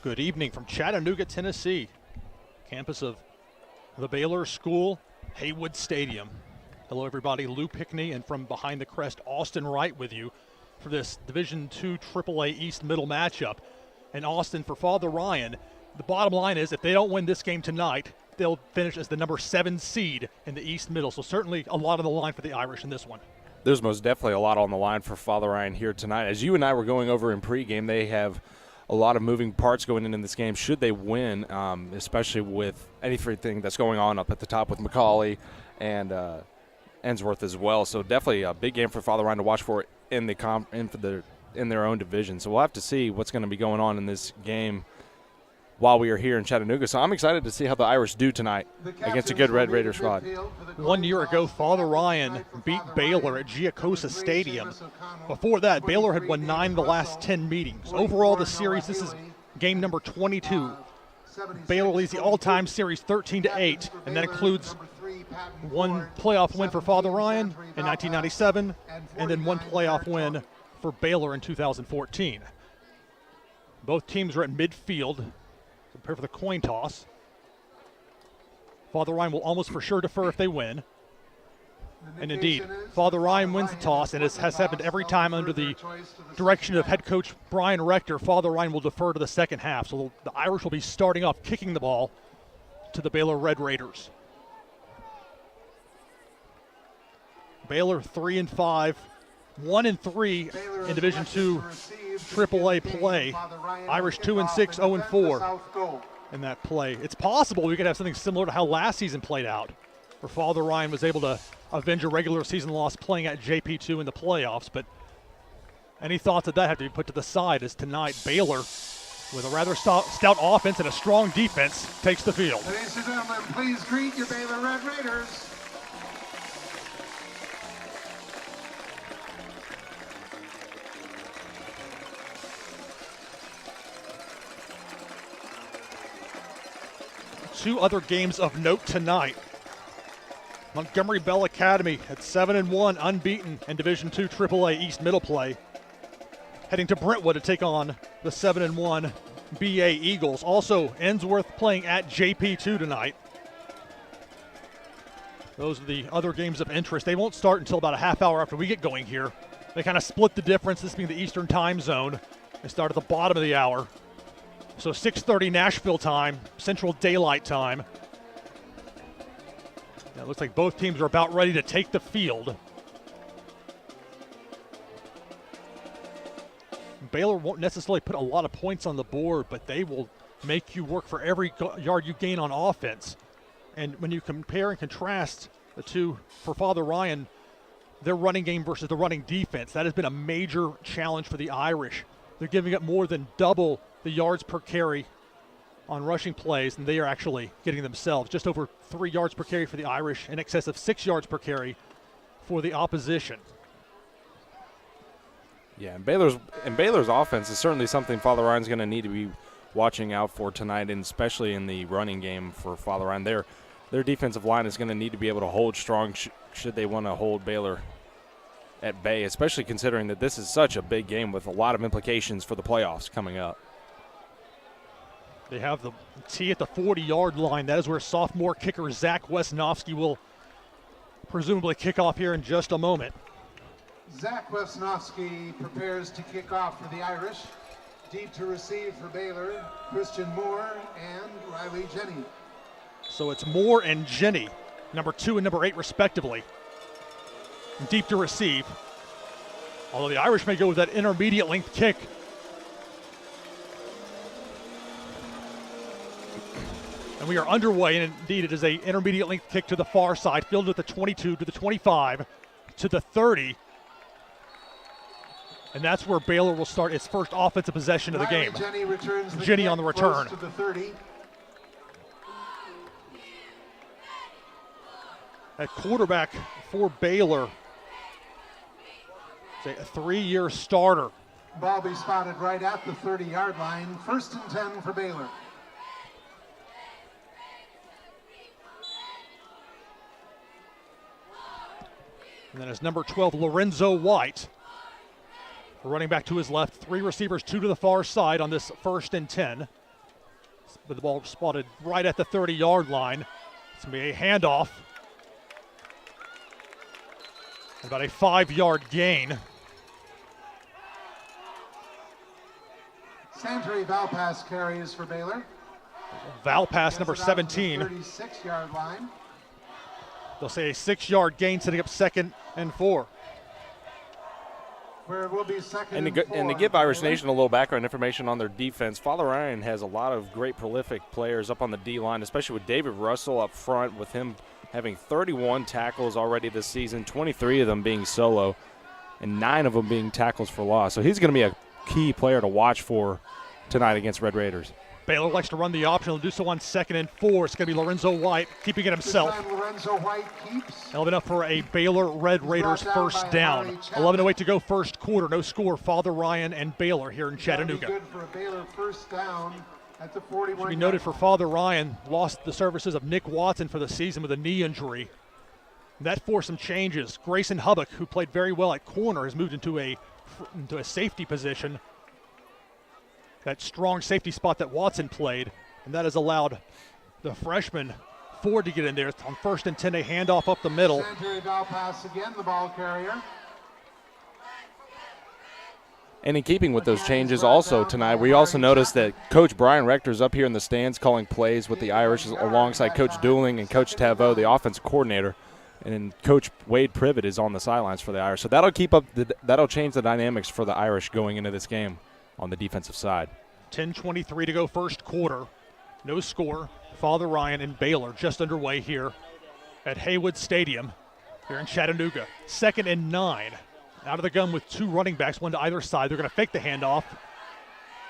Good evening from Chattanooga, Tennessee, campus of the Baylor School, Heywood Stadium. Hello, everybody. Lou Pickney, and from behind the Crest, Austin Wright with you for this Division II AAA East Middle matchup. And Austin, for Father Ryan, the bottom line is if they don't win this game tonight, they'll finish as the number 7 seed in the East Middle. So certainly a lot on the line for the Irish in this one. There's most definitely a lot on the line for Father Ryan here tonight. As you and I were going over in pregame, they have a lot of moving parts going in this game. Should they win, especially with anything that's going on up at the top with McCauley and Ensworth as well. So definitely a big game for Father Ryan to watch for in their own division. So we'll have to see what's going to be going on in this game while we are here in Chattanooga. So I'm excited to see how the Irish do tonight against a good Red Raider squad. 1 year ago, Father Ryan beat Baylor at Giacosa Stadium. Before that, Baylor had won 9 of the last 10 meetings. Overall, the series, this is game number 22. Baylor leads the all-time series 13-8, and that includes one playoff win for Father Ryan in 1997, and then one playoff win for Baylor in 2014. Both teams are at midfield. Prepare for the coin toss. Father Ryan will almost for sure defer if they win. And indeed, Father Ryan wins the toss, and it has happened every time under the direction of head coach Brian Rector. Father Ryan will defer to the second half. So the Irish will be starting off kicking the ball to the Baylor Red Raiders. Baylor 3-5, 1-3 in Division II AAA play. Irish 2-6, 0-4 in that play. It's possible we could have something similar to how last season played out, where Father Ryan was able to avenge a regular season loss playing at JP2 in the playoffs. But any thoughts of that have to be put to the side, as tonight Baylor, with a rather stout offense and a strong defense, takes the field. Ladies and gentlemen, please greet your Baylor Red Raiders. Two other games of note tonight. Montgomery Bell Academy at 7-1, unbeaten in Division II AAA East Middle play, heading to Brentwood to take on the 7-1 BA Eagles. Also, Ensworth playing at JP2 tonight. Those are the other games of interest. They won't start until about a half hour after we get going here. They kind of split the difference, this being the Eastern time zone. They start at the bottom of the hour. So 6:30 Nashville time, Central Daylight time. It looks like both teams are about ready to take the field. Baylor won't necessarily put a lot of points on the board, but they will make you work for every yard you gain on offense. And when you compare and contrast the two for Father Ryan, their running game versus the running defense, that has been a major challenge for the Irish. They're giving up more than double the yards per carry on rushing plays than they are actually getting themselves. Just over 3 yards per carry for the Irish, in excess of 6 yards per carry for the opposition. Yeah, and Baylor's offense is certainly something Father Ryan's going to need to be watching out for tonight, and especially in the running game for Father Ryan. Their defensive line is going to need to be able to hold strong should they want to hold Baylor at bay, especially considering that this is such a big game with a lot of implications for the playoffs coming up. They have the tee at the 40-yard line. That is where sophomore kicker Zach Wesnowski will presumably kick off here in just a moment. Zach Wesnowski prepares to kick off for the Irish. Deep to receive for Baylor, Christian Moore and Riley Jenny. So it's Moore and Jenny, number 2 and number 8 respectively. Deep to receive. Although the Irish may go with that intermediate length kick. And we are underway, and indeed it is an intermediate length kick to the far side, fielded at the 22, to the 25, to the 30. And that's where Baylor will start its first offensive possession of the game. Jenny on the return. To the 30. At quarterback for Baylor, it's a 3-year starter. Ball be spotted right at the 30-yard line. 1st and 10 for Baylor. And then it's number 12, Lorenzo White. Running back to his left, 3 receivers, 2 to the far side on this 1st and 10. With the ball spotted right at the 30-yard line. It's going to be a handoff. About a 5-yard gain. Santry Valpass carries for Baylor. Valpass, number 17. 36-yard line. They'll say a 6-yard gain, setting up 2nd and 4. Where it will be 2nd and 4. And to give Irish Nation a little background information on their defense, Father Ryan has a lot of great prolific players up on the D-line, especially with David Russell up front, with him having 31 tackles already this season, 23 of them being solo, and 9 of them being tackles for loss. So he's going to be a key player to watch for tonight against Red Raiders. Baylor likes to run the option. They'll do so on 2nd and 4. It's going to be Lorenzo White keeping it himself. This time Lorenzo White keeps. Elvin up for a Baylor Red Raiders first down. 11:08 to go first quarter. No score. Father Ryan and Baylor here in Chattanooga. Good for a Baylor first down at the 41. Should be noted for Father Ryan, lost the services of Nick Watson for the season with a knee injury. That forced some changes. Grayson Hubbock, who played very well at corner, has moved into a safety position. That strong safety spot that Watson played, and that has allowed the freshman Ford to get in there. It's on 1st and 10, a handoff up the middle. Santry Valpass again, the ball carrier. And in keeping with those changes also tonight, we also noticed that Coach Brian Rector's up here in the stands calling plays with the Irish alongside Coach Dooling and Coach Tavo, the offensive coordinator. And then Coach Wade Privet is on the sidelines for the Irish. So that'll change the dynamics for the Irish going into this game on the defensive side. 10:23 to go first quarter. No score. Father Ryan and Baylor just underway here at Heywood Stadium here in Chattanooga. 2nd and 9. Out of the gun with 2 running backs, one to either side. They're going to fake the handoff.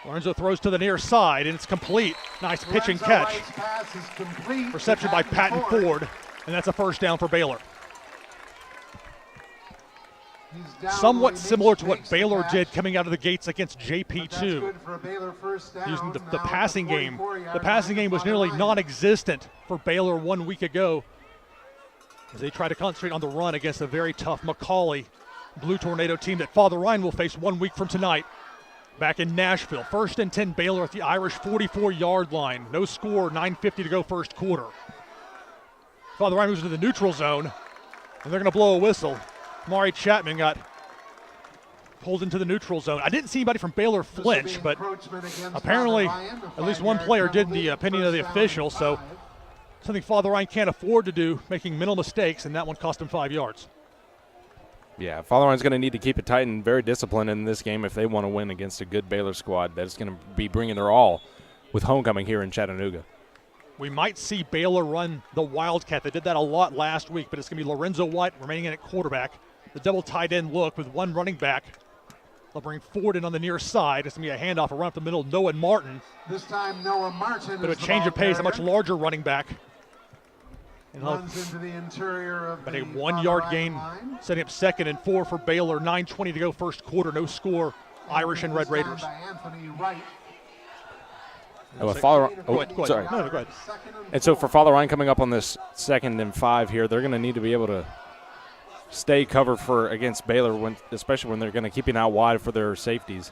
Lorenzo throws to the near side, and it's complete. Nice pitch and catch. Reception by Patton Ford, and that's a first down for Baylor. Somewhat similar to what Baylor did coming out of the gates against JP2. Using the passing game. The passing game was nearly non-existent for Baylor 1 week ago as they try to concentrate on the run against a very tough McCauley Blue Tornado team that Father Ryan will face 1 week from tonight back in Nashville. 1st and 10, Baylor at the Irish 44-yard line. No score, 9:50 to go first quarter. Father Ryan moves into the neutral zone, and they're going to blow a whistle. Mari Chapman got pulled into the neutral zone. I didn't see anybody from Baylor flinch, but apparently at least one player did in the opinion of the official, so something Father Ryan can't afford to do, making mental mistakes, and that one cost him 5 yards. Yeah, Father Ryan's going to need to keep it tight and very disciplined in this game if they want to win against a good Baylor squad that is going to be bringing their all with homecoming here in Chattanooga. We might see Baylor run the Wildcat. They did that a lot last week, but it's going to be Lorenzo White remaining in at quarterback. The double tight end look with one running back. They'll bring Ford in on the near side. It's going to be a handoff around the middle. Noah Martin. This time Noah Martin. But a change of pace, a much larger running back. And runs into the interior of but a 1 yard gain, setting up 2nd and 4 for Baylor. 9:20 to go first quarter. No score. Irish and Red Raiders. Anthony Wright. Sorry. No, go ahead. And so for Father Ryan coming up on this 2nd and 5 here, they're going to need to be able to stay covered for against Baylor, especially when they're going to keep it out wide for their safeties,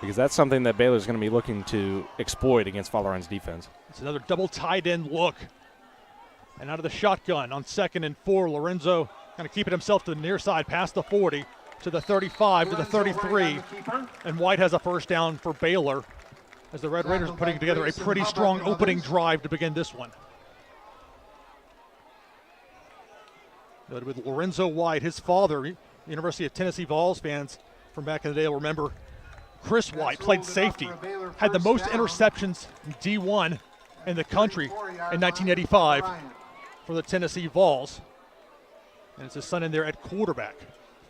because that's something that Baylor's going to be looking to exploit against Father Ryan's defense. It's another double tight end look. And out of the shotgun on 2nd and 4, Lorenzo going to keep it himself to the near side past the 40 to the 35 to the 33. And White has a first down for Baylor as the Red Raiders are putting together a pretty strong opening drive to begin this one. But with Lorenzo White, his father, University of Tennessee Vols fans from back in the day will remember Chris White played safety, had the most interceptions in D1 in the country in 1985 for the Tennessee Vols. And it's his son in there at quarterback.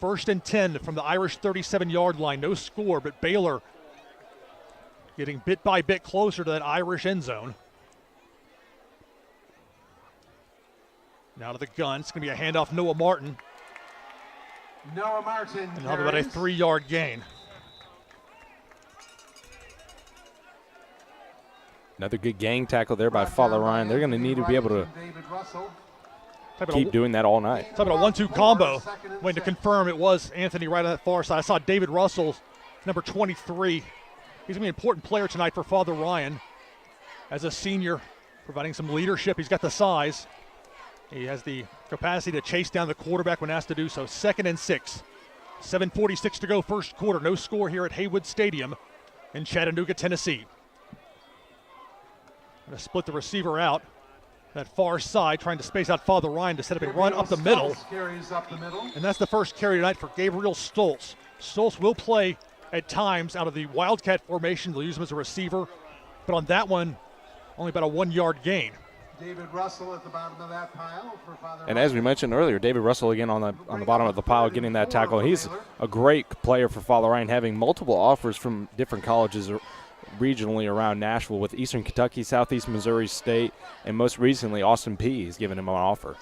1st and 10 from the Irish 37-yard line. No score, but Baylor getting bit by bit closer to that Irish end zone. Now to the gun. It's going to be a handoff, Noah Martin. Noah Martin. And how about a 3-yard gain? Another good gang tackle there by Father Ryan. They're going to need to be able to keep doing that all night. Talking about a 1-2 combo. Waiting to confirm it was Anthony right on that far side. I saw David Russell, number 23. He's going to be an important player tonight for Father Ryan. as a senior, providing some leadership. He's got the size. He has the capacity to chase down the quarterback when asked to do so. 2nd and 6. 7:46 to go, first quarter. No score here at Heywood Stadium in Chattanooga, Tennessee. Going to split the receiver out. That far side, trying to space out Father Ryan to set up a run up the middle. And that's the first carry tonight for Gabriel Stoltz. Stoltz will play at times out of the Wildcat formation. They'll use him as a receiver. But on that one, only about a 1-yard gain. David Russell at the bottom of that pile for Father And as we mentioned earlier, David Russell again on the bottom of the pile getting that tackle. He's a great player for Father Ryan, having multiple offers from different colleges regionally around Nashville with Eastern Kentucky, Southeast Missouri State, and most recently Austin Peay has given him an offer.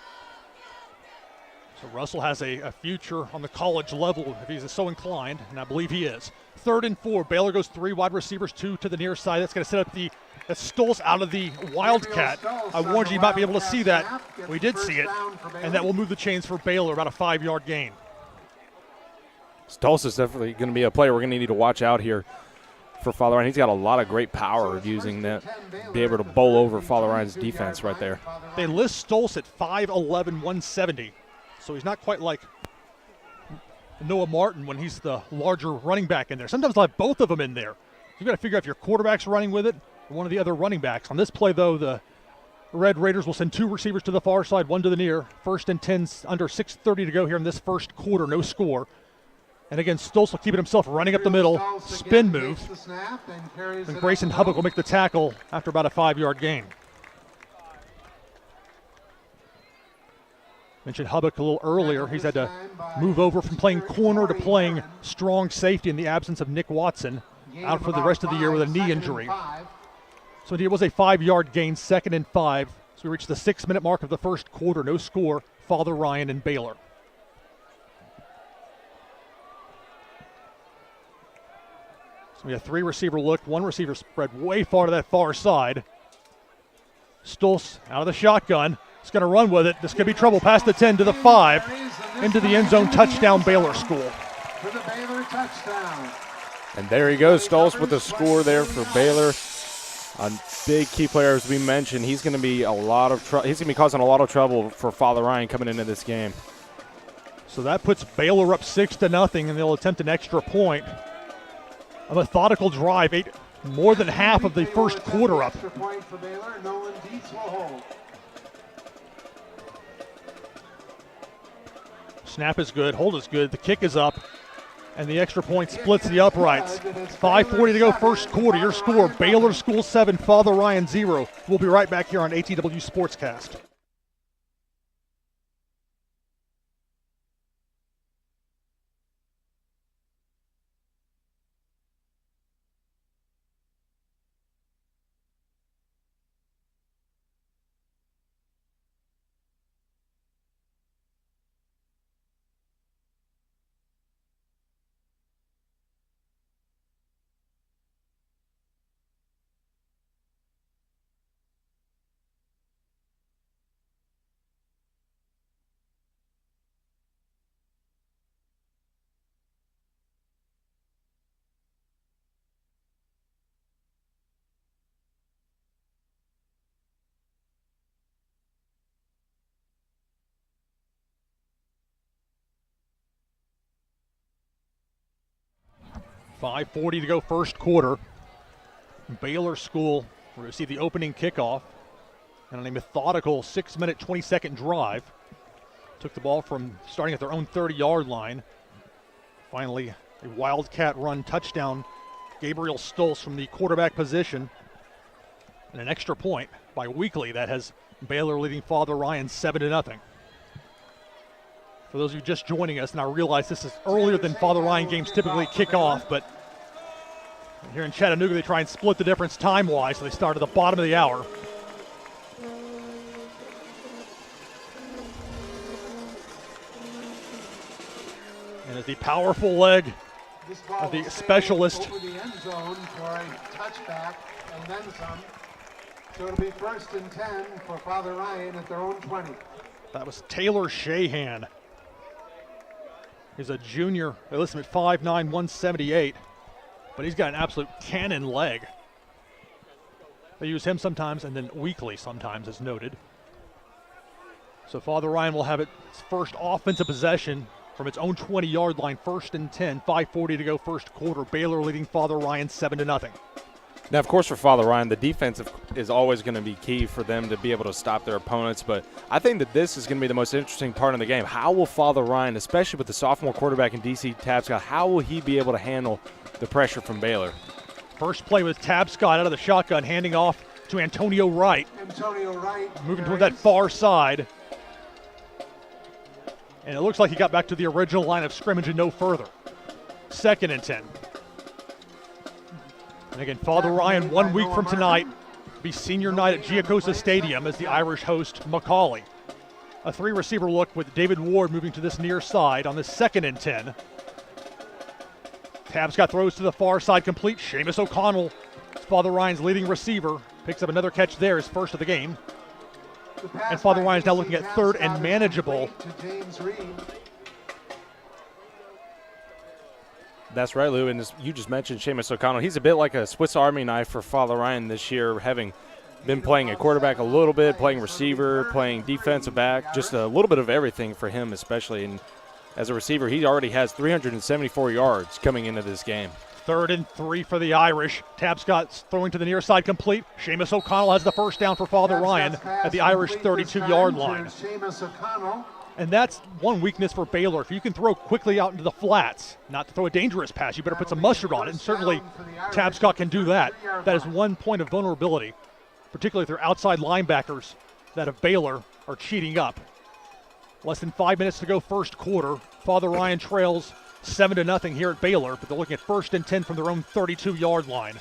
So Russell has a future on the college level if he's so inclined, and I believe he is. 3rd and 4. Baylor goes 3 wide receivers, 2 to the near side. That's going to set up that's Stoltz out of the Wildcat. I warned you might be able to see that. We did see it, and that will move the chains for Baylor, about a 5-yard gain. Stoltz is definitely going to be a player we're going to need to watch out here for Father Ryan. He's got a lot of great power of using that, be able to bowl over Father Ryan's defense right there. They list Stoltz at 5'11", 170, so he's not quite like Noah Martin when he's the larger running back in there. Sometimes they'll have both of them in there. You've got to figure out if your quarterback's running with it or one of the other running backs. On this play, though, the Red Raiders will send 2 receivers to the far side, 1 to the near. 1st and 10, under 6:30 to go here in this first quarter, no score. And again, Stoltz will keep it himself, running up the middle, spin move. And Grayson Hubbock will make the tackle after about a 5-yard gain. Mentioned Hubbock a little earlier. He's had to move over from playing corner to playing strong safety in the absence of Nick Watson, out for the rest of the year with a knee injury. So it was a 5-yard gain, 2nd and 5. So we reached the 6-minute mark of the first quarter. No score, Father Ryan and Baylor. So we have 3 receiver look, 1 receiver spread way far to that far side. Stoltz out of the shotgun. He's going to run with it. This could be trouble. Past the 10 to the 5. Into the end zone. Touchdown, Baylor School. For the Baylor touchdown. And there he goes, Stoltz with the score there for Baylor. A big key player, as we mentioned. He's going to be he's going to be causing a lot of trouble for Father Ryan coming into this game. So that puts Baylor up 6-0, and they'll attempt an extra point. A methodical drive, more than half of the first quarter up. Extra point for Baylor. Nolan Dietz will hold. Snap is good, hold is good, the kick is up, and the extra point splits the uprights. 5:40 to go, first quarter. Your score, Baylor School 7, Father Ryan 0. We'll be right back here on ATW Sportscast. .540 to go, first quarter. Baylor School will receive the opening kickoff and on a methodical 6-minute, 20-second drive. Took the ball from starting at their own 30-yard line. Finally, a Wildcat run touchdown. Gabriel Stoltz from the quarterback position. And an extra point by Weekly that has Baylor leading Father Ryan 7-0. For those of you just joining us, and I realize this is earlier than Father Ryan games typically kick off, but here in Chattanooga they try and split the difference time-wise, so they start at the bottom of the hour. And as the powerful leg of the specialist. Over the end zone for a touchback and then some. So it'll be 1st and 10 for Father Ryan at their own 20. That was Taylor Shahan. He's a junior. They list him at 5'9", 178, but he's got an absolute cannon leg. They use him sometimes and then weekly sometimes, as noted. So Father Ryan will have its first offensive possession from its own 20-yard line, 1st and 10, 5:40 to go first quarter. Baylor leading Father Ryan 7-0. Now, of course, for Father Ryan, the defense is always going to be key for them to be able to stop their opponents. But I think that this is going to be the most interesting part of the game. How will Father Ryan, especially with the sophomore quarterback in DC Tapscott, how will he be able to handle the pressure from Baylor? First play with Tapscott out of the shotgun, handing off to Antonio Wright. Moving toward that far side. And it looks like he got back to the original line of scrimmage and no further. 2nd and 10. And again, Father Ryan, 1 week from tonight, be senior night at Giacosa Stadium as the Irish host Macaulay. A 3-receiver look with David Ward moving to this near side on the 2nd and 10. Tapscott throws to the far side complete. Seamus O'Connell, Father Ryan's leading receiver, picks up another catch there, his first of the game. And Father Ryan is now looking at 3rd and manageable. That's right, Lou, and you just mentioned Seamus O'Connell. He's a bit like a Swiss Army knife for Father Ryan this year, having been playing a quarterback a little bit, playing receiver, playing defensive back, just a little bit of everything for him especially. And as a receiver, he already has 374 yards coming into this game. 3rd and 3 for the Irish. Tapscott's throwing to the near side complete. Seamus O'Connell has the first down for Father Ryan at the Irish 32-yard line. And that's one weakness for Baylor. If you can throw quickly out into the flats, not to throw a dangerous pass, you better put some mustard on it, and certainly Tapscott can do that. That is one point of vulnerability, particularly if their outside linebackers that of Baylor are cheating up. Less than 5 minutes to go first quarter. Father Ryan trails 7-0 here at Baylor, but they're looking at 1st and 10 from their own 32-yard line.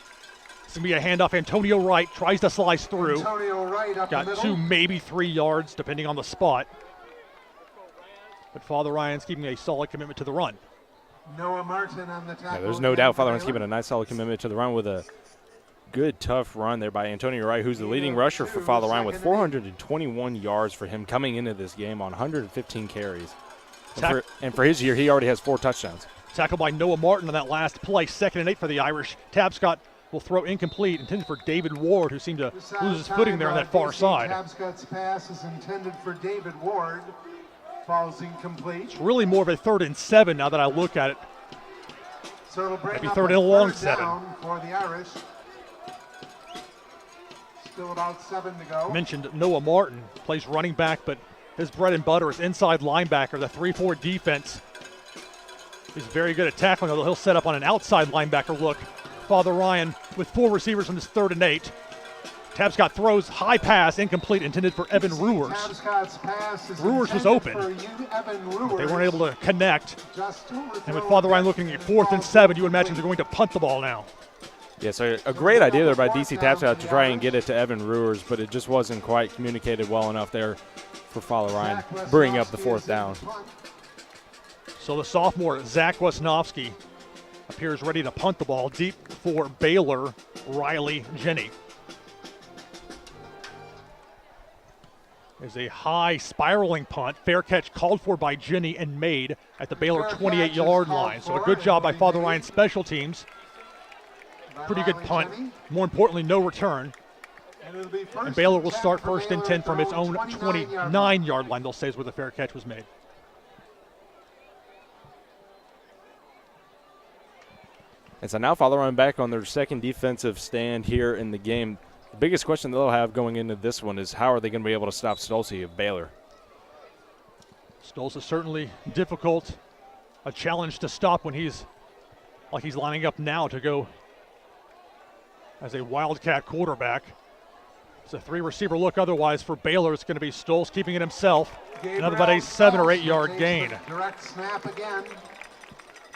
It's going to be a handoff. Antonio Wright tries to slice through. Got 2, maybe 3 yards, depending on the spot. But Father Ryan's keeping a solid commitment to the run. Noah Martin on the tackle. There's no doubt Father Ryan's keeping a nice solid commitment to the run with a good, tough run there by Antonio Wright, who's the leading rusher for Father Ryan with 421 yards for him coming into this game on 115 carries. And for his year, he already has 4 touchdowns. Tackled by Noah Martin on that last play. 2nd and 8 for the Irish. Tapscott will throw incomplete, intended for David Ward, who seemed to lose his footing there on that far side. Tapscott's pass is intended for David Ward. Falls incomplete. It's really more of a 3rd and 7 now that I look at it. So it'll bring Maybe up 3rd and a long 7 for the Irish. Still about 7 to go. Mentioned Noah Martin plays running back, but his bread and butter is inside linebacker. The 3-4 defense. He's very good at tackling, although he'll set up on an outside linebacker look. Father Ryan with 4 receivers on this 3rd and 8. Tapscott throws high pass, incomplete, intended for Evan Ruers. Ruers was open. They weren't able to connect. And with Father Ryan looking at 4th and 7, you would imagine they're going to punt the ball now. Yeah, so a great idea there by DC Tapscott to try and get it to Evan Ruers, but it just wasn't quite communicated well enough there for Father Ryan, bringing up the 4th down. So the sophomore, Zach Wesnowski, appears ready to punt the ball deep for Baylor, Riley Jenny. There's a high spiraling punt. Fair catch called for by Jenny and made at the Baylor 28-yard line. So a good job by Father Ryan's special teams. Pretty good punt. More importantly, no return. And Baylor will start 1st and 10 from its own 29-yard line. They'll say is where the fair catch was made. And so now Father Ryan back on their 2nd defensive stand here in the game. The biggest question they'll have going into this one is how are they going to be able to stop Stolze of Baylor? Stolze is certainly difficult, a challenge to stop when he's lining up now to go as a Wildcat quarterback. It's a 3-receiver look otherwise for Baylor. It's going to be Stolze keeping it himself. Another about a 7 or 8 yard gain. Direct snap again.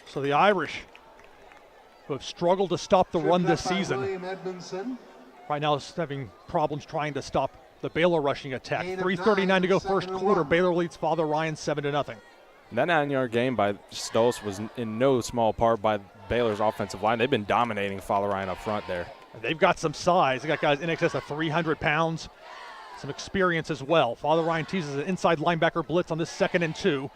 So the Irish, who have struggled to stop the run this season, right now is having problems trying to stop the Baylor rushing attack. 3:39 to go first quarter. Baylor leads Father Ryan 7-0. That 9-yard gain by Stolze was in no small part by Baylor's offensive line. They've been dominating Father Ryan up front there. They've got some size. They got guys in excess of 300 pounds, some experience as well. Father Ryan teases an inside linebacker blitz on this 2nd and 2.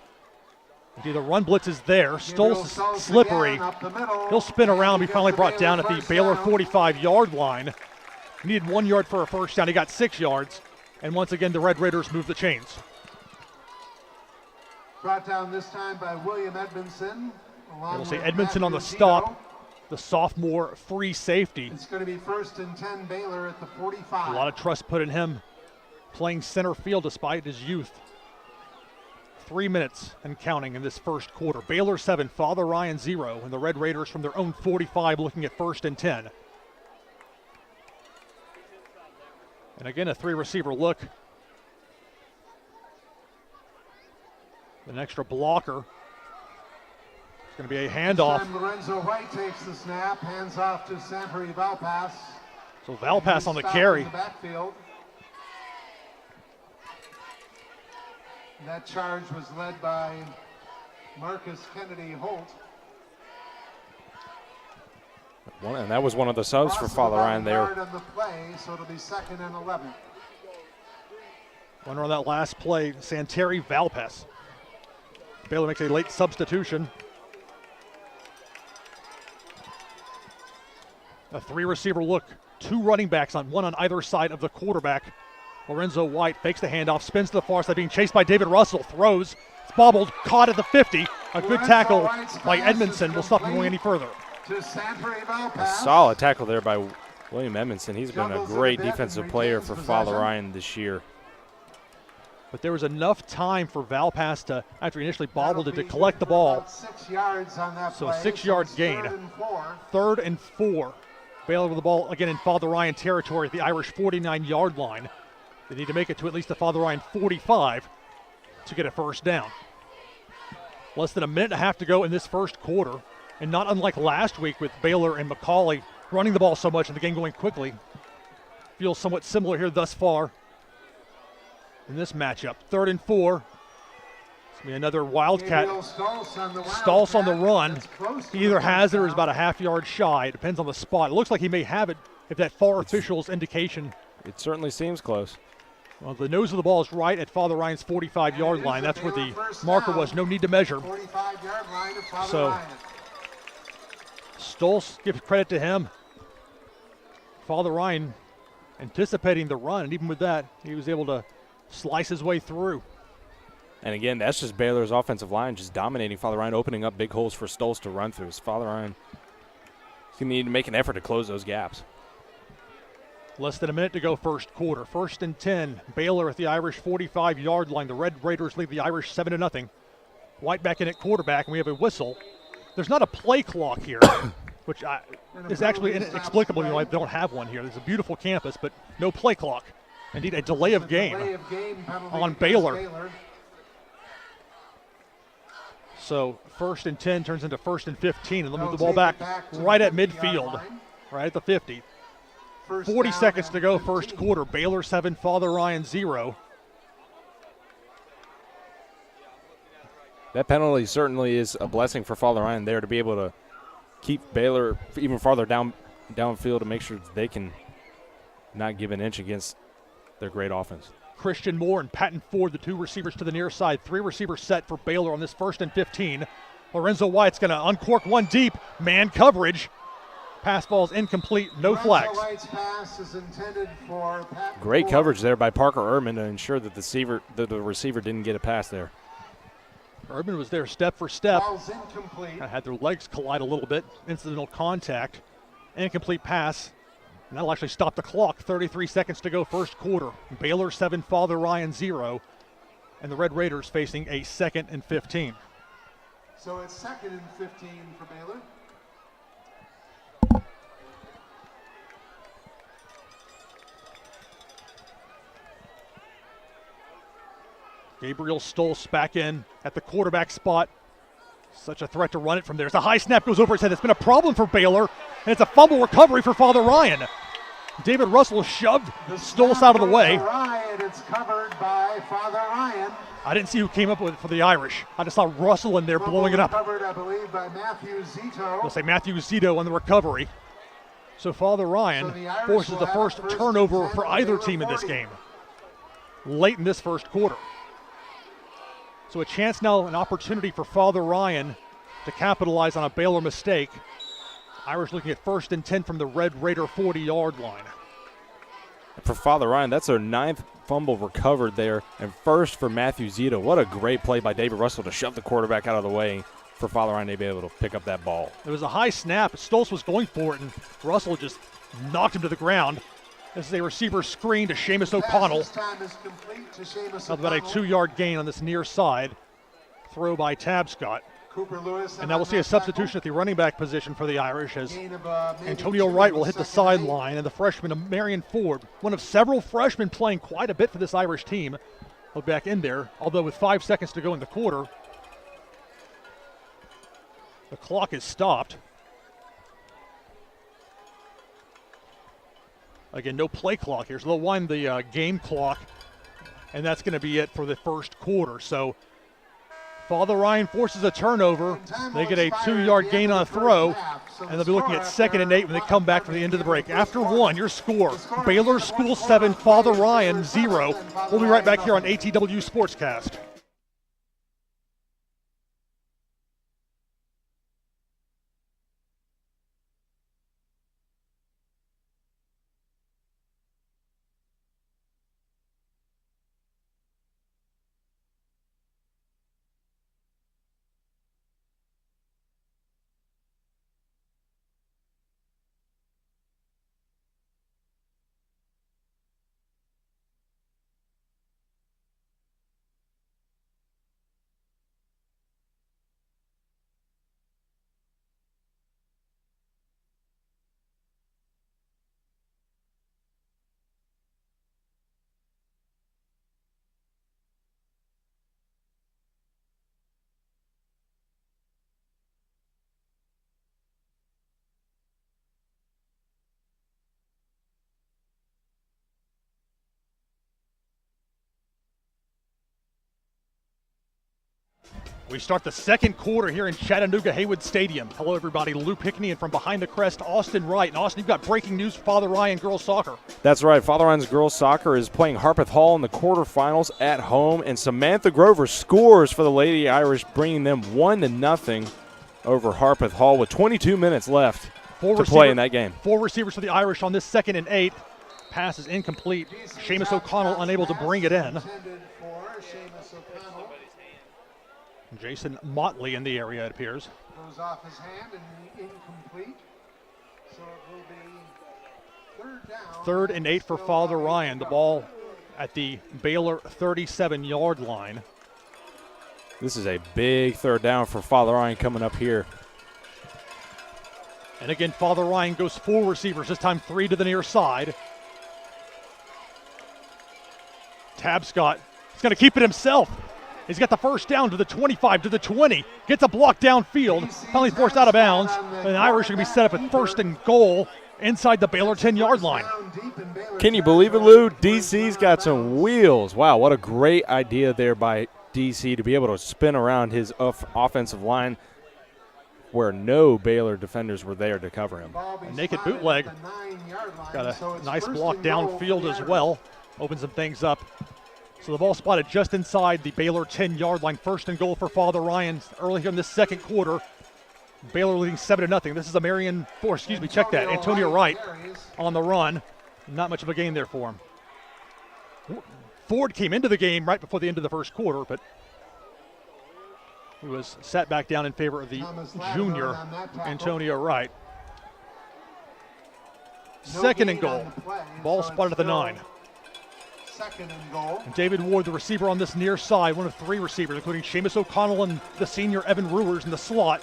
The run blitz is there. Stolze is slippery. He'll spin around, be finally brought down at the Baylor 45-yard line. He needed 1 yard for a first down. He got 6 yards. And once again, the Red Raiders move the chains. Brought down this time by William Edmondson. We'll say Edmondson on the stop, the sophomore free safety. It's going to be 1st and 10 Baylor at the 45. A lot of trust put in him playing center field despite his youth. 3 minutes and counting in this first quarter. Baylor 7, Father Ryan 0, and the Red Raiders from their own 45 looking at 1st and 10. And again, a 3-receiver look. An extra blocker. It's going to be a handoff. This time Lorenzo Wright takes the snap, hands off to Sanford Valpass. So Valpass on the carry. In the backfield. That charge was led by Marcus Kennedy Holt. And that was one of the subs for Father Ryan there. On the play, so it'll be 2nd and 11. Runner on that last play, Santeri Valpass. Baylor makes a late substitution. A 3-receiver look. 2 running backs on one on either side of the quarterback. Lorenzo White fakes the handoff, spins to the far side, being chased by David Russell, throws, it's bobbled, caught at the 50. A good tackle by Edmondson will stop him going any further. A solid tackle there by William Edmondson. He's been a great defensive player for Father Ryan this year. But there was enough time for Valpass to, after he initially bobbled it, to collect the ball. 6 yards on that so play. A 6-yard gain. 3rd and 4. Baylor with the ball again in Father Ryan territory at the Irish 49-yard line. They need to make it to at least the Father Ryan 45 to get a first down. Less than a minute and a half to go in this first quarter. And not unlike last week with Baylor and McCauley running the ball so much and the game going quickly. Feels somewhat similar here thus far in this matchup. 3rd and 4. It's going to be another Wildcat. Stolz on the run. He either has it or is about a half-yard shy. It depends on the spot. It looks like he may have it if that far official's indication. It certainly seems close. Well, the nose of the ball is right at Father Ryan's 45-yard line. That's where the marker was. No need to measure. 45-yard line of Father So Ryan. Stolz, gives credit to him. Father Ryan anticipating the run, and even with that, he was able to slice his way through. And again, that's just Baylor's offensive line just dominating Father Ryan, opening up big holes for Stolz to run through. So Father Ryan is going to need to make an effort to close those gaps. Less than a minute to go first quarter. 1st and 10. Baylor at the Irish 45-yard line. The Red Raiders lead the Irish 7-0. White back in at quarterback, and we have a whistle. There's not a play clock here, which is actually inexplicable. You know, I don't have one here. There's a beautiful campus, but no play clock. Indeed, a delay of game on Baylor. So 1st and 10 turns into 1st and 15, and they'll move the ball back right at midfield, right at the 50. 40 seconds to go first quarter. Baylor 7, Father Ryan 0. That penalty certainly is a blessing for Father Ryan there to be able to keep Baylor even farther downfield to make sure they can not give an inch against their great offense. Christian Moore and Patton Ford, the 2 receivers to the near side. 3 receivers set for Baylor on this 1st and 15. Lorenzo White's going to uncork one deep. Man coverage. Pass ball's incomplete. No flags. Pass is intended for great coverage there by Parker Erdman to ensure that the receiver didn't get a pass there. Erdman was there step for step. Ball's incomplete. Had their legs collide a little bit. Incidental contact. Incomplete pass. And that'll actually stop the clock. 33 seconds to go first quarter. Baylor 7, Father Ryan 0. And the Red Raiders facing a 2nd and 15. So it's 2nd and 15 for Baylor. Gabriel Stolz back in at the quarterback spot. Such a threat to run it from there. As the high snap goes over his head. It's been a problem for Baylor, and it's a fumble recovery for Father Ryan. David Russell shoved Stolz out of the way. Ryan, it's covered by Father Ryan. I didn't see who came up with it for the Irish. I just saw Russell in there blowing it up. Covered, I believe, by Matthew Zito. We'll say Matthew Zito on the recovery. So Father Ryan forces the first turnover for either team in this game. Late in this first quarter. So a chance now, an opportunity for Father Ryan to capitalize on a Baylor mistake. Irish looking at 1st and 10 from the Red Raider 40-yard line. For Father Ryan, that's their 9th fumble recovered there, and first for Matthew Zito. What a great play by David Russell to shove the quarterback out of the way for Father Ryan to be able to pick up that ball. It was a high snap. Stoltz was going for it, and Russell just knocked him to the ground. This is a receiver screen to Seamus O'Connell. About a 2-yard gain on this near side. Throw by Tabscott. And now we'll see a substitution at the running back position for the Irish as Antonio Wright will hit the sideline, and the freshman Marion Ford, one of several freshmen playing quite a bit for this Irish team, will be back in there, although with 5 seconds to go in the quarter. The clock is stopped. Again, no play clock here, so they'll wind the game clock, and that's going to be it for the first quarter. So Father Ryan forces a turnover. They get a 2-yard gain on a throw, and they'll be looking at 2nd and 8 when they come back from the end of the break. After 1, your score, Baylor School 7, Father Ryan 0. We'll be right back here on ATW Sportscast. We start the second quarter here in Chattanooga Heywood Stadium. Hello, everybody. Lou Pickney, and from behind the crest, Austin Wright. And Austin, you've got breaking news for Father Ryan girls soccer. That's right. Father Ryan's girls soccer is playing Harpeth Hall in the quarterfinals at home, and Samantha Grover scores for the Lady Irish, bringing them 1-0 over Harpeth Hall with 22 minutes left to play in that game. 4 receivers for the Irish on this 2nd and 8. Pass is incomplete. Seamus O'Connell unable to bring it in. Jason Motley in the area, it appears. Goes off his hand and incomplete. So it will be 3rd down. 3rd and 8 for Father Ryan. The ball at the Baylor 37-yard line. This is a big 3rd down for Father Ryan coming up here. And again, Father Ryan goes 4 receivers, this time 3 to the near side. Tabscott is going to keep it himself. He's got the first down to the 25, to the 20. Gets a block downfield. Finally forced out of bounds. And the Irish are going to be set up at 1st and goal inside the Baylor 10-yard line. Can you believe it, Lou? DC's got some wheels. Wow, what a great idea there by DC to be able to spin around his offensive line where no Baylor defenders were there to cover him. A naked bootleg. Got a nice block downfield as well. Opens some things up. So the ball spotted just inside the Baylor 10-yard line. 1st and goal for Father Ryan early here in this second quarter. Baylor leading 7-0. This is a Antonio Wright on the run. Not much of a gain there for him. Ford came into the game right before the end of the first quarter, but he was sat back down in favor of the junior Antonio Wright. 2nd and goal. Ball spotted at the 9. 2nd and goal. David Ward, the receiver on this near side, one of 3 receivers, including Seamus O'Connell and the senior Evan Ruers in the slot.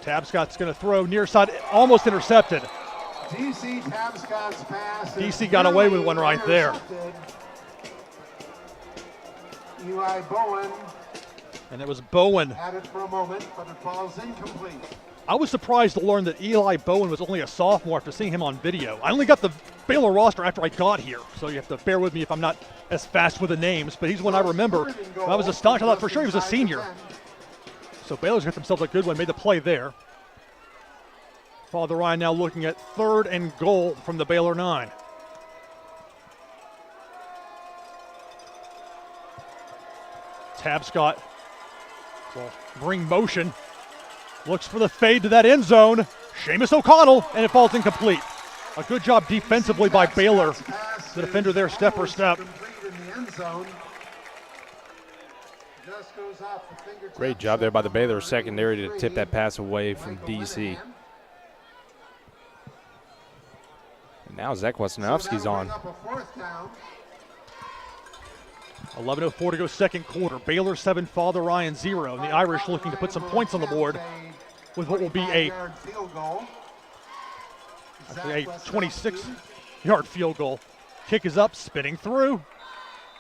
Tabscott's going to throw near side, almost intercepted. DC Tabscott's pass. DC got away with one right there. Eli Bowen. And it was Bowen. Had it for a moment, but it falls incomplete. I was surprised to learn that Eli Bowen was only a sophomore after seeing him on video. I only got the Baylor roster after I got here, so you have to bear with me if I'm not as fast with the names, but he's one I remember. I was astonished. I thought for sure he was a senior. So Baylor's got themselves a good one, made the play there. Father Ryan now looking at 3rd and goal from the Baylor 9. Tabscott will bring motion. Looks for the fade to that end zone. Seamus O'Connell, and it falls incomplete. A good job defensively by Baylor. The defender there step for step. Great job there by the Baylor secondary to tip that pass away from DC. And now Zach Wesnowski's on. 11:04 to go second quarter. Baylor 7, Father Ryan 0. And the Irish looking to put some points on the board with what will be a 26-yard field goal. Kick is up, spinning through,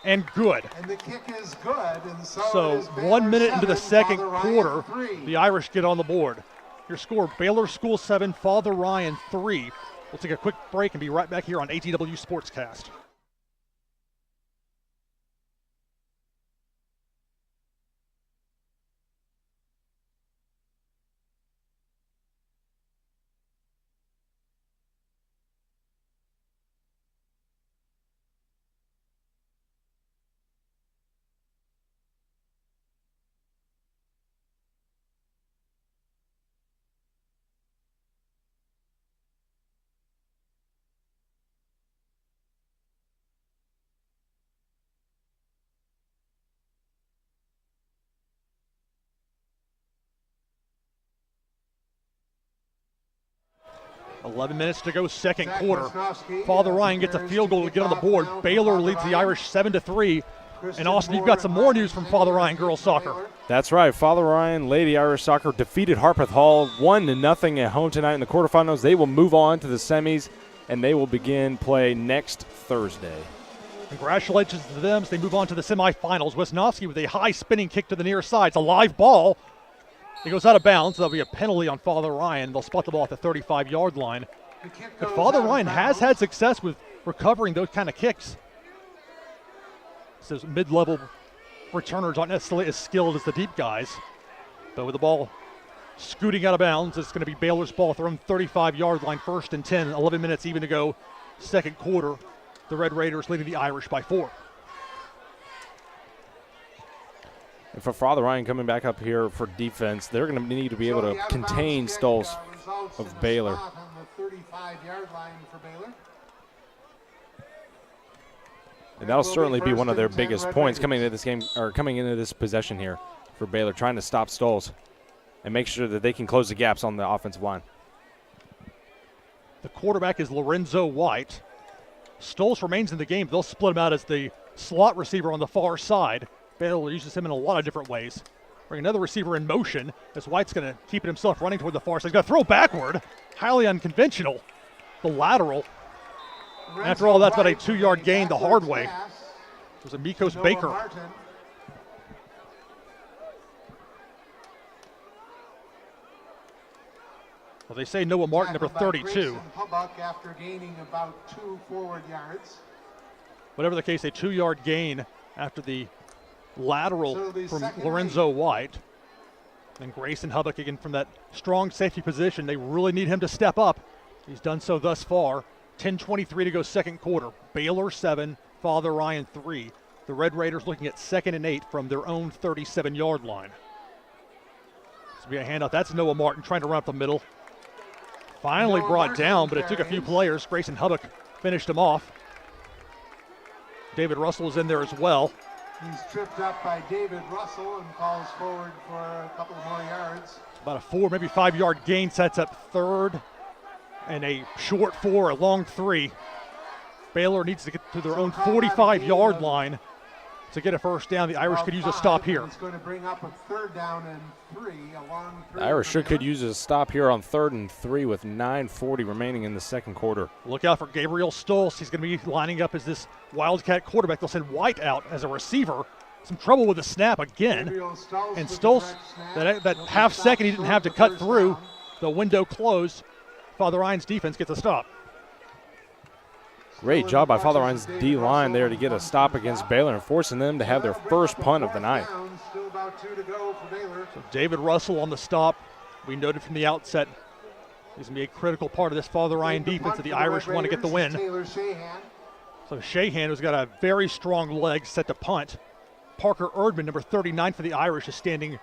and good. And the kick is good. And so 1 minute into the second quarter, the Irish get on the board. Your score, Baylor School 7, Father Ryan 3. We'll take a quick break and be right back here on ATW Sportscast. $11 minutes to go second quarter. Father Ryan gets a field goal to get on the board. Baylor leads the Irish 7-3. And Austin, you've got some more news from Father Ryan girls soccer. That's right. Father Ryan Lady Irish Soccer defeated Harpeth Hall 1-0 at home tonight in the quarterfinals. They will move on to the semis, and they will begin play next Thursday. Congratulations to them as they move on to the semifinals. Wisnowski with a high spinning kick to the near side. It's a live ball. It goes out of bounds. There'll be a penalty on Father Ryan. They'll spot the ball at the 35-yard line. But Father Ryan has had success with recovering those kind of kicks. Those mid-level returners aren't necessarily as skilled as the deep guys. But with the ball scooting out of bounds, it's going to be Baylor's ball at their own 35-yard line, 1st and 10. 11 minutes even to go second quarter. The Red Raiders leading the Irish by 4. And for Father Ryan coming back up here for defense, they're going to need to be able to contain Stolz of Baylor. And that'll certainly be one of their biggest points coming into this game, or coming into this possession here for Baylor, trying to stop Stolz and make sure that they can close the gaps on the offensive line. The quarterback is Lorenzo White. Stolz remains in the game. They'll split him out as the slot receiver on the far side. Baylor uses him in a lot of different ways. Bring another receiver in motion as White's going to keep it himself running toward the far side. He's going to throw backward. Highly unconventional. The lateral. After all, that's about a 2-yard gain the hard way. It was a Mikos Baker. Well, they say Noah Martin, number 32. After gaining about 2 forward yards. Whatever the case, a 2-yard gain after the lateral from Lorenzo White. And Grayson Hubbock again from that strong safety position. They really need him to step up. He's done so thus far. 10:23 to go second quarter. Baylor 7, Father Ryan 3. The Red Raiders looking at 2nd and 8 from their own 37-yard line. This will be a handoff. That's Noah Martin trying to run up the middle. Finally brought down, but it took a few players. Grayson Hubbock finished him off. David Russell is in there as well. He's tripped up by David Russell and falls forward for a couple more yards. About a 4, maybe 5-yard gain sets up 3rd and a short 4, a long 3. Baylor needs to get to their own 45-yard line to get a first down. The Irish could use a stop here. It's going to bring up a 3rd down and 3, a long 3. The Irish could use a stop here on 3rd and 3 with 9:40 remaining in the second quarter. Look out for Gabriel Stolz. He's going to be lining up as this Wildcat quarterback. They'll send White out as a receiver. Some trouble with the snap again. And Stolz, that half second he didn't have to cut through. The window closed. Father Ryan's defense gets a stop. Great job by Father Ryan's D-line there to get a stop against Baylor and forcing them to have their first punt of the night. So David Russell on the stop. We noted from the outset he's going to be a critical part of this Father Ryan defense that the Irish want to get the win. So Shahan, who's got a very strong leg, set to punt. Parker Erdman, number 39 for the Irish, is standing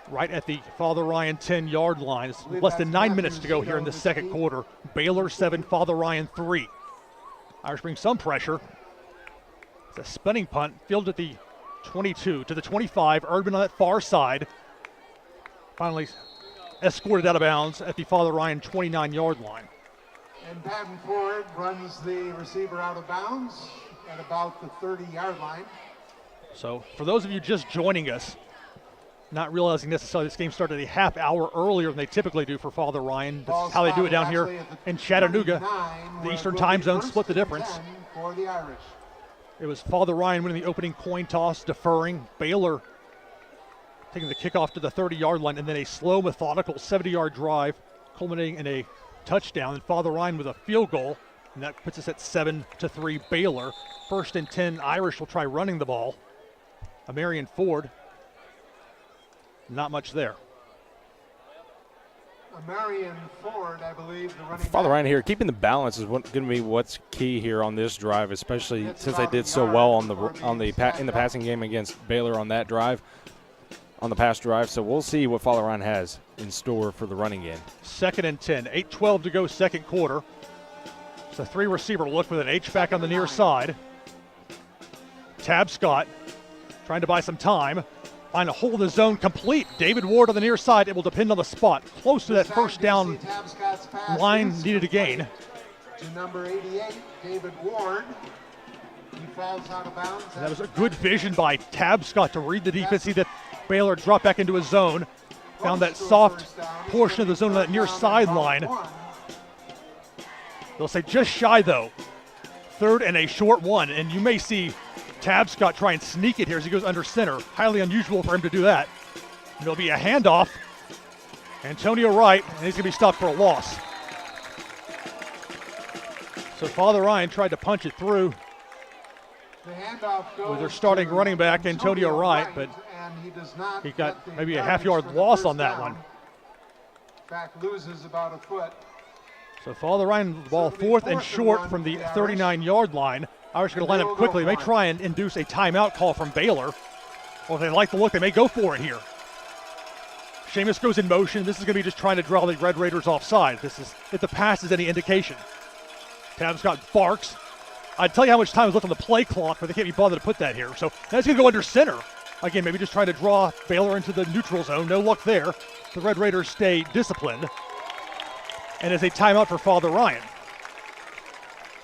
right at the Father Ryan 10-yard line. It's less than 9 minutes to go here in the second quarter. Baylor 7, Father Ryan 3. Irish bring some pressure. It's a spinning punt, fielded at the 22 to the 25. Erdman on that far side. Finally escorted out of bounds at the Father Ryan 29-yard line. And Patton Ford runs the receiver out of bounds at about the 30-yard line. So for those of you just joining us, not realizing necessarily this game started a half hour earlier than they typically do for Father Ryan. This is how they do it down here in Chattanooga. The Eastern time zone split the difference. For the Irish. It was Father Ryan winning the opening coin toss, deferring. Baylor taking the kickoff to the 30-yard line, and then a slow, methodical 70-yard drive culminating in a touchdown. And Father Ryan with a field goal, and that puts us at 7-3 Baylor. 1st and 10, Irish will try running the ball. Marion Ford, not much there. Marion Ford, I believe, the running Father back. Ryan here, keeping the balance is going to be what's key here on this drive, especially since they did so well in the passing game against Baylor on that drive, on the pass drive. So we'll see what Father Ryan has in store for the running game. 2nd and 10, 8:12 to go second quarter. It's a 3-receiver look with an H-back on the near side. Tab Scott trying to buy some time. Find a hole in the zone, complete. David Ward on the near side. It will depend on the spot. Close to that first down line needed to gain. To number 88, David Ward. He falls out of bounds. That was a good vision by Tab Scott to read the defense, see that Baylor drop back into his zone. Found that soft portion of the zone on that near sideline. They'll say just shy though. 3rd and a short one, and you may see Tab Scott try and sneak it here as he goes under center. Highly unusual for him to do that. And there'll be a handoff. Antonio Wright, and he's going to be stopped for a loss. So Father Ryan tried to punch it through The handoff goes with their starting to running back, Antonio Wright, but and he got maybe a half-yard loss on that one. In fact, loses about a foot. So Father Ryan with the ball 4th and short from the 39-yard line. Irish are going to line up quickly. They may try and induce a timeout call from Baylor. Or if they like the look, they may go for it here. Seamus goes in motion. This is going to be just trying to draw the Red Raiders offside. This is, if the pass is any indication. Tab Scott barks. I'd tell you how much time is left on the play clock, but they can't be bothered to put that here. So that's going to go under center. Again, maybe just trying to draw Baylor into the neutral zone. No luck there. The Red Raiders stay disciplined. And it's a timeout for Father Ryan.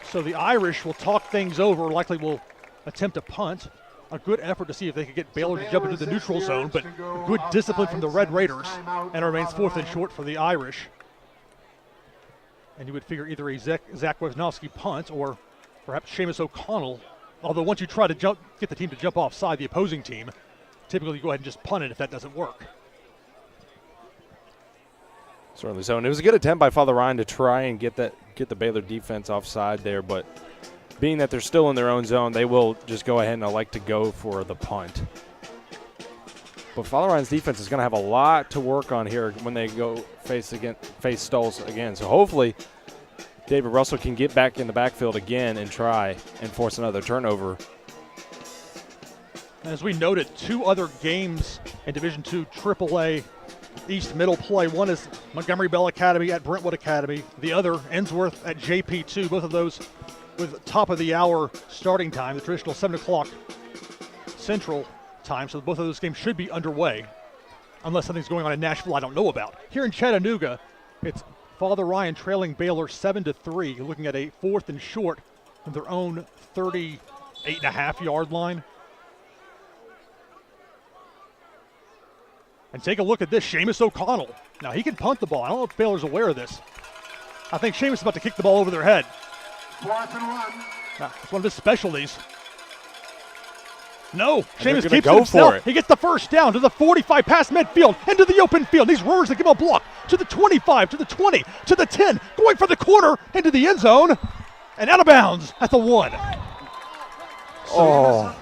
So the Irish will talk things over, likely will attempt a punt. A good effort to see if they can get Baylor to jump into the neutral zone, but good discipline from the Red Raiders, and it remains 4th and short for the Irish. And you would figure either a Zach Wisnowski punt or perhaps Seamus O'Connell, although once you try to get the team to jump offside, the opposing team, typically you go ahead and just punt it if that doesn't work. Certainly so. And it was a good attempt by Father Ryan to try and get the Baylor defense offside there, but being that they're still in their own zone, they will just go ahead and elect to go for the punt. But Father Ryan's defense is going to have a lot to work on here when they go face Stulls again. So hopefully David Russell can get back in the backfield again and try and force another turnover. As we noted, 2 other games in Division II AAA East Middle play. One is Montgomery Bell Academy at Brentwood Academy. The other, Ensworth at JP2. Both of those with top of the hour starting time, the traditional 7 o'clock Central time. So both of those games should be underway, unless something's going on in Nashville I don't know about. Here in Chattanooga, it's Father Ryan trailing Baylor 7-3. You're looking at a 4th and short from their own 38.5-yard line. And take a look at this, Seamus O'Connell. Now he can punt the ball. I don't know if Baylor's aware of this. I think Seamus is about to kick the ball over their head. 4th and 1. It's one of his specialties. No, And Seamus keeps it himself. He gets the first down to the 45, past midfield, into the open field. These Roars that give him a block to the 25, to the 20, to the 10, going for the corner, into the end zone, and out of bounds at the 1. Oh,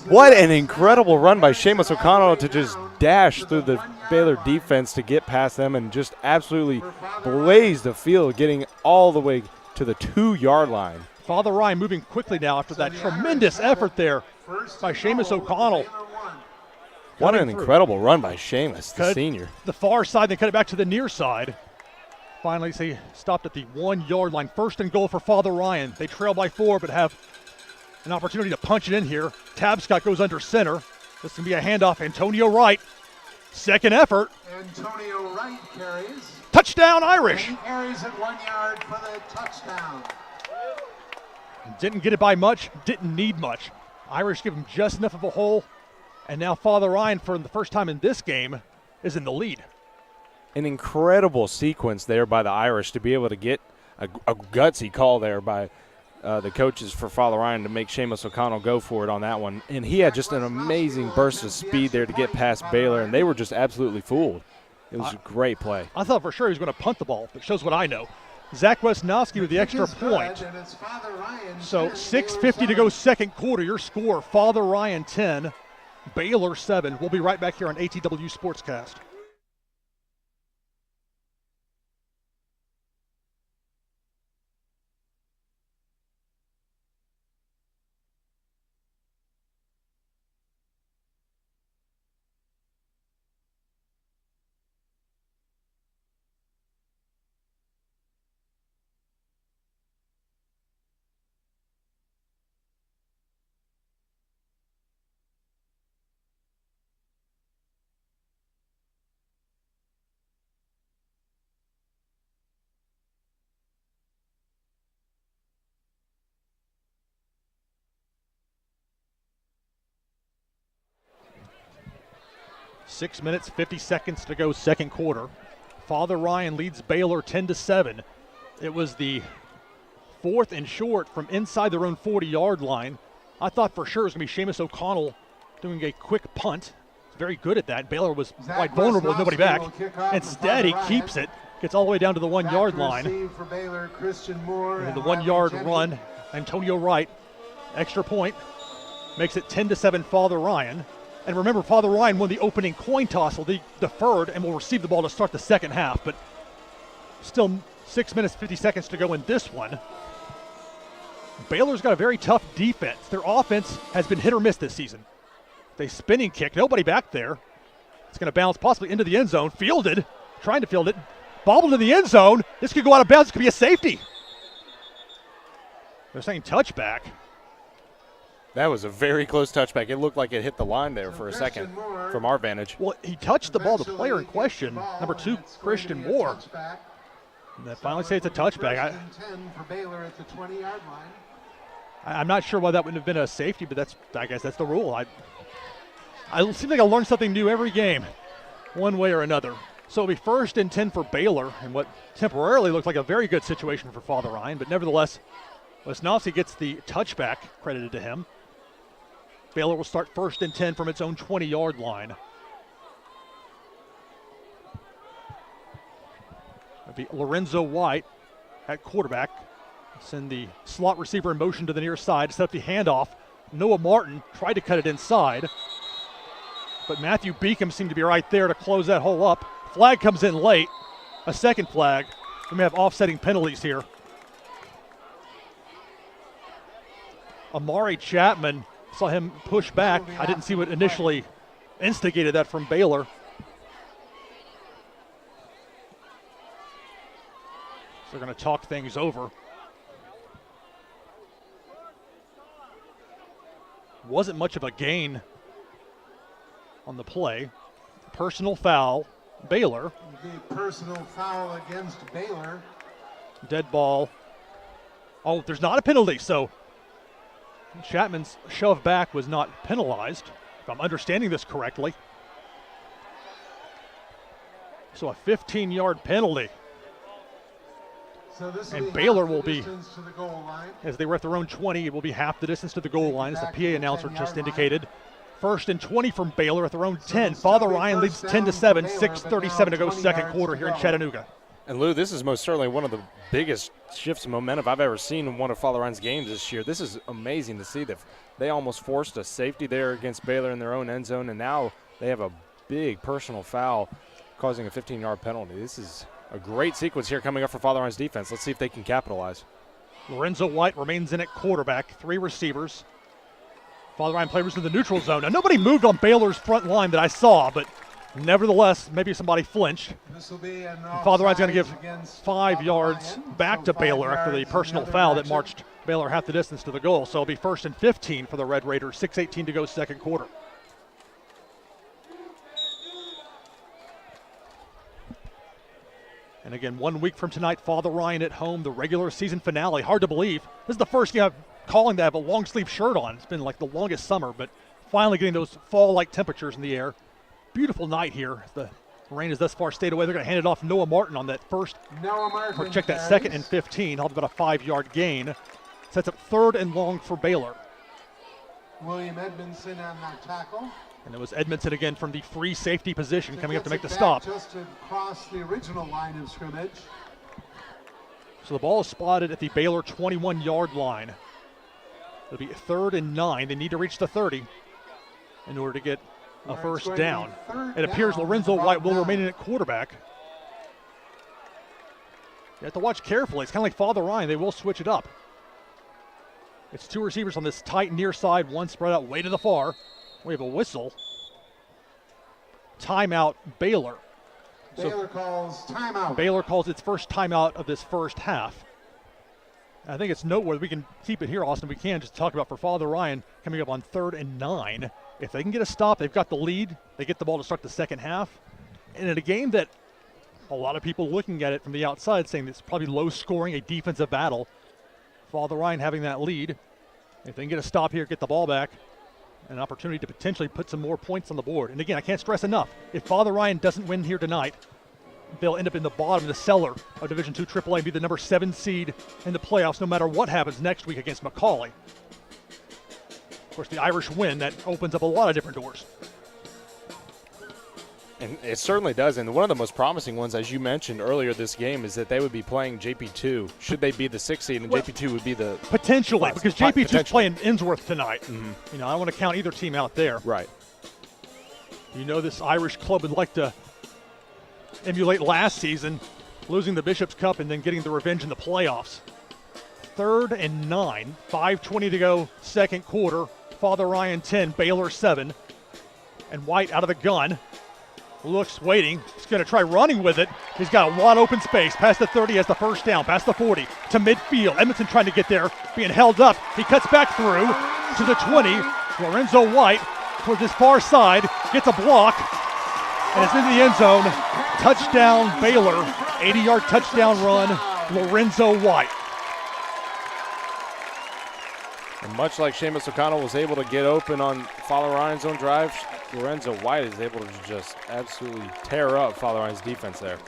what an incredible run by Seamus O'Connell to just dash through the Baylor defense to get past them and just absolutely blaze the field, getting all the way to the 2-yard line. Father Ryan moving quickly now after that tremendous effort there by Seamus O'Connell. What an incredible run by Seamus, the Cut senior. The far side, then cut it back to the near side. Finally, they stopped at the 1 yard line. First and goal for Father Ryan. They trail by 4, but have an opportunity to punch it in here. Tabscott goes under center. This can be a handoff. Antonio Wright. Second effort. Antonio Wright carries. Touchdown, Irish. And he carries it 1 yard for the touchdown. Didn't get it by much, didn't need much. Irish give him just enough of a hole, and now Father Ryan, for the first time in this game, is in the lead. An incredible sequence there by the Irish to be able to get a gutsy call there by the coaches for Father Ryan to make Seamus O'Connell go for it on that one. And he had just an amazing burst of speed there to get past Baylor, and they were just absolutely fooled. It was a great play. I thought for sure he was going to punt the ball, but shows what I know. Zach Wesnowski with the extra point. So 6:50 to go second quarter. Your score, Father Ryan 10, Baylor 7. We'll be right back here on ATW Sportscast. Six minutes, 50 seconds to go second quarter. Father Ryan leads Baylor 10-7. It was the 4th and short from inside their own 40-yard line. I thought for sure it was going to be Seamus O'Connell doing a quick punt. He's very good at that. Baylor was quite vulnerable with nobody back. Instead, he keeps it, gets all the way down to the 1 yard line. For Baylor, Christian Moore and the 1 yard run, Antonio Wright, extra point, makes it 10-7 Father Ryan. And remember, Father Ryan won the opening coin toss, so they deferred and will receive the ball to start the second half. But still 6 minutes, 50 seconds to go in this one. Baylor's got a very tough defense. Their offense has been hit or miss this season. They spinning kick, nobody back there. It's going to bounce possibly into the end zone. Fielded, trying to field it. Bobbled in the end zone. This could go out of bounds. This could be a safety. They're saying touchback. That was a very close touchback. It looked like it hit the line there for a second from our vantage. Well, he touched the ball. The player in question, number 2, Christian Moore. And they finally say it's a touchback. I'm not sure why that wouldn't have been a safety, but I guess that's the rule. I seem like I learn something new every game, one way or another. So it'll be 1st and 10 for Baylor in what temporarily looked like a very good situation for Father Ryan, but nevertheless, Wisnowski gets the touchback credited to him. Baylor will start 1st and 10 from its own 20-yard line. It'll be Lorenzo White at quarterback. Send the slot receiver in motion to the near side, set up the handoff. Noah Martin tried to cut it inside, but Matthew Beacom seemed to be right there to close that hole up. Flag comes in late, a second flag. We may have offsetting penalties here. Amari Chapman, saw him push back. I didn't see what initially instigated that from Baylor. So they're going to talk things over. Wasn't much of a gain on the play. Personal foul, Baylor. The personal foul against Baylor. Dead ball. Oh, there's not a penalty, so Chapman's shove back was not penalized, if I'm understanding this correctly. So a 15-yard penalty. So this and Baylor will be, as they were at their own 20, it will be half the distance to the goal line, as the PA announcer just indicated. 1st and 20 from Baylor at their own 10. Father Ryan leads 10-7, 6:37 to go second quarter here in Chattanooga. And Lou, this is most certainly one of the biggest shifts of momentum I've ever seen in one of Father Ryan's games this year. This is amazing to see that they almost forced a safety there against Baylor in their own end zone, and now they have a big personal foul causing a 15-yard penalty. This is a great sequence here coming up for Father Ryan's defense. Let's see if they can capitalize. Lorenzo White remains in at quarterback, 3 receivers. Father Ryan players in the neutral zone. Now, nobody moved on Baylor's front line that I saw, but nevertheless, maybe somebody flinched. Father Ryan's going to give 5 yards back to Baylor after the personal foul that marched Baylor half the distance to the goal. So it'll be 1st and 15 for the Red Raiders, 6:18 to go second quarter. And again, 1 week from tonight, Father Ryan at home, the regular season finale. Hard to believe. This is the first game I'm calling to have a long sleeve shirt on. It's been like the longest summer, but finally getting those fall-like temperatures in the air. Beautiful night here. The rain has thus far stayed away. They're going to hand it off Noah Martin on that first. Or check that 2nd and 15. He'll have about a 5-yard gain. Sets up 3rd and long for Baylor. William Edmondson on that tackle. And it was Edmondson again from the free safety position coming up to make the stop. Just across the original line of scrimmage. So the ball is spotted at the Baylor 21-yard line. It'll be 3rd and 9. They need to reach the 30 in order to get a first down. It appears Lorenzo White will remain in at quarterback. You have to watch carefully. It's kind of like Father Ryan. They will switch it up. It's 2 receivers on this tight near side, one spread out way to the far. We have a whistle. Timeout, Baylor. Baylor calls timeout. Baylor calls its first timeout of this first half. I think it's noteworthy. We can keep it here, Austin. We can just talk about for Father Ryan coming up on 3rd and 9. If they can get a stop, they've got the lead. They get the ball to start the second half. And in a game that a lot of people looking at it from the outside saying it's probably low scoring, a defensive battle. Father Ryan having that lead. If they can get a stop here, get the ball back, an opportunity to potentially put some more points on the board. And again, I can't stress enough, if Father Ryan doesn't win here tonight, they'll end up in the bottom of the cellar of Division II AAA and be the number 7 seed in the playoffs no matter what happens next week against McCallie. Of course, the Irish win, that opens up a lot of different doors. And it certainly does. And one of the most promising ones, as you mentioned earlier this game, is that they would be playing JP2. Should they be the 6th seed, and JP2 would be the potentially, because JP2 is playing Innsworth tonight. Mm-hmm. You know, I don't want to count either team out there. Right. You know, this Irish club would like to emulate last season, losing the Bishop's Cup and then getting the revenge in the playoffs. 3rd and 9, 5:20 to go, second quarter. Father Ryan 10, Baylor 7, and White out of the gun. Looks, waiting. He's going to try running with it. He's got a wide open space. Past the 30 has the first down. Past the 40 to midfield. Edmondson trying to get there, being held up. He cuts back through to the 20. Lorenzo White towards this far side. Gets a block. And it's into the end zone. Touchdown Baylor. 80-yard touchdown run. Lorenzo White. And much like Seamus O'Connell was able to get open on Father Ryan's own drive, Lorenzo White is able to just absolutely tear up Father Ryan's defense there.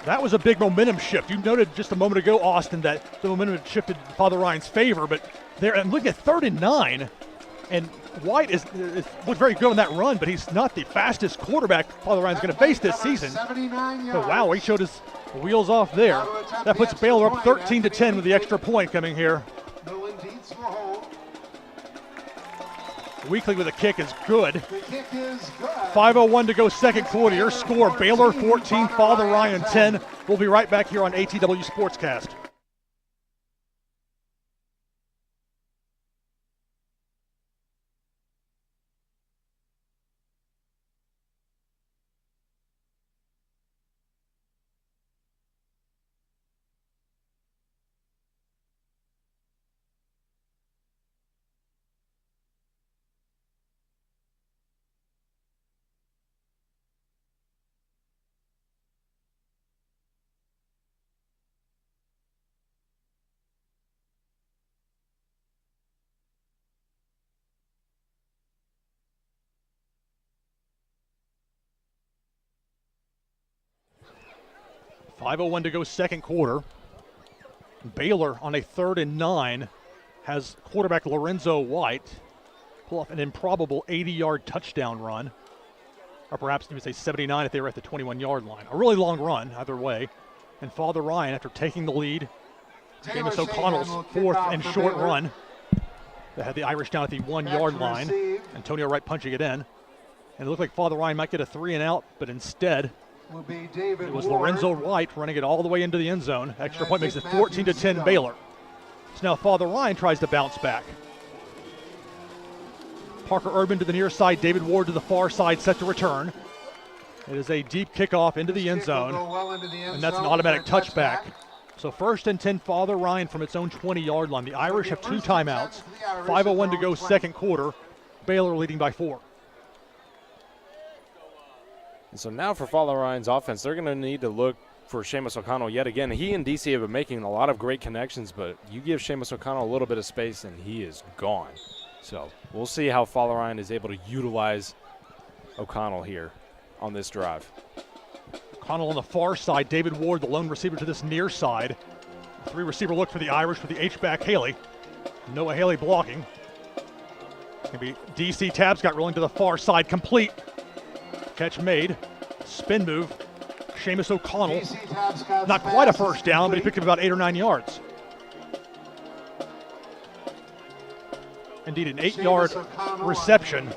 That was a big momentum shift. You noted just a moment ago, Austin, that the momentum had shifted in Father Ryan's favor, but there, and look at 3rd and 9, and White looked very good on that run, but he's not the fastest quarterback Father Ryan's going to face this season. So wow, he showed his wheels off there. That puts Baylor up 13-10 with the extra point coming here. Weekly with a kick is good. 5:01 to go second quarter. Your score, Baylor 14, Father Ryan 10. We'll be right back here on ATW Sportscast. .501 to go second quarter. Baylor on a 3rd and 9 has quarterback Lorenzo White pull off an improbable 80-yard touchdown run. Or perhaps you would say 79 if they were at the 21-yard line. A really long run either way. And Father Ryan, after taking the lead, Seamus O'Connell's 4th and short run. They had the Irish down at the 1-yard line. Antonio Wright punching it in. And it looked like Father Ryan might get a 3 and out, but instead it was Lorenzo White running it all the way into the end zone. Extra point makes it 14-10 Baylor. So now Father Ryan tries to bounce back. Parker Urban to the near side, David Ward to the far side, set to return. It is a deep kickoff into the end zone, and that's an automatic touchback. So 1st and 10, Father Ryan from its own 20-yard line. The Irish have 2 timeouts, 5:01 to go second quarter. Baylor leading by 4. And so now for Father Ryan's offense, they're going to need to look for Seamus O'Connell yet again. He and DC have been making a lot of great connections, but you give Seamus O'Connell a little bit of space and he is gone. So we'll see how Father Ryan is able to utilize O'Connell here on this drive. O'Connell on the far side, David Ward, the lone receiver to this near side. 3 receiver look for the Irish with the H-back Haley. Noah Haley blocking. Going to be DC Tabscott rolling to the far side, complete. Catch made. Spin move. Seamus O'Connell. Not quite a first down, but he picked up about 8 or 9 yards. Indeed, an 8-yard reception.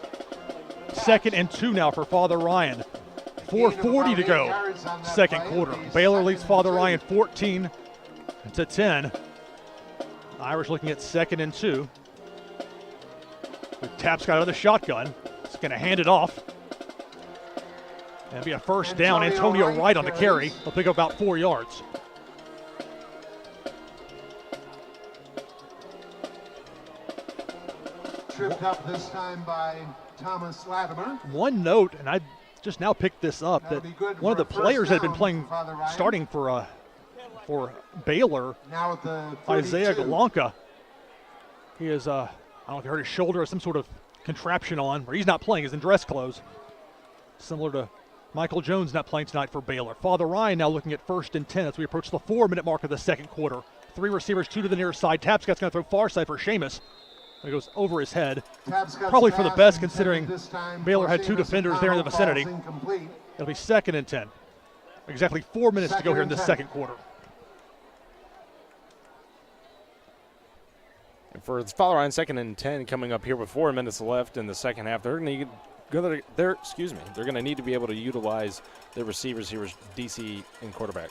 2nd and 2 now for Father Ryan. 4:40 to go, second quarter. Baylor leads Father Ryan 14-10. Irish looking at 2nd and 2. With Tapscott out of the shotgun. He's going to hand it off. That'll be a first down. Antonio Wright on the carry. He'll pick up about 4 yards. Tripped up this time by Thomas Latimer. One note, and I just now picked this up, that one of the players that had been playing, starting for Baylor, now at the Isaiah Galanka, he is, I don't know if you heard his shoulder or some sort of contraption on, where he's not playing, he's in dress clothes. Similar to Michael Jones not playing tonight for Baylor. Father Ryan now looking at 1st and 10 as we approach the 4-minute mark of the second quarter. 3 receivers, 2 to the near side. Tapscott's going to throw far side for Seamus. It goes over his head. Probably for the best considering Baylor had 2 defenders there in the vicinity. It'll be 2nd and 10. Exactly 4 minutes to go here in the second quarter. And for Father Ryan, 2nd and 10 coming up here with 4 minutes left in the second half. They're going to need to be able to utilize their receivers here as DC and quarterback.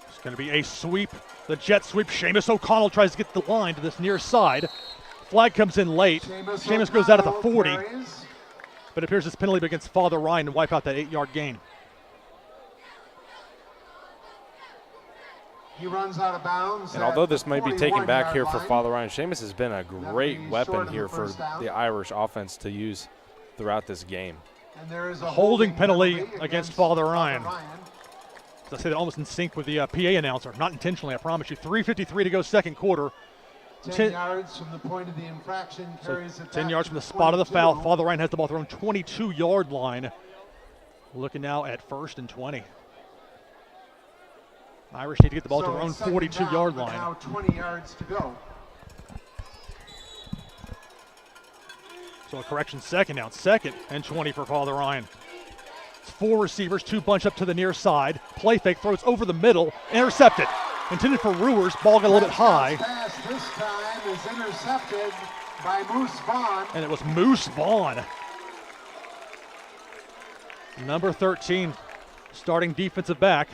It's going to be a sweep, the jet sweep. Seamus O'Connell tries to get the line to this near side. Flag comes in late. Seamus goes out at the 40, but it appears it's penalty against Father Ryan to wipe out that 8-yard gain. He runs out of bounds. And although this may be taken back here for Father Ryan, Seamus has been a great weapon here for the Irish offense to use throughout this game. And there is a holding penalty against Father Ryan. As I said, almost in sync with the PA announcer. Not intentionally, I promise you. 3:53 to go second quarter. 10 yards from the point of the infraction. Carries 10 yards from the spot of the foul. Father Ryan has the ball at their own 22-yard line. Looking now at 1st and 20. Irish need to get the ball to their own 42-yard line. Now 20 yards to go. So a correction, 2nd down. 2nd and 20 for Father Ryan. It's 4 receivers, 2 bunch up to the near side. Play fake, throws over the middle, intercepted. Intended for Brewers, ball got a little bit high. Pass this time is intercepted by Moose Vaughn. And it was Moose Vaughn. Number 13, starting defensive back,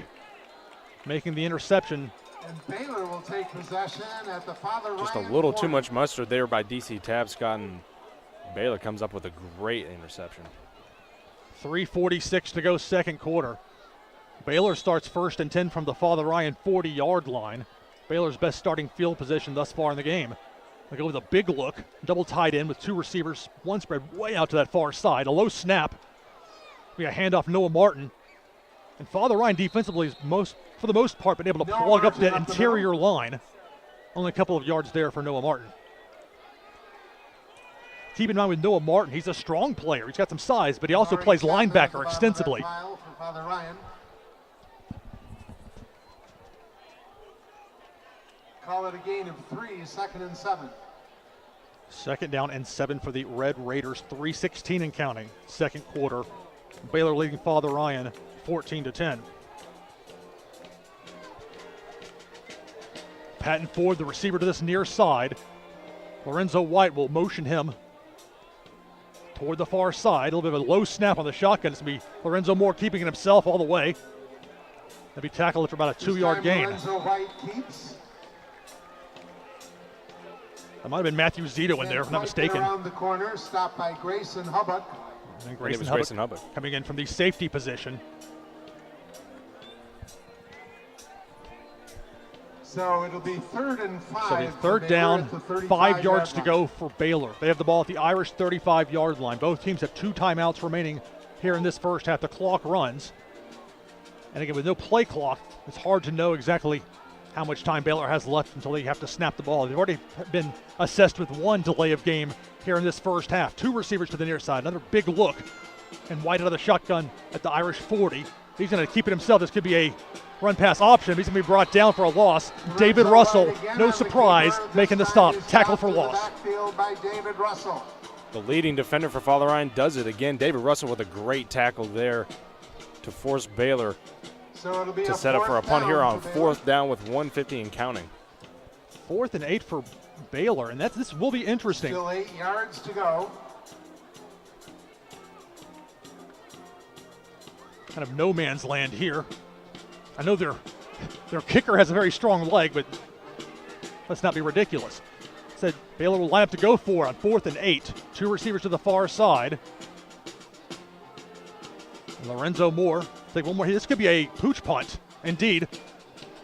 making the interception. And Baylor will take possession at the Father Ryan. Just a little too much mustard there by DC Tabscott, and Baylor comes up with a great interception. 3:46 to go second quarter. Baylor starts 1st and 10 from the Father Ryan 40-yard line. Baylor's best starting field position thus far in the game. They go with a big look, double tight end with 2 receivers, 1 spread way out to that far side. A low snap. We got handoff Noah Martin. And Father Ryan defensively is for the most part been able to plug up that interior line. Only a couple of yards there for Noah Martin. Keep in mind with Noah Martin, he's a strong player. He's got some size, but he also plays linebacker extensively. Call it a gain of 3, 2nd and 7. 2nd down and 7 for the Red Raiders, 3:16 and counting. Second quarter, Baylor leading Father Ryan 14-10. Patton Ford, the receiver to this near side. Lorenzo White will motion him toward the far side. A little bit of a low snap on the shotgun. It's going to be Lorenzo Moore keeping it himself all the way. They'll be tackled for about a 2-yard gain. Lorenzo White keeps. That might have been Matthew Zito in there, if I'm not mistaken. Around the corner, stopped by Grayson Hubbuck. And Grayson Hubbuck coming in from the safety position. So it'll be 3rd and 5. So the third down, 5 yards to go for Baylor. They have the ball at the Irish 35-yard line. Both teams have 2 timeouts remaining here in this first half. The clock runs. And again, with no play clock, it's hard to know exactly how much time Baylor has left until they have to snap the ball. They've already been assessed with 1 delay of game here in this first half. 2 receivers to the near side. Another big look. And White out of the shotgun at the Irish 40. He's going to keep it himself. This could be a run-pass option. He's going to be brought down for a loss. David Russell, no surprise, making the stop. Tackle for loss. By David Russell. The leading defender for Father Ryan does it again. David Russell with a great tackle there to force Baylor to set up for a punt here on 4th down with 1:50 and counting. 4th and 8 for Baylor, and this will be interesting. Still 8 yards to go. Kind of no man's land here. I know their kicker has a very strong leg, but let's not be ridiculous. Said Baylor will line up to go for on 4th and 8. 2 receivers to the far side. And Lorenzo Moore. Take one more. This could be a pooch punt. Indeed.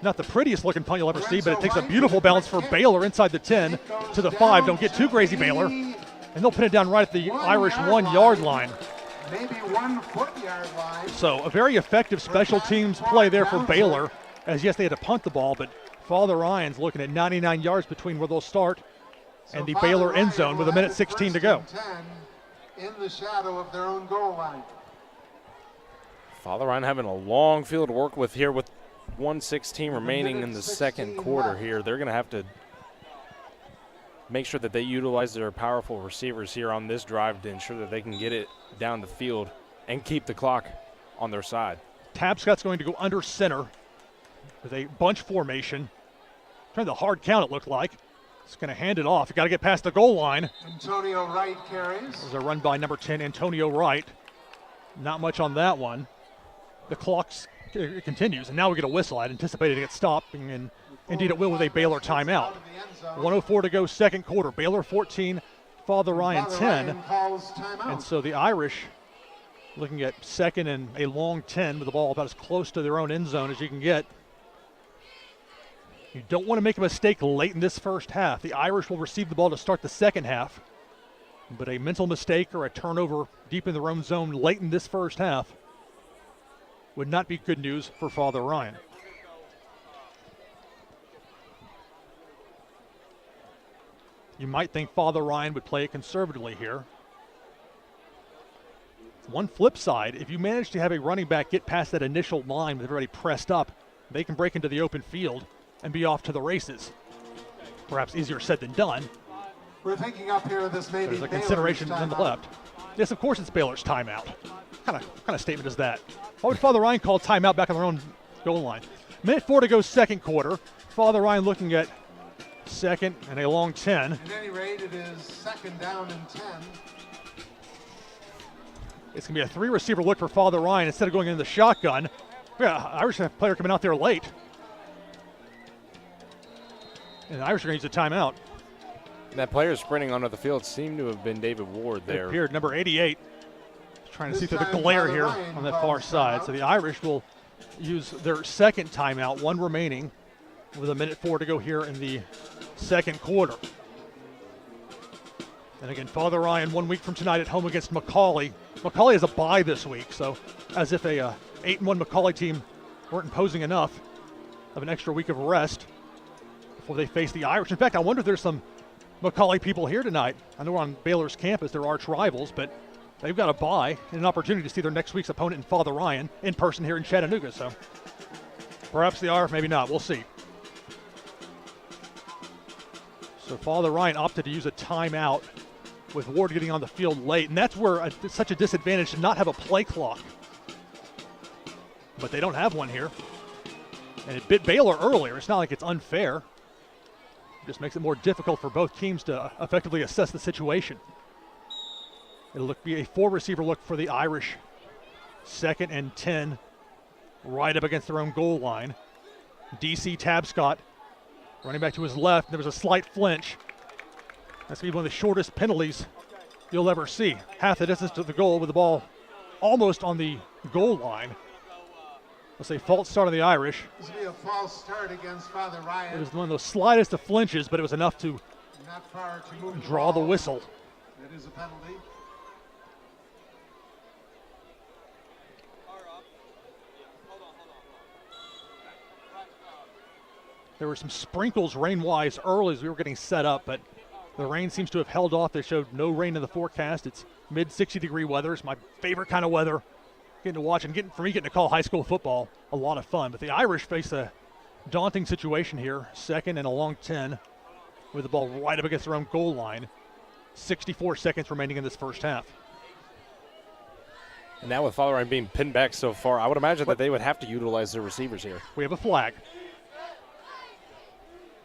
Not the prettiest looking punt you'll ever see, but it takes a beautiful bounce for Baylor inside the 10 to the 5. Don't get too crazy, Baylor. And they'll pin it down right at the Irish 1-yard line. Maybe 1 foot-yard line. So a very effective special teams play there for Baylor, as yes, they had to punt the ball, but Father Ryan's looking at 99 yards between where they'll start and the Baylor end zone with 1:16 to go. In the shadow of their own goal line. Father Ryan having a long field to work with here with 1:16 remaining in the second quarter here. They're going to have to make sure that they utilize their powerful receivers here on this drive to ensure that they can get it down the field and keep the clock on their side. Tapscott's going to go under center with a bunch formation. Trying the hard count, it looked like. It's going to hand it off. You got to get past the goal line. Antonio Wright carries. There's a run by number 10, Antonio Wright. Not much on that one. The clock continues, and now we get a whistle. I'd anticipated it get stopped, and indeed it will with a Baylor timeout. 1:04 to go, second quarter. Baylor 14, Father Ryan 10. And so the Irish looking at second and a long 10 with the ball about as close to their own end zone as you can get. You don't want to make a mistake late in this first half. The Irish will receive the ball to start the second half, but a mental mistake or a turnover deep in their own zone late in this first half would not be good news for Father Ryan. You might think Father Ryan would play it conservatively here. One flip side, if you manage to have a running back get past that initial line with everybody pressed up, they can break into the open field and be off to the races. Perhaps easier said than done. We're thinking up here this may be There's a consideration on the left. Yes, of course it's Baylor's timeout. What kind of statement is that? Why would Father Ryan call timeout back on their own goal line? 1:04 to go, second quarter. Father Ryan looking at second and a long 10. At any rate, it is second down and 10. It's going to be a 3-receiver look for Father Ryan instead of going into the shotgun. Yeah, Irish have a player coming out there late. And the Irish are going to use a timeout. That player sprinting onto the field seemed to have been David Ward there. It appeared, number 88. Trying to see through the glare here on that far side. So the Irish will use their second timeout, 1 remaining, with 1:04 to go here in the second quarter. And again, Father Ryan 1 week from tonight at home against McCallie. McCallie has a bye this week, so as if a 8-1 McCallie team weren't imposing enough of an extra week of rest before they face the Irish. In fact, I wonder if there's some McCallie people here tonight. I know we're on Baylor's campus, they're arch rivals, but they've got a bye and an opportunity to see their next week's opponent in Father Ryan in person here in Chattanooga. So perhaps they are, maybe not. We'll see. So Father Ryan opted to use a timeout with Ward getting on the field late, and that's where it's such a disadvantage to not have a play clock. But they don't have one here. And it bit Baylor earlier. It's not like it's unfair. It just makes it more difficult for both teams to effectively assess the situation. It'll be a 4-receiver look for the Irish. Second and 10, right up against their own goal line. DC Tabscott running back to his left. There was a slight flinch. That's going to be one of the shortest penalties you'll ever see. Half the distance to the goal with the ball almost on the goal line. Let's say false start on the Irish. This will be a false start against Father Ryan. It was one of those slightest of flinches, but it was enough to Not far to move draw the ball. whistle. It is a penalty. There were some sprinkles rain-wise early as we were getting set up, but the rain seems to have held off. They showed no rain in the forecast. It's mid-60-degree weather. It's my favorite kind of weather. Getting to watch and getting to call high school football a lot of fun. But the Irish face a daunting situation here. Second and a long 10 with the ball right up against their own goal line. 64 seconds remaining in this first half. And now with Father Ryan being pinned back so far, I would imagine that they would have to utilize their receivers here. We have a flag.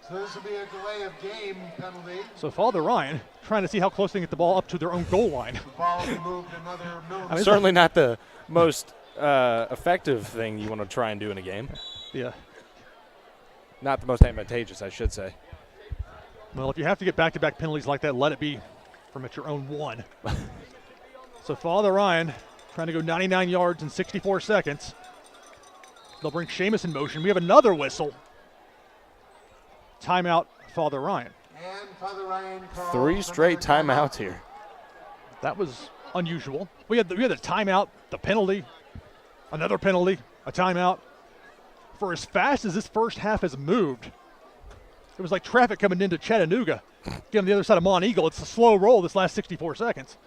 So this will be a delay of game penalty. So Father Ryan trying to see how close they can get the ball up to their own goal line. The ball will be moved another millimeter. I mean, Certainly not the most effective thing you want to try and do in a game. Yeah. Not the most advantageous, I should say. Well, if you have to get back-to-back penalties like that, let it be from at your own one. So Father Ryan trying to go 99 yards in 64 seconds. They'll bring Seamus in motion. We have another whistle. Timeout, Father Ryan. And Father Ryan calls 3 straight timeouts here. That was unusual. We had the timeout, the penalty, another penalty, a timeout. For as fast as this first half has moved, it was like traffic coming into Chattanooga. Get on the other side of Mont Eagle. It's a slow roll this last 64 seconds.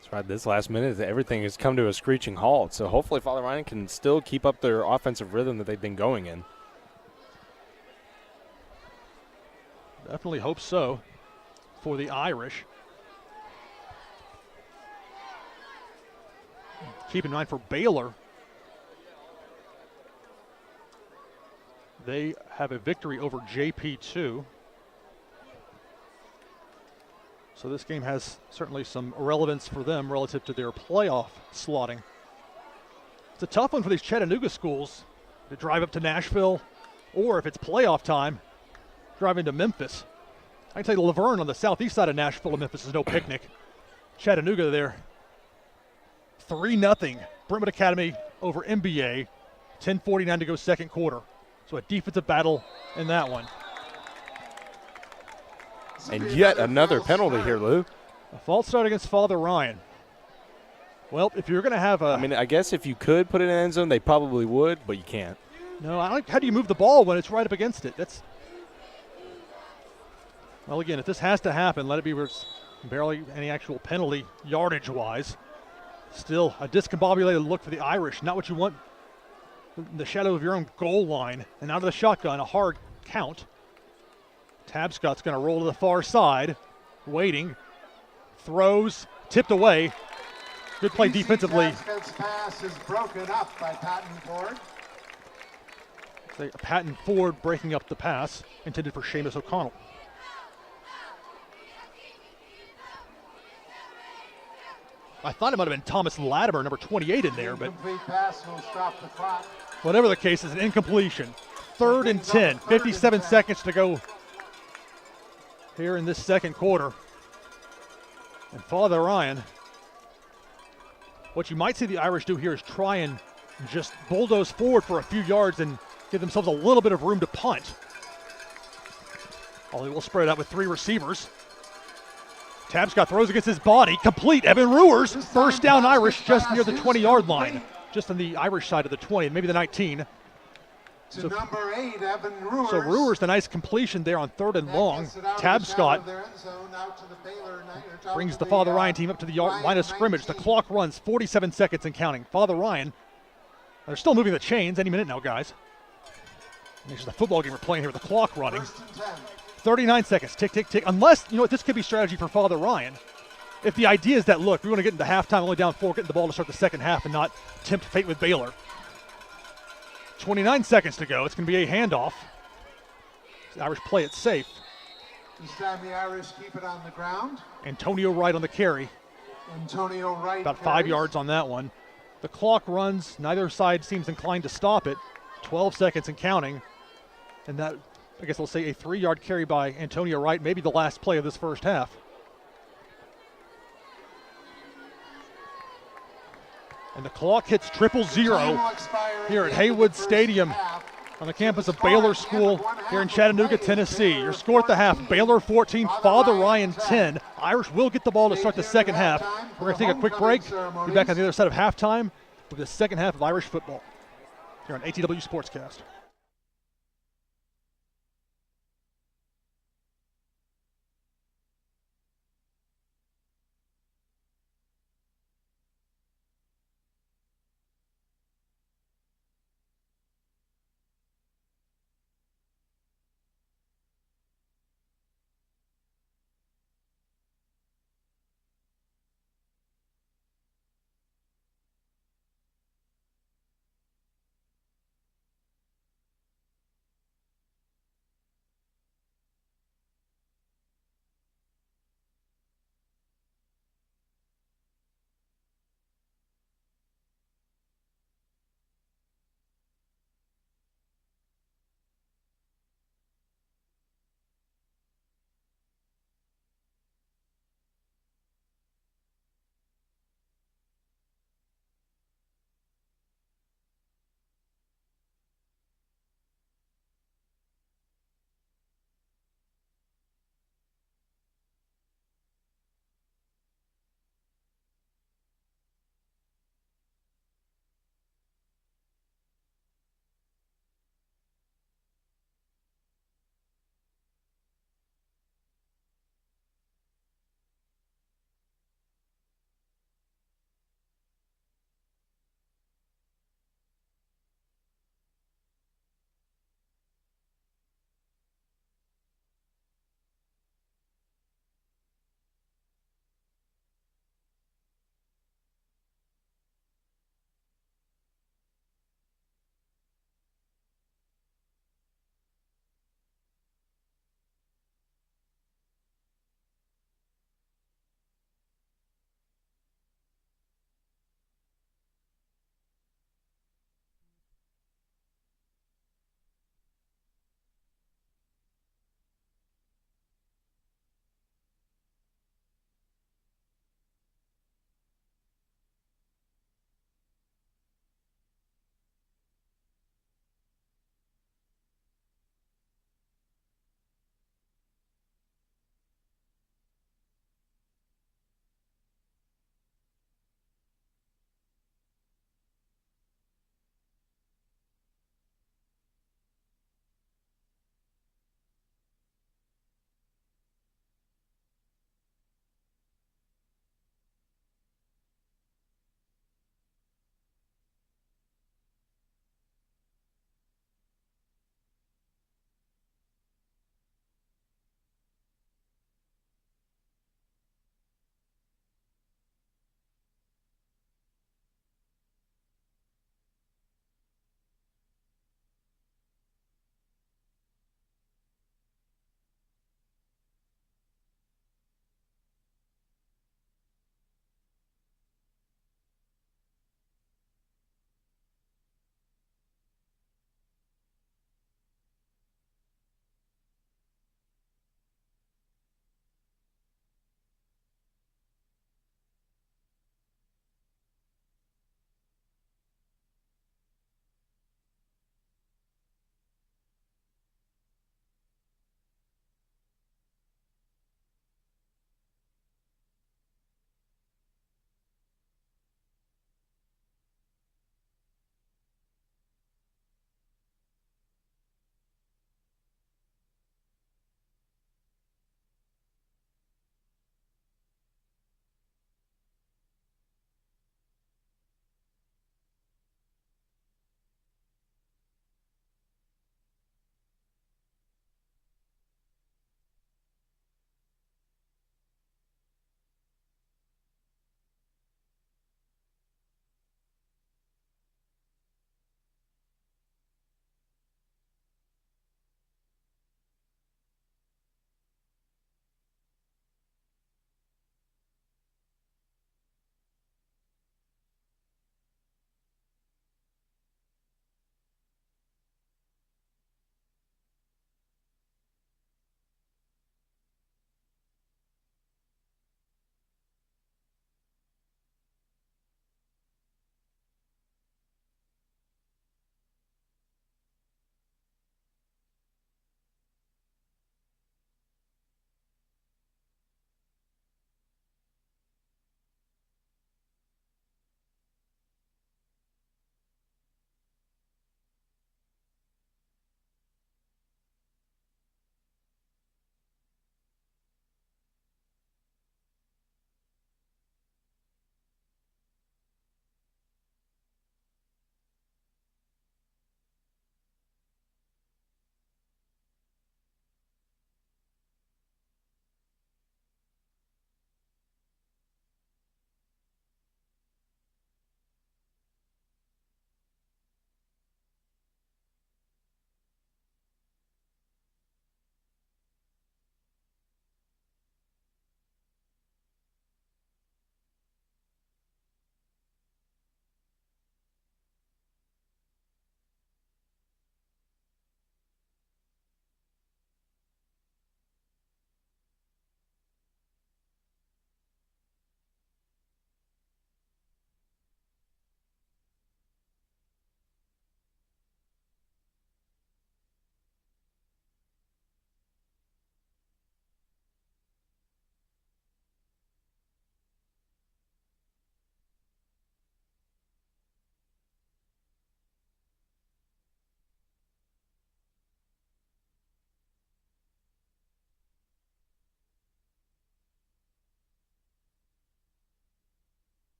That's right. This last minute, everything has come to a screeching halt. So hopefully Father Ryan can still keep up their offensive rhythm that they've been going in. Definitely hope so for the Irish. Keep in mind for Baylor, they have a victory over JP2. So this game has certainly some relevance for them relative to their playoff slotting. It's a tough one for these Chattanooga schools to drive up to Nashville, or if it's playoff time, driving to Memphis. I can tell you Laverne on the southeast side of Nashville and Memphis is no picnic. Chattanooga there, 3-0 Brentwood Academy over MBA, 10:49 to go second quarter. So a defensive battle in that one. And yet another penalty here, Lou. A false start against Father Ryan. Well, if you're going to have a... I mean, I guess if you could put it in the end zone, they probably would, but you can't. No, how do you move the ball when it's right up against it? That's... Well, again, if this has to happen, let it be where it's barely any actual penalty yardage-wise. Still a discombobulated look for the Irish. Not what you want in the shadow of your own goal line. And out of the shotgun, a hard count. Tabscott's going to roll to the far side. Waiting. Throws. Tipped away. Good play defensively. Tabscott's pass is broken up by Patton Ford. Patton Ford breaking up the pass intended for Seamus O'Connell. I thought it might have been Thomas Latimer, number 28 in there, but Incomplete pass will stop the clock. Whatever the case, is an incompletion. 3rd and 10, 57 seconds to go here in this second quarter. And Father Ryan, what you might see the Irish do here is try and just bulldoze forward for a few yards and give themselves a little bit of room to punt. Ollie will spread out with 3 receivers. Tabscott throws against his body, complete. Evan Ruers, first down Irish just near the 20-yard line. Just on the Irish side of the 20, maybe the 19. To number 8, Evan Ruers. So Ruers, the nice completion there on 3rd and long. Tabscott brings the Father Ryan team up to the line of scrimmage. The clock runs 47 seconds and counting. Father Ryan, they're still moving the chains any minute now, guys. This is the football game we're playing here with the clock running. 39 seconds, tick, tick, tick. Unless, you know what, this could be strategy for Father Ryan. If the idea is that, look, we want to get into halftime, only down 4, getting the ball to start the second half and not tempt fate with Baylor. 29 seconds to go. It's going to be a handoff. The Irish play it safe. This time the Irish keep it on the ground. Antonio Wright on the carry. Antonio Wright About 5 carries. yards on that one. The clock runs. Neither side seems inclined to stop it. 12 seconds and counting. And that I guess they'll say a 3-yard carry by Antonio Wright, maybe the last play of this first half. And the clock hits 000 here at Heywood Stadium on the campus of Baylor School here in Chattanooga, Tennessee. Your score at the half, Baylor 14, Father Ryan 10. Irish will get the ball to start the second half. We're going to take a quick break. Be back on the other side of halftime with the second half of Irish football here on ATW Sportscast.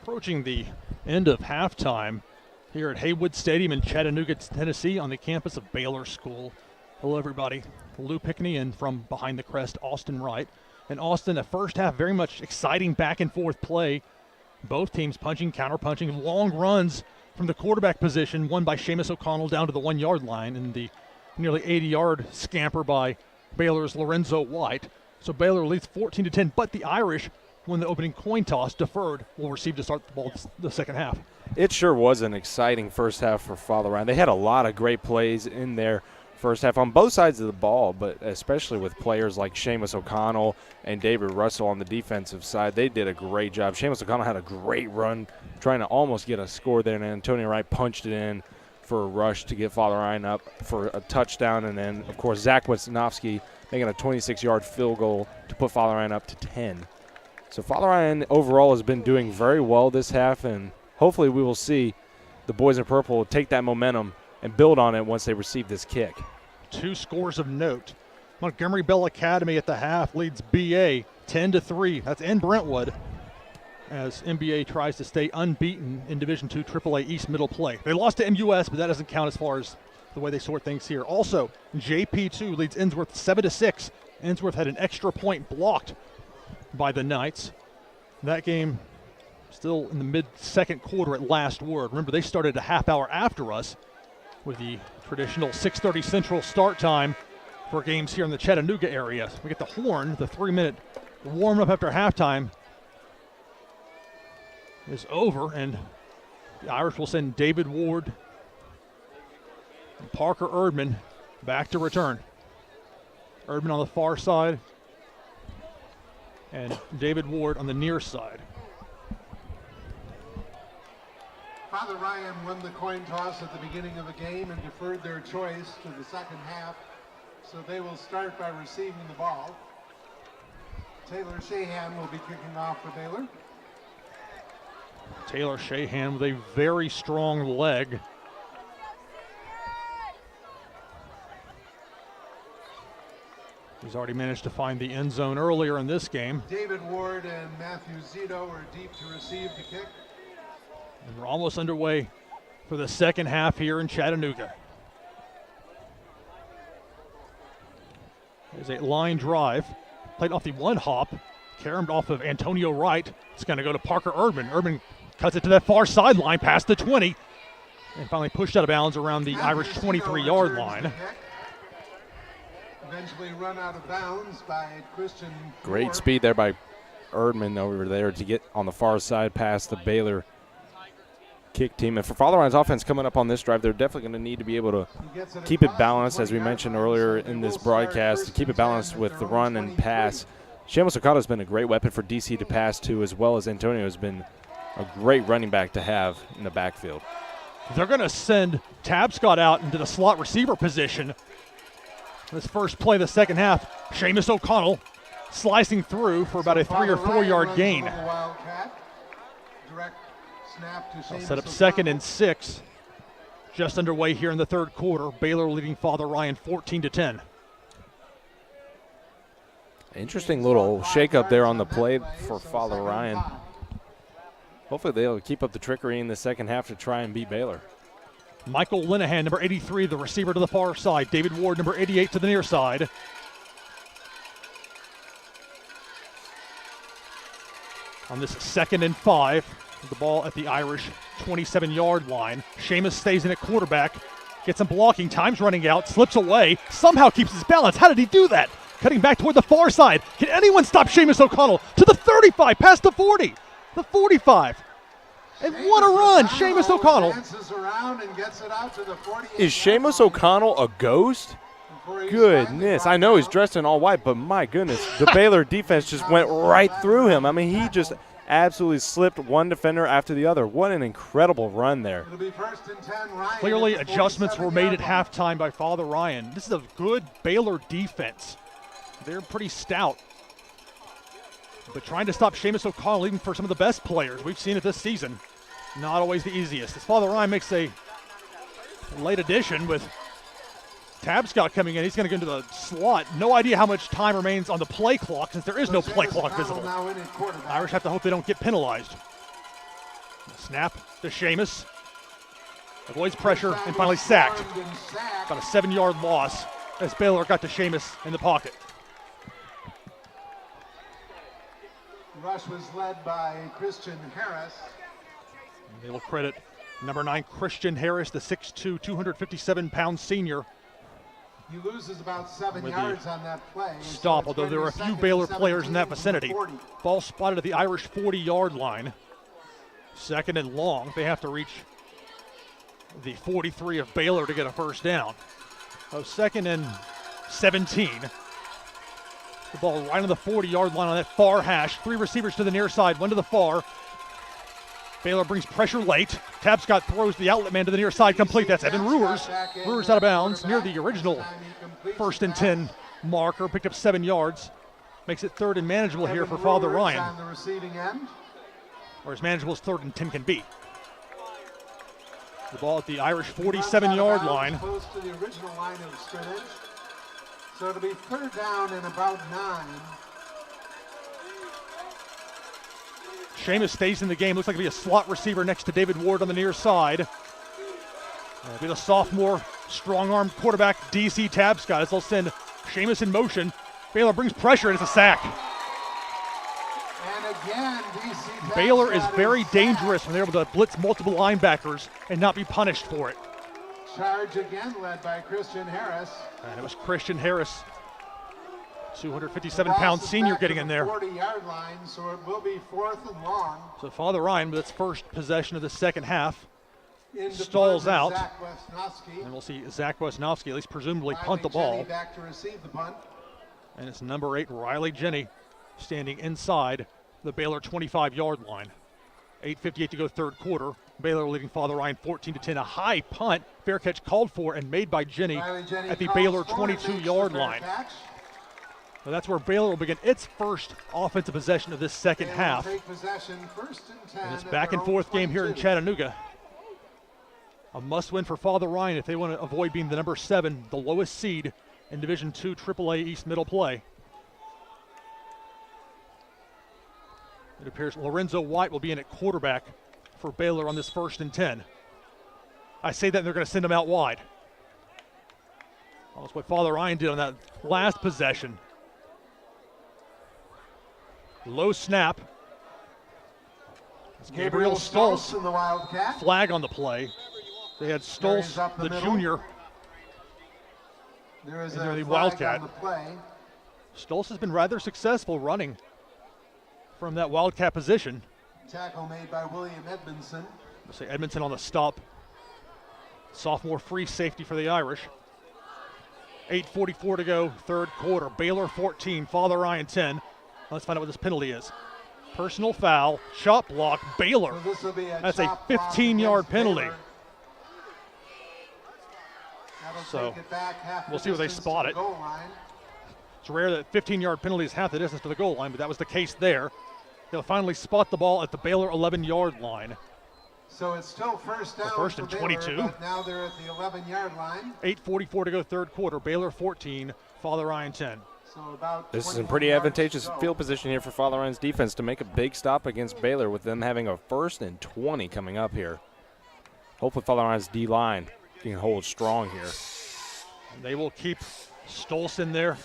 Approaching the end of halftime here at Heywood Stadium in Chattanooga, Tennessee, on the campus of Baylor School. Hello, everybody. Lou Pickney, and from behind the Crest, Austin Wright. And Austin, a first half very much exciting back and forth play. Both teams punching, counter-punching, long runs from the quarterback position, won by Seamus O'Connell down to the 1 yard line, and the nearly 80-yard scamper by Baylor's Lorenzo White. So Baylor leads 14-10, but the Irish, when the opening coin toss deferred, will receive to start the ball the second half. It sure was an exciting first half for Father Ryan. They had a lot of great plays in their first half on both sides of the ball, but especially with players like Seamus O'Connell and David Russell on the defensive side. They did a great job. Seamus O'Connell had a great run trying to almost get a score there, and Antonio Wright punched it in for a rush to get Father Ryan up for a touchdown. And then, of course, Zach Wisnowski making a 26-yard field goal to put Father Ryan up to 10. So Father Ryan overall has been doing very well this half, and hopefully we will see the boys in purple take that momentum and build on it once they receive this kick. 2 scores of note. Montgomery Bell Academy at the half leads BA 10-3. That's in Brentwood, as MBA tries to stay unbeaten in Division II AAA East Middle play. They lost to MUS, but that doesn't count as far as the way they sort things here. Also, JP2 leads Innsworth 7-6. Innsworth had an extra point blocked by the Knights. That game still in the mid-second quarter at last word. Remember, they started a half hour after us with the traditional 6:30 Central start time for games here in the Chattanooga area. We get the horn, the 3-minute warm-up after halftime is over, and the Irish will send David Ward and Parker Erdman back to return. Erdman on the far side and David Ward on the near side. Father Ryan won the coin toss at the beginning of the game and deferred their choice to the second half, so they will start by receiving the ball. Taylor Shahan will be kicking off for Baylor. Taylor Shahan with a very strong leg. He's already managed to find the end zone earlier in this game. David Ward and Matthew Zito are deep to receive the kick. And we're almost underway for the second half here in Chattanooga. There's a line drive, played off the one hop, caromed off of Antonio Wright. It's going to go to Parker Erdman. Erdman cuts it to that far sideline past the 20, and finally pushed out of bounds around the Irish 23-yard line. Eventually run out of bounds by Christian. Great speed there by Erdman over there to get on the far side past the Baylor kick team. And for Father Ryan's offense coming up on this drive, they're definitely going to need to be able to keep it balanced, as we mentioned earlier in this broadcast, to keep it balanced with the run and pass. Seamus O'Connell has been a great weapon for DC to pass to, as well as Antonio has been a great running back to have in the backfield. They're going to send Tabscott out into the slot receiver position. This first play of the second half, Seamus O'Connell slicing through for about a 3 or 4 yard gain. They'll set up 2nd and 6. Just underway here in the third quarter. Baylor leading Father Ryan 14-10. Interesting little shakeup there on the play for Father Ryan. Hopefully they'll keep up the trickery in the second half to try and beat Baylor. Michael Linehan, number 83, the receiver to the far side. David Ward, number 88, to the near side. On this 2nd and 5, the ball at the Irish 27-yard line. Seamus stays in at quarterback, gets some blocking, time's running out, slips away, somehow keeps his balance. How did he do that? Cutting back toward the far side. Can anyone stop Seamus O'Connell? To the 35, past the 40, the 45. And what a run, Seamus O'Connell. Is Seamus O'Connell a ghost? Goodness, I know he's dressed in all white, but my goodness, the Baylor defense just went right through him. I mean, he just absolutely slipped one defender after the other. What an incredible run there. Clearly, adjustments were made at halftime by Father Ryan. This is a good Baylor defense. They're pretty stout. But trying to stop Seamus O'Connell, even for some of the best players we've seen it this season, not always the easiest. As Father Ryan makes a late addition with Tabscott coming in. He's going to go into the slot. No idea how much time remains on the play clock, since there is no play clock visible. Irish have to hope they don't get penalized. Snap to Seamus. Avoids pressure and finally sacked. About a 7-yard loss as Baylor got to Seamus in the pocket. Rush was led by Christian Harris. And they will credit number 9 Christian Harris, the 6'2", 257-pound senior. He loses about 7 yards on that play. Stop, although there were a few Baylor players in that vicinity. Ball spotted at the Irish 40-yard line. Second and long. They have to reach the 43 of Baylor to get a first down. So second and 17. The ball right on the 40-yard line on that far hash. 3 receivers to the near side, 1 to the far. Baylor brings pressure late. Tapscott throws the outlet man to the near side, complete. That's Evan Ruers. Ruers out of bounds near the original 1st and 10 marker. Picked up 7 yards. Makes it 3rd and manageable here for Father Ryan. On the receiving end. Or as manageable as 3rd and 10 can be. The ball at the Irish 47-yard line. Close to the original line of scrimmage. So it'll be 3rd down and about 9. Seamus stays in the game. Looks like it'll be a slot receiver next to David Ward on the near side. It'll be the sophomore strong-arm quarterback, DC Tapscott, as they'll send Seamus in motion. Baylor brings pressure, and it's a sack. And again, DC Baylor is very dangerous when they're able to blitz multiple linebackers and not be punished for it. Charge again led by Christian Harris. And it was Christian Harris, 257-pound senior, getting in there. 40-yard line, so it will be 4th and long. So Father Ryan, with its first possession of the second half, In stalls out. Zach Wesnowski. and we'll see Zach Wesnowski at least presumably Riley punt the ball. Jenny back to receive the punt. And it's number 8, Riley Jenny, standing inside the Baylor 25-yard line. 8:58 to go, 3rd quarter. Baylor leading Father Ryan 14-10. A high punt, fair catch called for and made by Jenny at the Baylor 22-yard line. So that's where Baylor will begin its first offensive possession of this second half. Take possession, 1st and 10 And it's at back their and own forth game here in 22. Chattanooga. A must-win for Father Ryan if they want to avoid being the number 7, the lowest seed in Division II AAA East Middle play. It appears Lorenzo White will be in at quarterback for Baylor on this 1st and 10. I say that and they're going to send him out wide. Well, that's what Father Ryan did on that last possession. Low snap. It's Gabriel Stoltz, in the Wildcat. flag on the play. They had Carries Stoltz, up the the middle. junior. There is And a they're the flag Wildcat. on the play. Stoltz has been rather successful running from that Wildcat position. Tackle made by William Edmondson. We'll say Edmondson on the stop. Sophomore free safety for the Irish. 8:44 to go, 3rd quarter. Baylor 14, Father Ryan 10. Let's find out what this penalty is. Personal foul, chop block, Baylor. So this will be That's a chop block 15-yard against penalty. Baylor. That'll So, take it back half we'll the see where they distance spot to it. the goal line. It's rare that 15-yard penalty is half the distance to the goal line, but that was the case there. They'll finally spot the ball at the Baylor 11-yard line. So it's still 1st down. 1st for and Baylor, 22. But now they're at the 11-yard line. 8:44 to go, 3rd quarter. Baylor 14, Father Ryan 10. So about This is a 21 pretty yards advantageous to go. field position here for Father Ryan's defense to make a big stop against Baylor with them having a 1st and 20 coming up here. Hopefully Father Ryan's D-line can hold strong here. And they will keep Stoltz in there,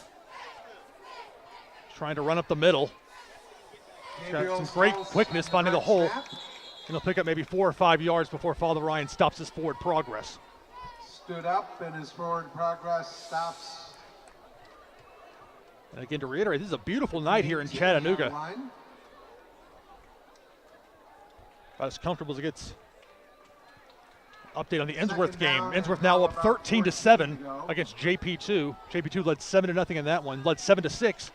trying to run up the middle. He's got Gabriel some great Stoltz quickness on finding the right hole, snap. and he'll pick up maybe 4 or 5 yards before Father Ryan stops his forward progress. Stood up and his forward progress stops. And again, to reiterate, this is a beautiful night here in 18-yard Chattanooga. line. About as comfortable as it gets. Update on the Ensworth Second game. down Ensworth and now now up about 13 to 14 7 to go. against JP2. JP2 led 7-0 in that one, led 7-6.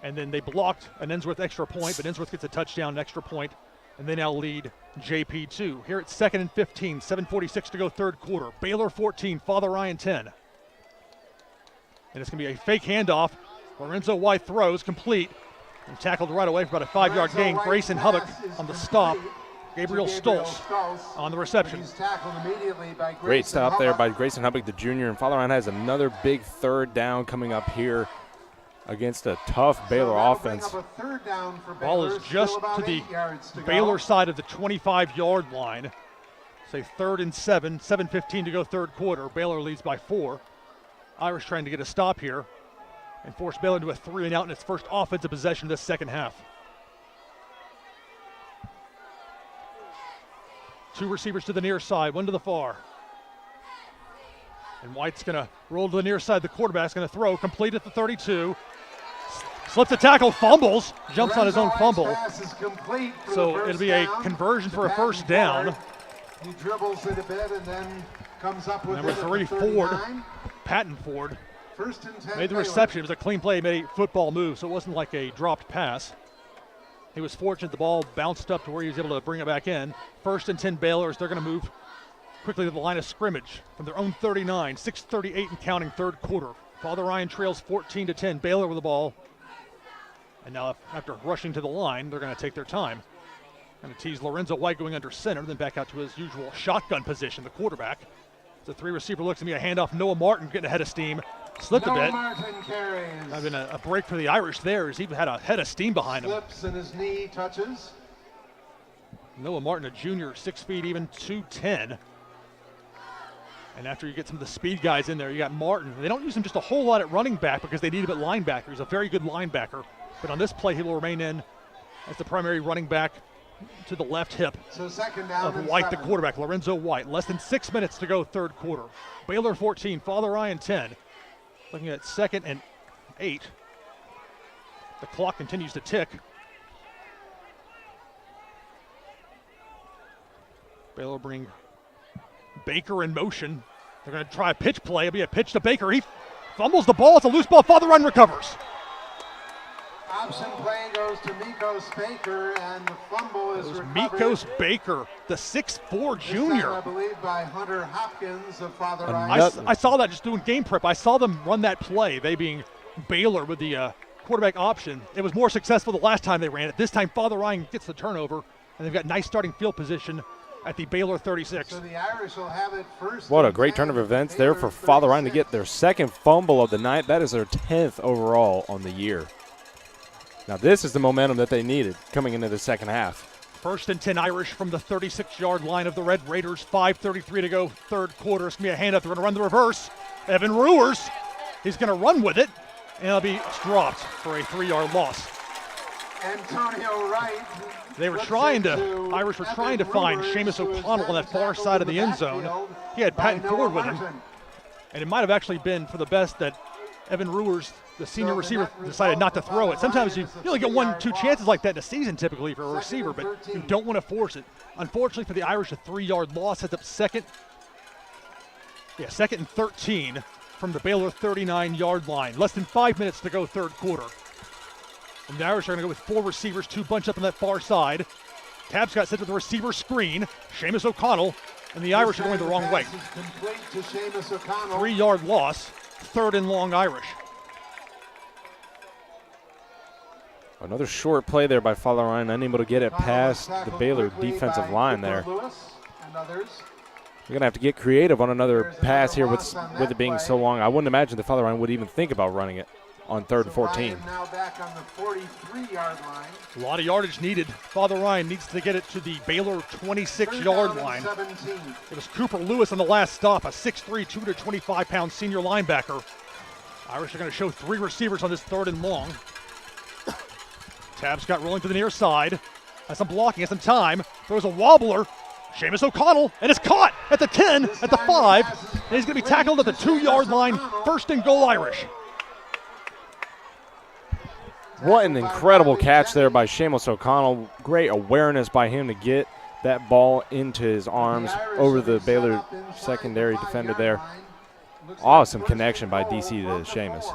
And then they blocked an Ensworth extra point, but Ensworth gets a touchdown, an extra point, and they now lead JP2. Here it's 2nd and 15, 7:46 to go, 3rd quarter. Baylor 14, Father Ryan 10. And it's going to be a fake handoff. Lorenzo White throws, complete, and tackled right away for about a 5-yard Lorenzo gain. White's Grayson pass Hubbock is on the complete stop. to Gabriel Stoltz on the but reception. He's tackled immediately by Great Grayson stop there Hubbock. by Grayson Hubbock, the junior. And Father Ryan has another big 3rd down coming up here against a tough Baylor offense. Ball is just to the Baylor side of the 25-yard line. Say 3rd and 7, 7:15 to go third quarter. Baylor leads by 4. Irish trying to get a stop here and force Baylor into a 3-and-out in its first offensive possession of this second half. 2 receivers to the near side, 1 to the far. And White's going to roll to the near side. The quarterback's going to throw, complete at the 32. Slips a tackle, fumbles, jumps on his own fumble. So it'll be a conversion for a first down. He dribbles it a bit and then comes up with number 3, Ford, Patton Ford, First and 10 made the reception. It was a clean play, made a football move, so it wasn't like a dropped pass. He was fortunate the ball bounced up to where he was able to bring it back in. 1st and 10 Baylor as they're going to move quickly to the line of scrimmage from their own 39, 6:38 and counting third quarter. Father Ryan trails 14-10, Baylor with the ball. And now after rushing to the line, they're going to take their time. Going to tease Lorenzo White going under center, then back out to his usual shotgun position, the quarterback. The 3 receiver looks at me, a handoff. Noah Martin getting ahead of steam. Slipped a bit. I've been a break for the Irish there as he had a head of steam behind him. Slips and his knee touches. Noah Martin, a junior, 6 feet even, 210. And after you get some of the speed guys in there, you got Martin. They don't use him just a whole lot at running back because they need him at linebacker. He's a very good linebacker. But on this play, he will remain in as the primary running back to the left hip so second down of White, 7. the quarterback, Lorenzo White. Less than 6 minutes to go third quarter. Baylor 14, Father Ryan 10. Looking at 2nd and 8. The clock continues to tick. Baylor bring Baker in motion. They're going to try a pitch play. It'll be a pitch to Baker. He fumbles the ball. It's a loose ball. Father Ryan recovers. Option play goes to Mikos Baker, and the fumble is recovered. Mikos Baker, the 6'4 junior. Time, I believe by Hunter Hopkins of Father Ryan. I saw that just doing game prep. I saw them run that play, they being Baylor with the quarterback option. It was more successful the last time they ran it. This time Father Ryan gets the turnover, and they've got nice starting field position at the Baylor 36. So the Irish will have it first. What a great turn of events there for Father Ryan to get their 2nd fumble of the night. That is their 10th overall on the year. Now this is the momentum that they needed coming into the second half. 1st and 10 Irish from the 36-yard line of the Red Raiders. 5:33 to go third quarter. It's going to be a handoff. They're going to run the reverse. Evan Ruers, he's going to run with it, and it'll be dropped for a 3-yard loss. Antonio Wright. They were trying to, Irish were trying to find Seamus O'Connell on that far side of the end zone. He had Patton Ford with him. And it might have actually been for the best that Evan Ruers, the senior receiver, decided not to throw it. Sometimes you only get 1-2 chances like that in a season typically for a receiver, but you don't want to force it. Unfortunately for the Irish, a 3-yard loss sets up second and 13 from the Baylor 39-yard line. Less than 5 minutes to go third quarter. And the Irish are going to go with 4 receivers, 2 bunched up on that far side. Tabscott sets with the receiver screen. Seamus O'Connell, and the Irish are going the wrong way. 3-yard loss, 3rd and long Irish. Another short play there by Father Ryan, unable to get it past the Baylor defensive line there. You're going to have to get creative on another pass here with it being so long. I wouldn't imagine that Father Ryan would even think about running it on 3rd and 14. Now back on the 43-yard line. A lot of yardage needed. Father Ryan needs to get it to the Baylor 26-yard line. 17. It was Cooper Lewis on the last stop, a 6'3", 225-pound senior linebacker. Irish are going to show 3 receivers on this 3rd and long. Tabscott rolling to the near side. Has some blocking, has some time. Throws a wobbler. Seamus O'Connell, and it's caught at the 10, at the 5. And he's going to be tackled at the 2-yard line. 1st and goal Irish. What an incredible catch there by Seamus O'Connell. Great awareness by him to get that ball into his arms over the Baylor secondary defender there. Awesome connection by DC to Seamus.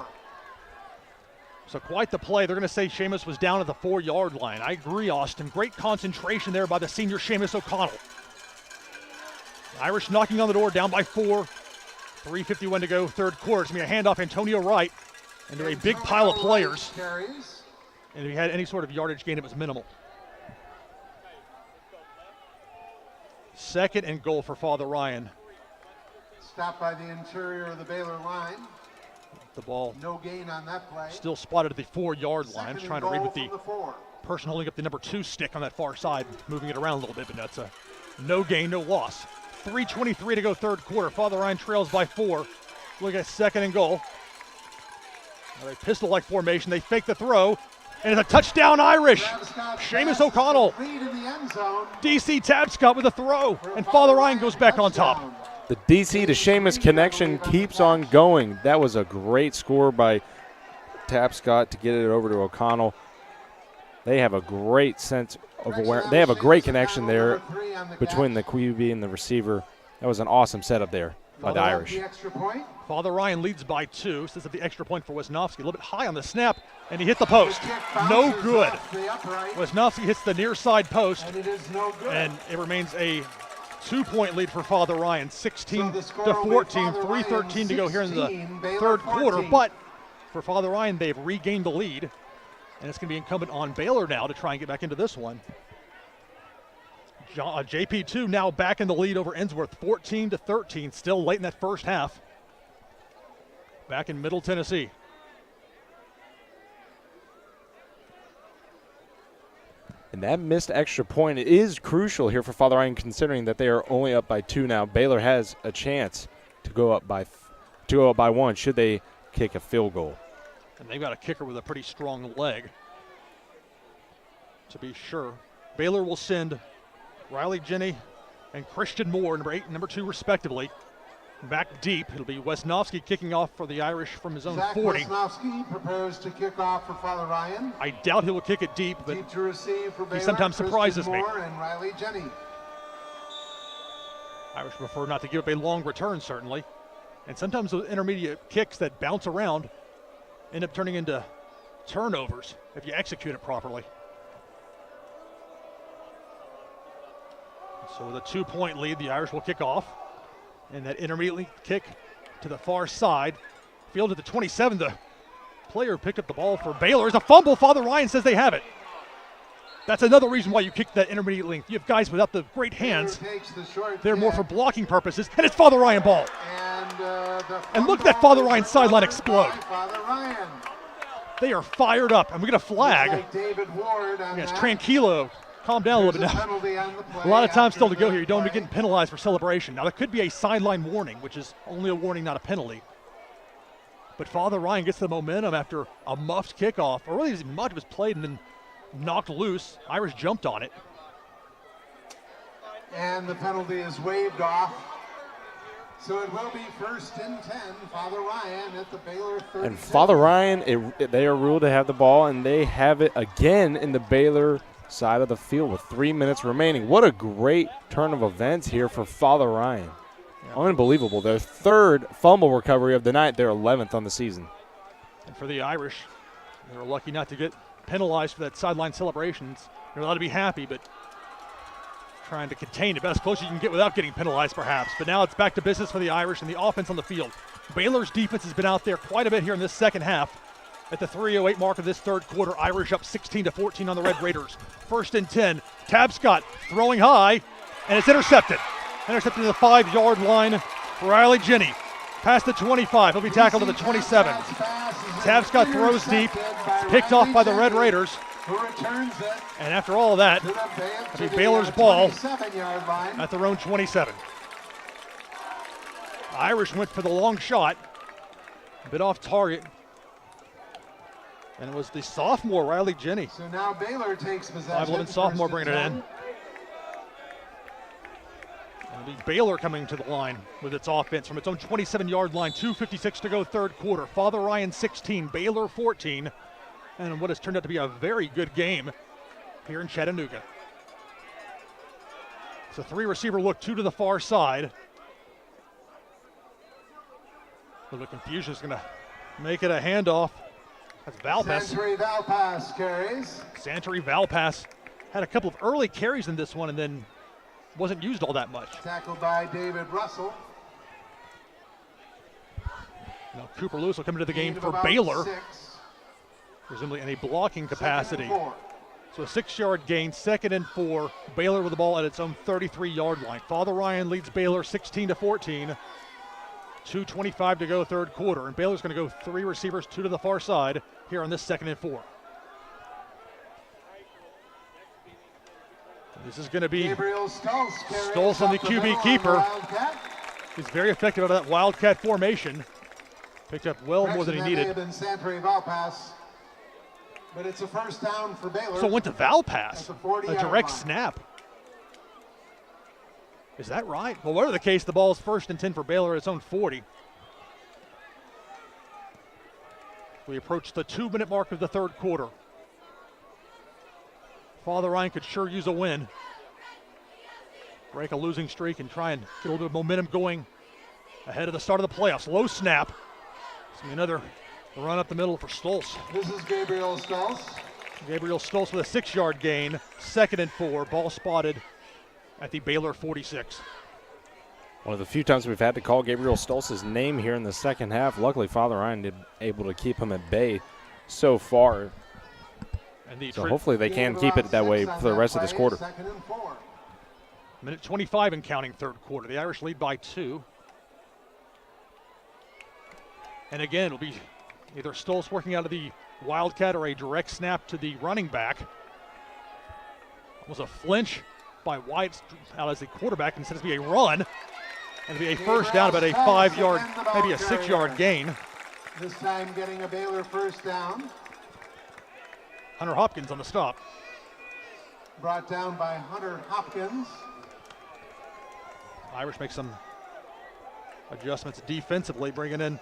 So quite the play. They're going to say Seamus was down at the 4-yard line. I agree, Austin. Great concentration there by the senior Seamus O'Connell. Irish knocking on the door, down by 4. 3:51 to go, third quarter. It's going to be a handoff, Antonio Wright, into a big pile of players. And if he had any sort of yardage gain, it was minimal. 2nd and goal for Father Ryan. Stopped by the interior of the Baylor line. The ball No gain on that play. still spotted at the 4-yard line. Second Trying to and read goal with the from the 4. person holding up the number 2 stick on that far side, moving it around a little bit, but that's a no gain, no loss. 3:23 to go third quarter. Father Ryan trails by 4. Look at second and goal. Now a pistol-like formation. They fake the throw, and it's a touchdown Irish. Seamus O'Connell. Lead in the end zone. DC Tabscott with a throw, and Father Ryan goes back on top. The DC to Seamus connection keeps on going. That was a great score by Tapscott to get it over to O'Connell. They have a great sense of awareness. They have a great connection there between the QB and the receiver. That was an awesome setup there by the Irish. Father Ryan leads by 2. Says that the extra point for Wisnowski. A little bit high on the snap, and he hit the post. No good. Wisnowski hits the near side post, and it remains a 2-point lead for Father Ryan. 16 to 14, 3:13 to go here in the third quarter. But for Father Ryan, they've regained the lead, and it's going to be incumbent on Baylor now to try and get back into this one. JP2 now back in the lead over Ensworth, 14 to 13, still late in that first half. Back in Middle Tennessee. And that missed extra point is crucial here for Father Ryan, considering that they are only up by 2 now. Baylor has a chance to go up by 1 should they kick a field goal. And they've got a kicker with a pretty strong leg, to be sure. Baylor will send Riley Jenny and Christian Moore, number 8 and number 2 respectively, back deep. It'll be Wisnowski kicking off for the Irish from his own 40. Wisnowski prepares to kick off for Father Ryan. I doubt he will kick it deep, but Deep to receive for Baylor, he sometimes surprises me. Moore and Riley Jenny. Irish prefer not to give up a long return, certainly. And sometimes those intermediate kicks that bounce around end up turning into turnovers if you execute it properly. So with a 2-point lead, the Irish will kick off. And that intermediate kick to the far side. Field at the 27. The player picked up the ball for Baylor. It's a fumble. Father Ryan says they have it. That's another reason why you kick that intermediate length. You have guys without the great hands. They're more for blocking purposes. And it's Father Ryan ball. And look at that Father Ryan sideline explode. They are fired up. And we get a flag. Yes, Tranquilo. Calm down a little bit now. A lot of time still to go here. You don't want to be getting penalized for celebration. Now, there could be a sideline warning, which is only a warning, not a penalty. But Father Ryan gets the momentum after a muffed kickoff. Or really, much was played and then knocked loose. Irish jumped on it. And the penalty is waved off. So it will be 1st and 10. Father Ryan at the Baylor 30. And Father Ryan, they are ruled to have the ball, and they have it again in the Baylor side of the field with 3 minutes remaining. What a great turn of events here for Father Ryan. Yeah. Unbelievable. Their 3rd fumble recovery of the night, their 11th on the season. And for the Irish, they were lucky not to get penalized for that sideline celebrations. They're allowed to be happy, but trying to contain it about as close as you can get without getting penalized perhaps. But now it's back to business for the Irish and the offense on the field. Baylor's defense has been out there quite a bit here in this second half. At the 3:08 mark of this third quarter, Irish up 16 to 14 on the Red Raiders. 1st and 10. Tabscott throwing high, and it's intercepted. Intercepted to the 5-yard line for Riley Jenny. Past the 25. He'll be tackled at the 27. Tabscott throws deep. It's picked off by the Red Raiders. And after all of that, it'll be Baylor's ball at their own 27. Irish went for the long shot. A bit off target. And it was the sophomore, Riley Jenny. So now Baylor takes possession. 5'11" sophomore bringing it in. It'll be Baylor coming to the line with its offense from its own 27-yard line. 2:56 to go third quarter. Father Ryan 16, Baylor 14. And what has turned out to be a very good game here in Chattanooga. It's a 3-receiver look, 2 to the far side. A little confusion is going to make it a handoff. That's Valpas. Santori Valpas carries. Santori Valpas had a couple of early carries in this one and then wasn't used all that much. Tackled by David Russell. Now Cooper Lewis will come into the game for Baylor, presumably in a blocking capacity. So a 6-yard gain, 2nd and 4. Baylor with the ball at its own 33-yard line. Father Ryan leads Baylor 16 to 14. 2:25 to go, third quarter, and Baylor's going to go 3 receivers, 2 to the far side here on this 2nd and 4. This is going to be Stolz on the QB keeper. He's very effective out of that Wildcat formation. Picked up well more than he needed. But it's a first down for Baylor. So it went to Valpass, a direct snap. Is that right? Well, whatever the case, the ball is 1st and 10 for Baylor at its own 40. We approach the 2-minute mark of the third quarter. Father Ryan could sure use a win. Break a losing streak and try and get a little bit of momentum going ahead of the start of the playoffs. Low snap. It's going to be another run up the middle for Stolz. This is Gabriel Stolz. Gabriel Stolz with a 6-yard gain. 2nd and 4. Ball spotted at the Baylor 46. One of the few times we've had to call Gabriel Stolz's name here in the second half. Luckily, Father Ryan did able to keep him at bay so far. And so hopefully they can keep it that way for the rest of this quarter. 2nd and 4. Minute 25 and counting, third quarter. The Irish lead by 2. And again, it'll be either Stolz working out of the Wildcat or a direct snap to the running back. It was a flinch by White out as the quarterback, instead of be a run. And it'll be a first down, about a 5-yard, maybe a 6-yard gain. This time getting a Baylor first down. Hunter Hopkins on the stop. Brought down by Hunter Hopkins. Irish make some adjustments defensively, bringing in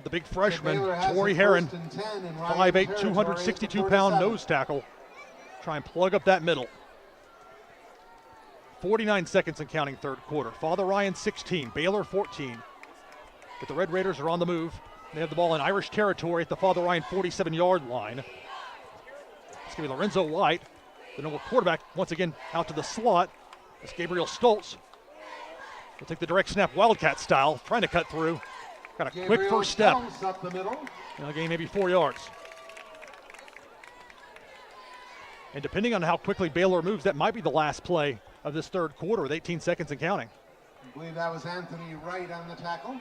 the big freshman, Torrey Heron, 5'8", 262-pound nose tackle. Try and plug up that middle. 49 seconds and counting, third quarter. Father Ryan 16, Baylor 14. But the Red Raiders are on the move. They have the ball in Irish territory at the Father Ryan 47-yard line. It's going to be Lorenzo White, the normal quarterback, once again out to the slot. It's Gabriel Stolz. He'll take the direct snap Wildcat style, trying to cut through. Got a quick first step. Up the middle. He'll gain maybe 4 yards. And depending on how quickly Baylor moves, that might be the last play of this third quarter with 18 seconds and counting. I believe that was Anthony Wright on the tackle.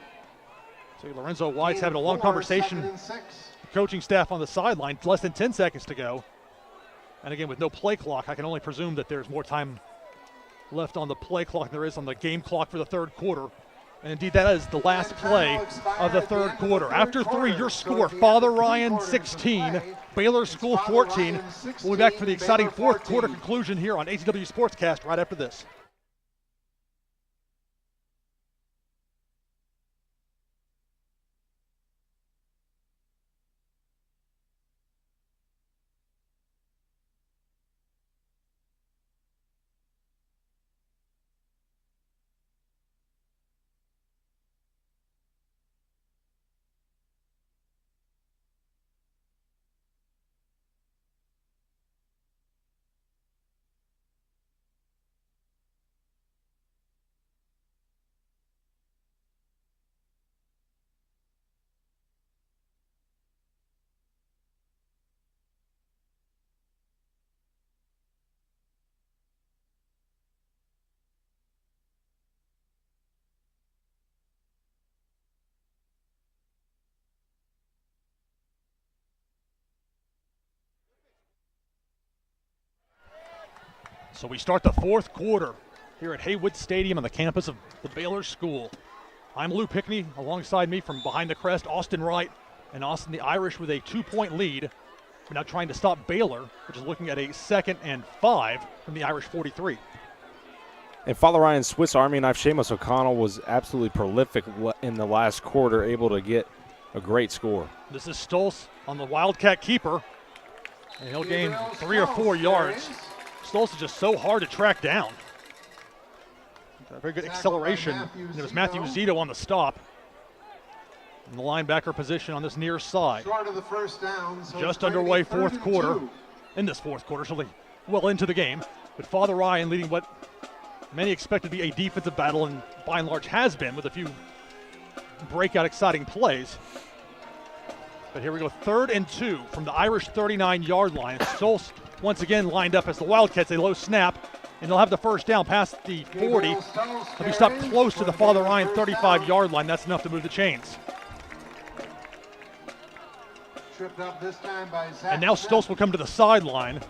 So Lorenzo White's having a long conversation with the coaching staff on the sideline. Less than 10 seconds to go. And again, with no play clock, I can only presume that there's more time left on the play clock than there is on the game clock for the third quarter. And indeed, that is the last play of the third quarter. After 3, your score, Father Ryan 16, Baylor School 14. We'll be back for the exciting fourth quarter conclusion here on ATW Sportscast right after this. So we start the fourth quarter here at Heywood Stadium on the campus of the Baylor School. I'm Lou Pickney. Alongside me from behind the crest, Austin Wright. And Austin, the Irish with a 2-point lead. We're now trying to stop Baylor, which is looking at a 2nd and 5 from the Irish 43. And Father Ryan's Swiss Army knife, Seamus O'Connell, was absolutely prolific in the last quarter, able to get a great score. This is Stolz on the Wildcat keeper. And he'll gain 3 or 4 yards. Stolz is just so hard to track down. A very good acceleration. And it was Matthew Zito on the stop. In the linebacker position on this near side. Short of the first down, so just underway fourth quarter. In this fourth quarter, so well into the game. But Father Ryan leading what many expected to be a defensive battle, and by and large has been, with a few breakout exciting plays. But here we go, 3rd and 2 from the Irish 39-yard line. Stolz once again lined up as the Wildcats, a low snap. and they'll have the first down past the 40. They'll be stopped close to the Father Ryan 35-yard line. That's enough to move the chains. Tripped up this time by Zach. And now Stoltz will come to the sideline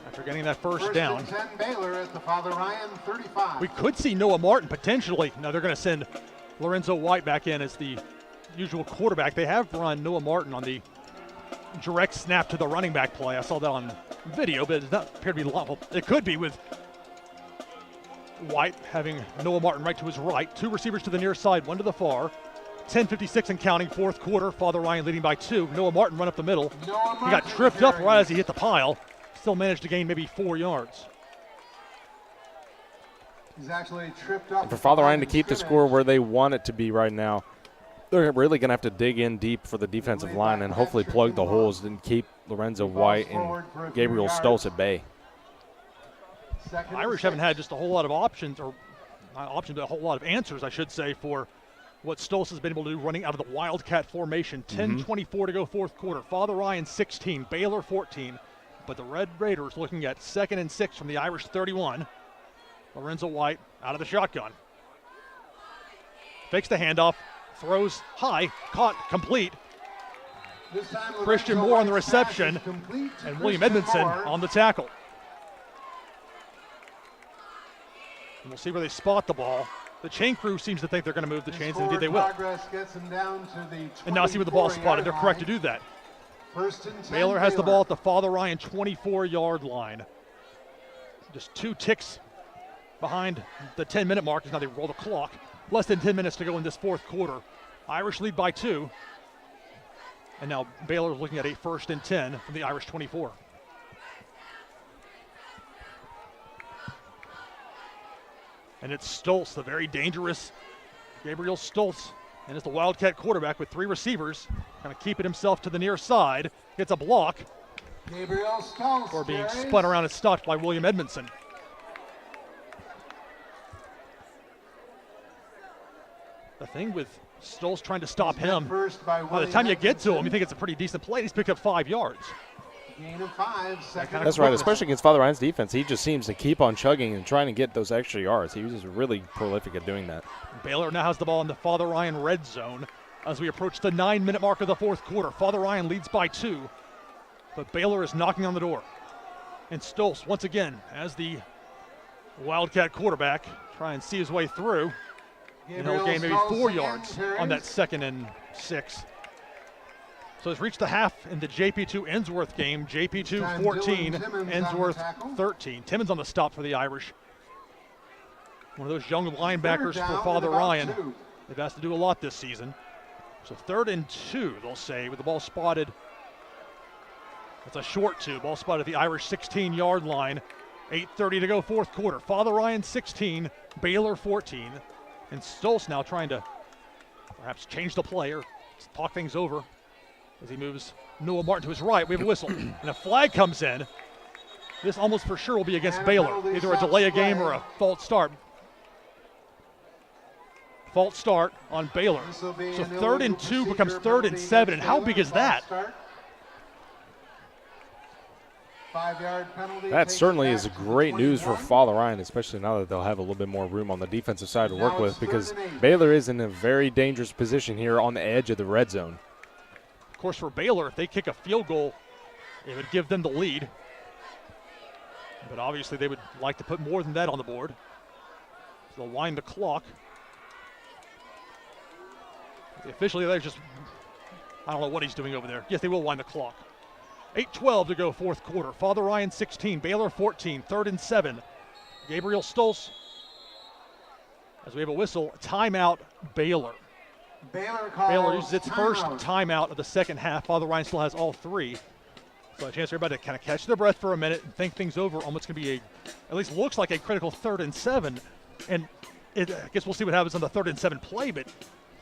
after getting that first down. and 10 Baylor at the Father Ryan 35. We could see Noah Martin potentially. No, they're going to send Lorenzo White back in as the usual quarterback. They have run Noah Martin on the direct snap to the running back play. I saw that on video, but it does not appear to be well, it could be with White having Noah Martin right to his right. Two receivers to the near side, one to the far. 10:56 and counting, fourth quarter. Father Ryan leading by 2. Noah Martin run up the middle. He got tripped up right as he hit the pile. Still managed to gain maybe 4 yards. He's actually tripped up. And for Father Ryan to keep the score where they want it to be right now, they're really going to have to dig in deep for the defensive line and hopefully plug the holes and keep Lorenzo White and Gabriel Stoltz at bay. Irish haven't had just a whole lot of options, or not options, but a whole lot of answers, I should say, for what Stoltz has been able to do running out of the Wildcat formation. 10:24 to go fourth quarter. Father Ryan 16, Baylor 14. But the Red Raiders looking at 2nd and 6 from the Irish 31. Lorenzo White out of the shotgun. Fakes the handoff, throws high, caught, complete. Christian Moore on the reception, and William Edmondson on the tackle. And we'll see where they spot the ball. The chain crew seems to think they're going to move the chains, and indeed they will. And now see where the ball spotted. They're correct to do that. Baylor has the ball at the Father Ryan 24-yard line. Just 2 ticks behind the 10-minute mark as now they roll the clock. Less than 10 minutes to go in this fourth quarter. Irish lead by 2. And now Baylor is looking at a 1st and 10 from the Irish 24. And it's Stoltz, the very dangerous Gabriel Stoltz. And it's the Wildcat quarterback with 3 receivers. Kind of keeping himself to the near side. Gets a block. Gabriel Stoltz Or being spun around and stopped by William Edmondson. The thing with Stoltz trying to stop him, by the time you get to him, you think it's a pretty decent play. He's picked up 5 yards. Gain of 5, That's right, especially against Father Ryan's defense. He just seems to keep on chugging and trying to get those extra yards. He was just really prolific at doing that. Baylor now has the ball in the Father Ryan red zone as we approach the 9-minute mark of the fourth quarter. Father Ryan leads by 2, but Baylor is knocking on the door. And Stoltz, once again, as the Wildcat quarterback, try and see his way through. And he'll gain maybe 4 yards on that 2nd and 6. So it's reached the half in the JP2 Ensworth game. JP2 14, Ensworth 13. Timmons on the stop for the Irish. One of those young linebackers for Father Ryan. They've asked to do a lot this season. So 3rd and 2, they'll say, with the ball spotted. It's a short 2. Ball spotted at the Irish 16-yard line. 8:30 to go fourth quarter. Father Ryan 16, Baylor 14. And Stoltz now trying to perhaps change the play or talk things over as he moves Noah Martin to his right. We have a whistle. And a flag comes in. This almost for sure will be against Baylor. Either a delay of game or a false start. False start on Baylor. So 3rd and 2 becomes 3rd and 7. And how big is that? 5-yard penalty. That certainly is great news for Father Ryan, especially now that they'll have a little bit more room on the defensive side to work with, because Baylor is in a very dangerous position here on the edge of the red zone. Of course, for Baylor, if they kick a field goal, it would give them the lead. But obviously they would like to put more than that on the board. So they'll wind the clock. Officially, they're just, I don't know what he's doing over there. Yes, they will wind the clock. 8:12 to go fourth quarter. Father Ryan 16, Baylor 14, 3rd and 7. Gabriel Stoltz, as we have a whistle, timeout Baylor. Baylor uses its first timeout of the second half. Father Ryan still has all 3. So a chance for everybody to kind of catch their breath for a minute and think things over. Almost going to be at least looks like a critical 3rd and 7. And I guess we'll see what happens on the 3rd and 7 play, but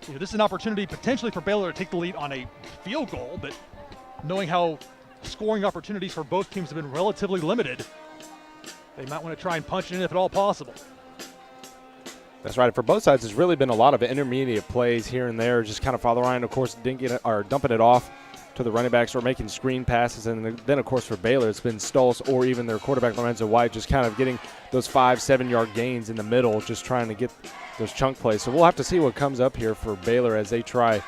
this is an opportunity potentially for Baylor to take the lead on a field goal, but knowing how scoring opportunities for both teams have been relatively limited, they might want to try and punch it in if at all possible. That's right. For both sides, there's really been a lot of intermediate plays here and there. Just kind of Father Ryan, of course, dumping it off to the running backs or making screen passes. And then, of course, for Baylor, it's been Stultz or even their quarterback, Lorenzo White, just kind of getting those 5-7 yard gains in the middle, just trying to get those chunk plays. So we'll have to see what comes up here for Baylor as they try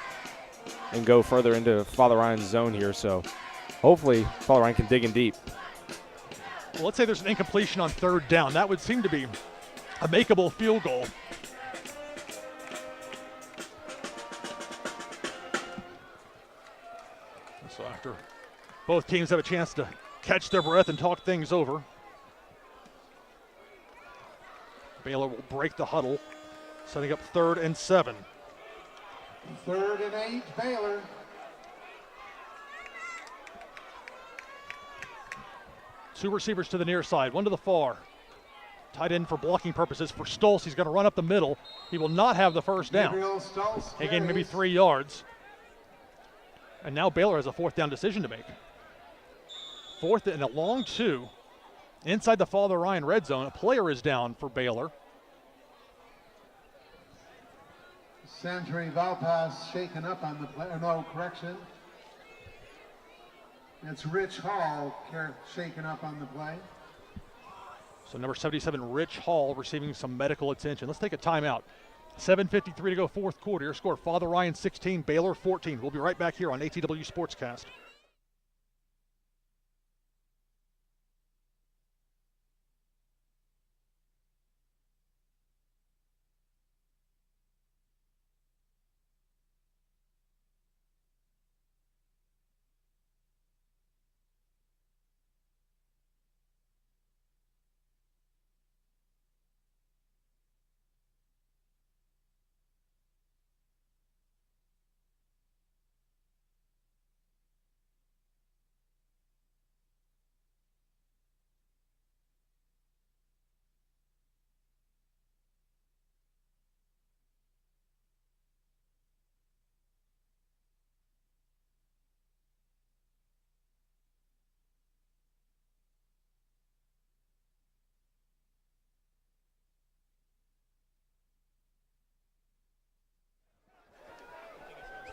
and go further into Father Ryan's zone here. So hopefully Father Ryan can dig in deep. Well, let's say there's an incompletion on third down. That would seem to be a makeable field goal. So after both teams have a chance to catch their breath and talk things over, Baylor will break the huddle, setting up 3rd and 7. 3rd and 8, Baylor. Two receivers to the near side, one to the far. Tight end for blocking purposes for Stultz. He's going to run up the middle. He will not have the first down. He gained maybe 3 yards. And now Baylor has a 4th down decision to make. 4th and a long 2. Inside the Father Ryan red zone. A player is down for Baylor. Sandri Valpas shaken up on the play. No, correction. It's Rich Hall shaken up on the play. So number 77, Rich Hall, receiving some medical attention. Let's take a timeout. 7:53 to go, 4th quarter. Your score, Father Ryan 16, Baylor 14. We'll be right back here on ATW Sportscast.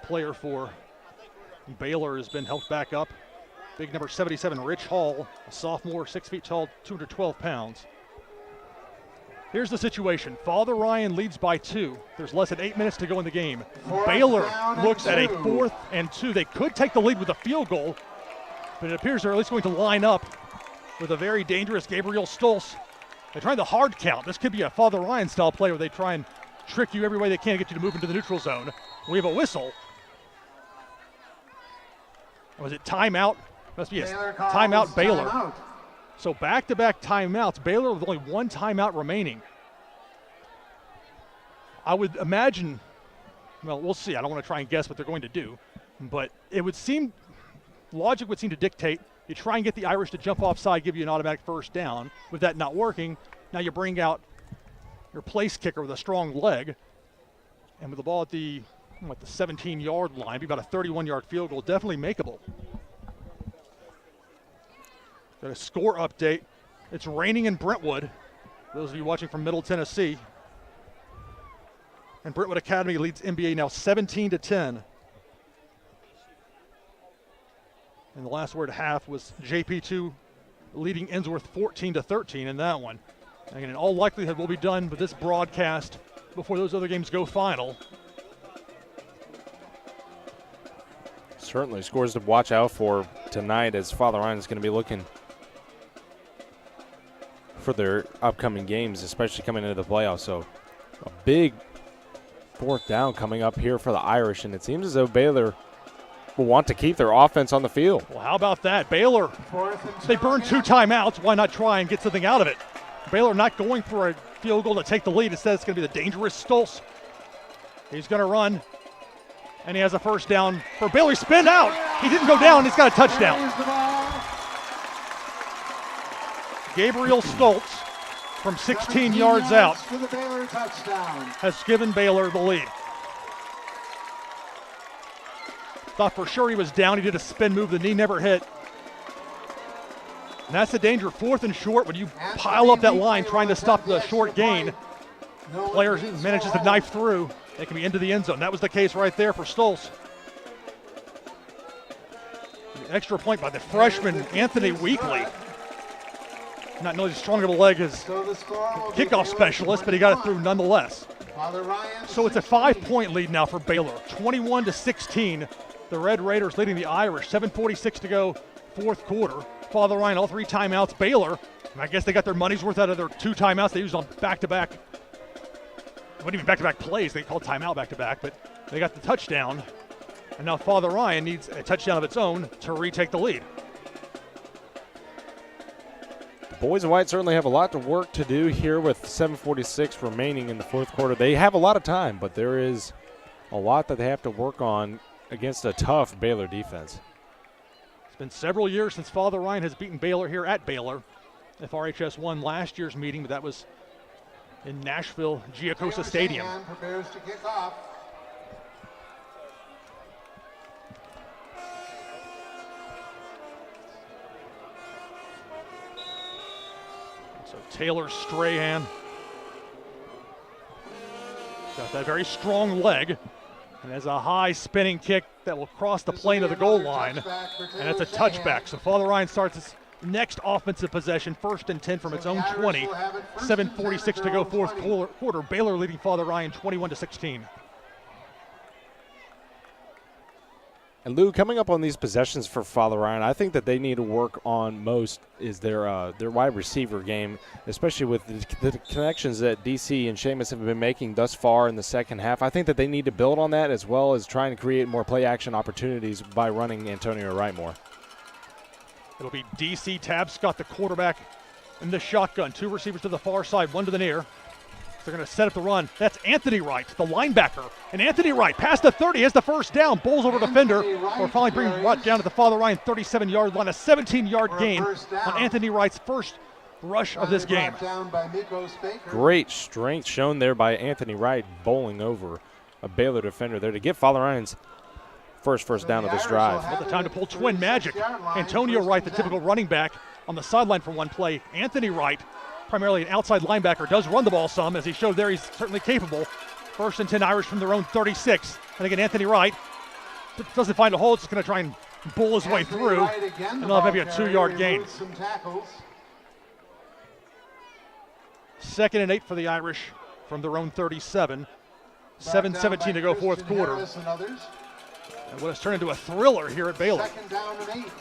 Player for Baylor has been helped back up. Big number 77, Rich Hall, a sophomore, 6 feet tall, 212 pounds. Here's the situation. Father Ryan leads by 2. There's less than 8 minutes to go in the game. Baylor looks at a 4th and 2. They could take the lead with a field goal, but it appears they're at least going to line up with a very dangerous Gabriel Stultz. They're trying the hard count. This could be a Father Ryan style play where they try and trick you every way they can to get you to move into the neutral zone. We have a whistle. Was it timeout? Must be a timeout, Baylor. Timeout. So back-to-back timeouts. Baylor with only 1 timeout remaining. I would imagine, well, we'll see. I don't want to try and guess what they're going to do, but it would seem, logic would seem to dictate you try and get the Irish to jump offside, give you an automatic first down. With that not working, now you bring out your place kicker with a strong leg, and with the ball at the 17-yard line, be about a 31-yard field goal, definitely makeable. Got a score update. It's raining in Brentwood. Those of you watching from Middle Tennessee. And Brentwood Academy leads NBA now 17-10. And the last word half was JP2 leading Ensworth 14-13 in that one. And in all likelihood, we'll be done with this broadcast before those other games go final. Certainly scores to watch out for tonight, as Father Ryan is going to be looking for their upcoming games, especially coming into the playoffs. So a big 4th down coming up here for the Irish, and it seems as though Baylor will want to keep their offense on the field. Well, how about that? Baylor, they burned 2 timeouts. Why not try and get something out of it? Baylor not going for a field goal to take the lead. Instead, it's going to be the dangerous Stultz. He's going to run, and he has a first down for Baylor. Spin out. He didn't go down. He's got a touchdown. Gabriel Stultz from 16 yards out has given Baylor the lead. Thought for sure he was down. He did a spin move. The knee never hit. And that's the danger. 4th and short, when you pile up that line trying to stop the short gain, player manages to knife through. They can be into the end zone. That was the case right there for Stultz. extra point by the freshman Anthony Weekly. Not nearly as strong of a leg as kickoff specialist, but he got it through nonetheless. So it's a 5-point lead now for Baylor, 21-16. The Red Raiders leading the Irish, 7:46 to go, fourth quarter. Father Ryan, all 3 timeouts. Baylor, I guess they got their money's worth out of their 2 timeouts they used on back-to-back. It wasn't even back-to-back plays. They called timeout back-to-back, but they got the touchdown. And now Father Ryan needs a touchdown of its own to retake the lead. The boys in white certainly have a lot of work to do here with 7:46 remaining in the fourth quarter. They have a lot of time, but there is a lot that they have to work on against a tough Baylor defense. It's been several years since Father Ryan has beaten Baylor here at Baylor. FRHS won last year's meeting, but that was in Nashville, Giacosa Stadium. Prepares to kick off. So Taylor Strahan got that very strong leg and has a high spinning kick that will cross the plane of the goal line, and it's a touchback. So Father Ryan starts its next offensive possession, 1st and 10 from its own 20. 7:46 to go, fourth quarter. Baylor leading Father Ryan 21-16. And Lou, coming up on these possessions for Father Ryan, I think that they need to work on most is their wide receiver game, especially with the connections that DC and Seamus have been making thus far in the second half. I think that they need to build on that, as well as trying to create more play action opportunities by running Antonio Wright more. It'll be DC Tabscott, the quarterback, in the shotgun. 2 receivers to the far side, 1 to the near. They're going to set up the run. That's Anthony Wright, the linebacker. And Anthony Wright, past the 30, has the first down. Bowls over defender. Or finally bringing Wright down to the Father Ryan 37-yard line. A 17-yard gain on Anthony Wright's first rush of this game. Great strength shown there by Anthony Wright, bowling over a Baylor defender there to get Father Ryan's first down of this drive. Well, the time to pull twin magic. Antonio Wright, the typical running back, on the sideline for one play. Anthony Wright, primarily an outside linebacker, does run the ball some, as he showed there. He's certainly capable. 1st and 10 Irish from their own 36. And again, Anthony Wright doesn't find a hole. It's just going to try and bull his way through. And they'll have maybe a 2-yard gain. 2nd and 8 for the Irish from their own 37. 7:17 to go, fourth quarter. And what has turned into a thriller here at Baylor. 2nd down and 8.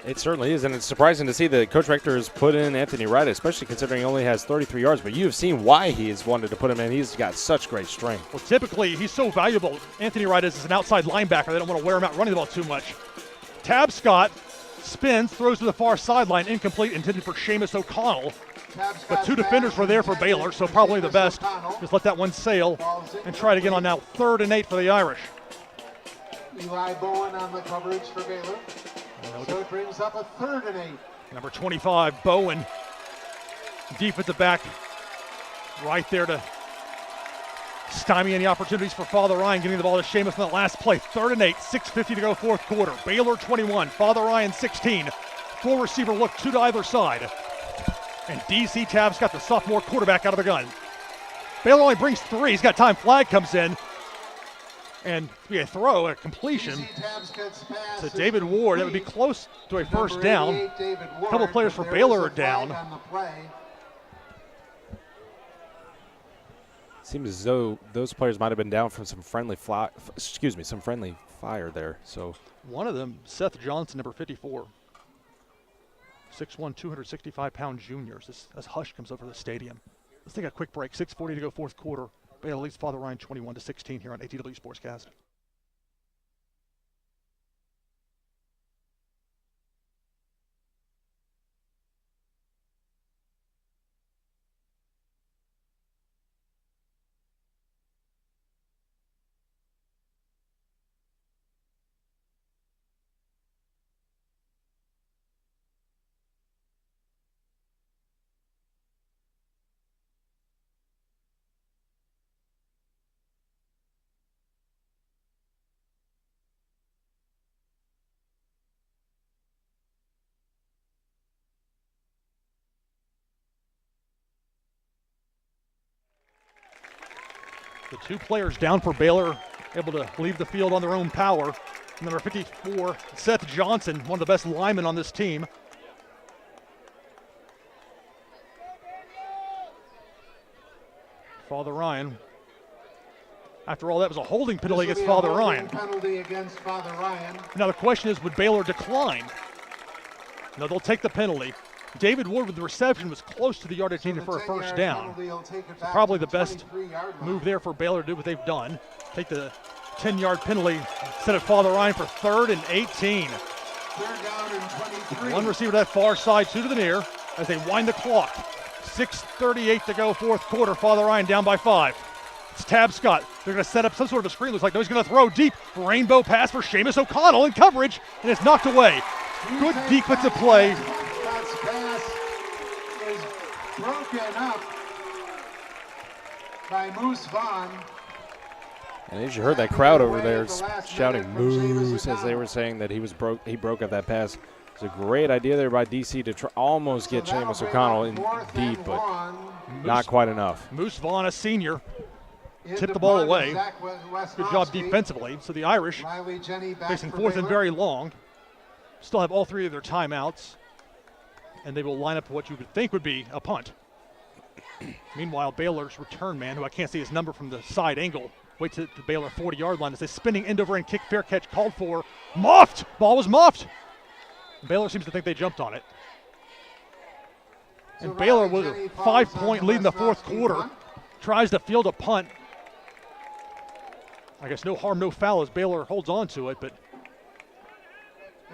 It certainly is, and it's surprising to see that Coach Rector has put in Anthony Wright, especially considering he only has 33 yards. But you have seen why he has wanted to put him in. He's got such great strength. Well, typically, he's so valuable. Anthony Wright is as an outside linebacker. They don't want to wear him out running the ball too much. Tabscott spins, throws to the far sideline, incomplete, intended for Seamus O'Connell. But 2 defenders were there for Baylor, so probably the best. Just let that one sail and try it again on now 3rd and 8 for the Irish. Eli Bowen on the coverage for Baylor. So it brings up a 3rd and 8. Number 25, Bowen, defensive back, right there to stymie any opportunities for Father Ryan, getting the ball to Seamus on that last play. 3rd and 8, 6:50 to go, fourth quarter. Baylor 21, Father Ryan 16. 4 receiver look, 2 to either side. And DC Tab's got the sophomore quarterback out of the gun. Baylor only brings 3. He's got time. Flag comes in. And be a throw, a completion to David Ward. That would be close to a first down. A couple players for Baylor are down. Seems as though those players might have been down from some friendly fire there. So one of them, Seth Johnson, number 54. 6'1", 265-pound juniors. As Hush comes over the stadium. Let's take a quick break. 6:40 to go, fourth quarter. Baylor leads Father Ryan 21-16 here on ATW Sportscast. The 2 players down for Baylor, able to leave the field on their own power. Number 54, Seth Johnson, one of the best linemen on this team. Father Ryan. After all, that was a holding penalty against Father Ryan. Penalty against Father Ryan. Now the question is, would Baylor decline? No, they'll take the penalty. David Wood with the reception was close to the yardage needed for a first down. So probably the best move there for Baylor to do what they've done. Take the 10-yard penalty, set it Father Ryan for 3rd and 18. 3rd down and 23. One receiver to that far side, 2 to the near as they wind the clock. 6:38 to go, 4th quarter. Father Ryan down by 5. It's Tab Scott. They're going to set up some sort of a screen. Looks like he's going to throw deep. Rainbow pass for Seamus O'Connell in coverage, and it's knocked away. Good defensive play. That pass is broken up by Moose Vaughn. And as you heard that crowd over there shouting Moose as they were saying that he broke up that pass. It's a great idea there by DC to almost get Seamus O'Connell in deep, but not quite enough. Moose Vaughn, a senior, tipped the ball away. Good job defensively. So the Irish, facing 4th and very long, still have all 3 of their timeouts, and they will line up what you would think would be a punt. Meanwhile, Baylor's return man, who I can't see his number from the side angle, waits at the Baylor 40-yard line as they spinning end over end kick, fair catch called for. Muffed! Ball was muffed! Baylor seems to think they jumped on it. And Baylor with a 5-point lead in the 4th quarter tries to field a punt. I guess no harm, no foul as Baylor holds on to it, but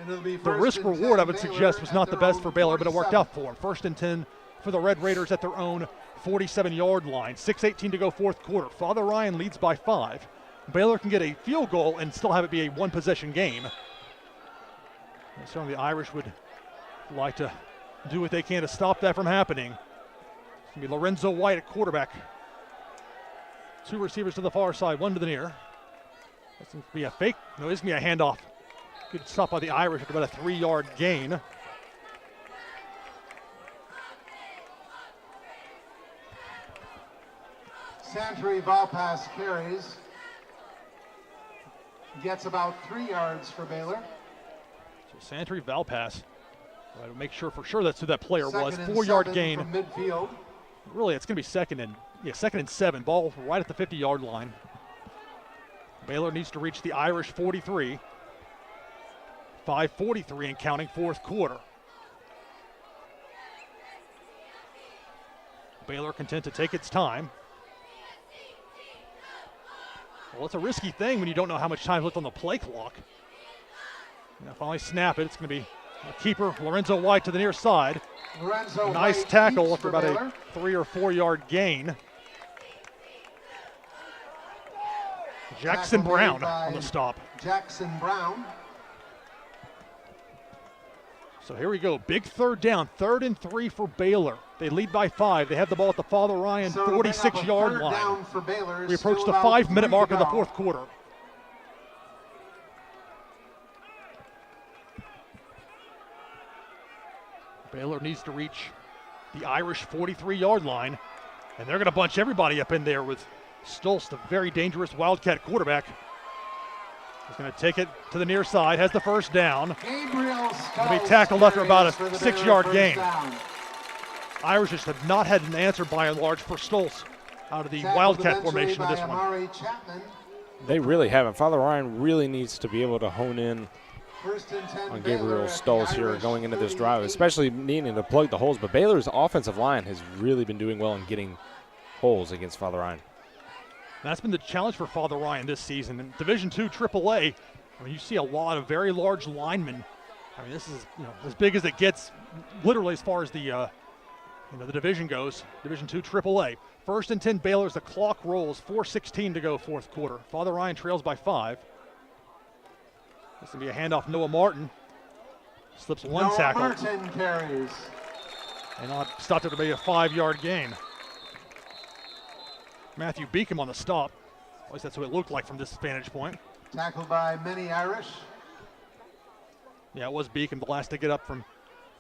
the risk reward, I would suggest, was not the best for Baylor, but it worked out for them. 1st and 10 for the Red Raiders at their own 47-yard line. 6:18 to go, 4th quarter. Father Ryan leads by 5. Baylor can get a field goal and still have it be a one-possession game. And certainly the Irish would like to do what they can to stop that from happening. It's going to be Lorenzo White at quarterback. 2 receivers to the far side, 1 to the near. That's going to be a fake. No, it's going to be a handoff. Good stop by the Irish at about a 3-yard gain. Santry Valpas carries. Gets about 3 yards for Baylor. So Santry Valpas. I'll make sure for sure that's who that player was. 4-yard gain. From midfield. Really, it's going to be 2nd and 7. Ball right at the 50-yard line. Baylor needs to reach the Irish 43. 5:43 and counting, 4th quarter. Baylor content to take its time. Well, it's a risky thing when you don't know how much time left on the play clock. Now finally snap it. It's going to be a keeper, Lorenzo White to the near side. Nice tackle after about a 3 or 4 yard gain. Jackson Brown on the stop. Jackson Brown. So here we go, big 3rd down, 3rd and 3 for Baylor. They lead by 5. They have the ball at the Father Ryan 46-yard line. We approach the 5-minute mark of the 4th quarter. Baylor needs to reach the Irish 43-yard line, and they're going to bunch everybody up in there with Stolz, the very dangerous Wildcat quarterback. He's going to take it to the near side, has the 1st down. Going to be tackled after about a 6-yard gain. Irish just have not had an answer by and large for Stolz out of the Wildcat formation of this one. They really haven't. Father Ryan really needs to be able to hone in on Gabriel Stolz here going into this drive, especially needing to plug the holes. But Baylor's offensive line has really been doing well in getting holes against Father Ryan. That's been the challenge for Father Ryan this season. In Division II AAA, I mean, you see a lot of very large linemen. I mean, this is as big as it gets, literally as far as the the division goes. Division II AAA. 1st and 10 Baylor as the clock rolls. 4:16 to go, 4th quarter. Father Ryan trails by 5. This is going to be a handoff. Noah Martin slips one tackle. Martin carries. And stopped it to be a 5-yard gain. Matthew Beacom on the stop. At least that's what it looked like from this vantage point. Tackled by many Irish. Yeah, it was Beacom, the last to get up from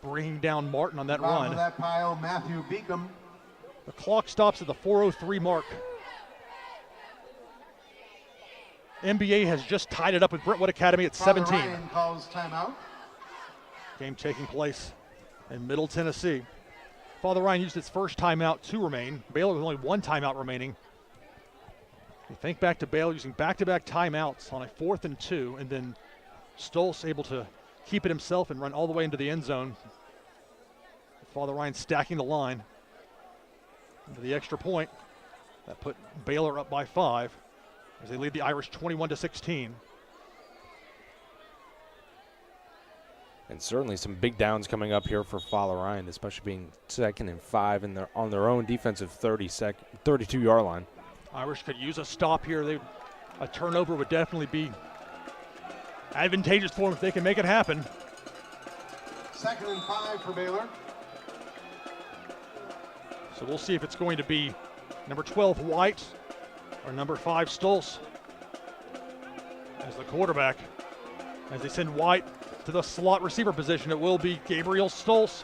bringing down Martin on that Bottom run. of that pile, Matthew Beacom. The clock stops at the 4:03 mark. NBA has just tied it up with Brentwood Academy at 17. Ryan calls timeout. Game taking place in Middle Tennessee. Father Ryan used its first timeout to remain. Baylor with only one timeout remaining. You think back to Baylor using back-to-back timeouts on a 4th and 2, and then Stolz able to keep it himself and run all the way into the end zone. Father Ryan stacking the line into the extra point. That put Baylor up by 5 as they lead the Irish 21-16. And certainly some big downs coming up here for Father Ryan, especially being 2nd and 5 on their own defensive 32-yard line. Irish could use a stop here. A turnover would definitely be advantageous for them if they can make it happen. 2nd and 5 for Baylor. So we'll see if it's going to be number 12 White or number 5 Stolz as the quarterback. As they send White to the slot receiver position, it will be Gabriel Stolz.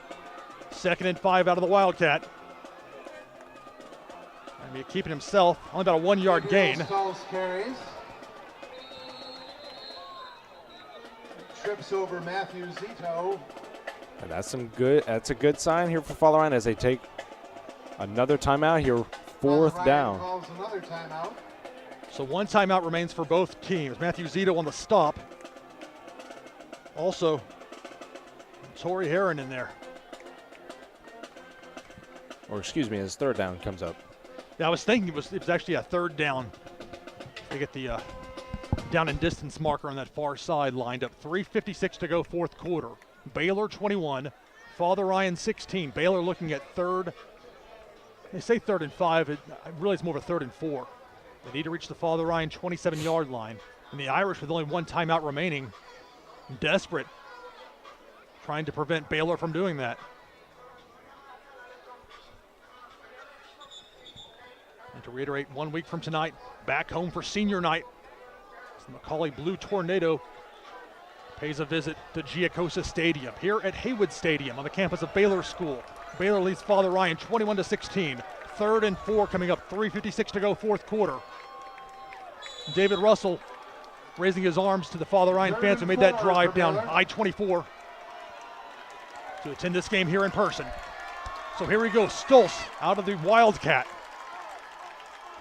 2nd and 5 out of the Wildcat. And be keeping himself only about a 1-yard gain. Stolz carries. Trips over Matthew Zito. And that's a good sign here for Father Ryan as they take another timeout here, 4th down. Calls another timeout. So one timeout remains for both teams. Matthew Zito on the stop. Also, Torrey Heron in there. Or excuse me, his 3rd down comes up. Yeah, I was thinking it was actually a 3rd down. They get the down and distance marker on that far side lined up. 3:56 to go, 4th quarter. Baylor 21, Father Ryan 16. Baylor looking at 3rd. They say 3rd and 5. It really is more of a 3rd and 4. They need to reach the Father Ryan 27-yard line. And the Irish with only one timeout remaining, desperate, trying to prevent Baylor from doing that. And to reiterate, 1 week from tonight, back home for senior night, the Macaulay Blue Tornado pays a visit to Giacosa Stadium here at Heywood Stadium on the campus of Baylor School. Baylor leads Father Ryan 21-16. 3rd and 4 coming up, 3:56 to go, 4th quarter. David Russell raising his arms to the Father Ryan fans who made that drive down I-24 to attend this game here in person. So here we go, Stolz out of the Wildcat.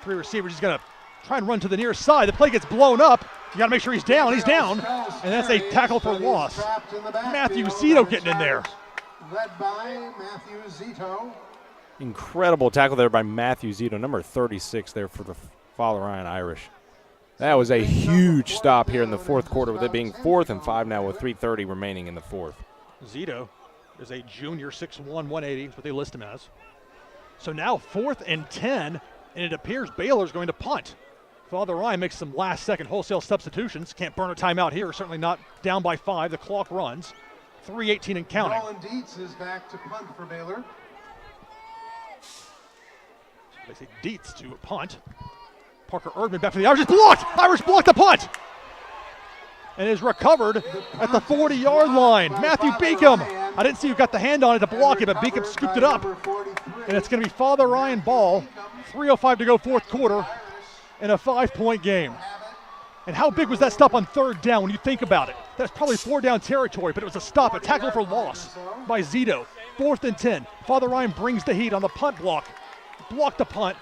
3 receivers, he's gonna try and run to the near side. The play gets blown up. You gotta make sure he's down, and that's a tackle for loss. Matthew Zito getting in there. Led by Matthew Zito. Incredible tackle there by Matthew Zito, number 36 there for the Father Ryan Irish. That was a huge stop here in the 4th quarter, with it being 4th and 5 now with 3:30 remaining in the 4th. Zito is a junior, 6'1", 180, is what they list him as. So now 4th and 10, and it appears Baylor's going to punt. Father Ryan makes some last-second wholesale substitutions. Can't burn a timeout here, certainly not down by 5. The clock runs. 3:18 and counting. Nolan Dietz is back to punt for Baylor. They say Dietz to punt. Parker Erdman back for the Irish. It's blocked! Irish blocked the punt! And is recovered at the 40-yard line. Matthew Beacom. I didn't see who got the hand on it to block it, but Beacom scooped it up. And it's going to be Father Ryan ball. 3:05 to go, 4th quarter, in a 5-point game. And how big was that stop on 3rd down when you think about it? That's probably 4-down territory, but it was a stop, a tackle for loss by Zito. 4th and 10. Father Ryan brings the heat on the punt block. Blocked the punt.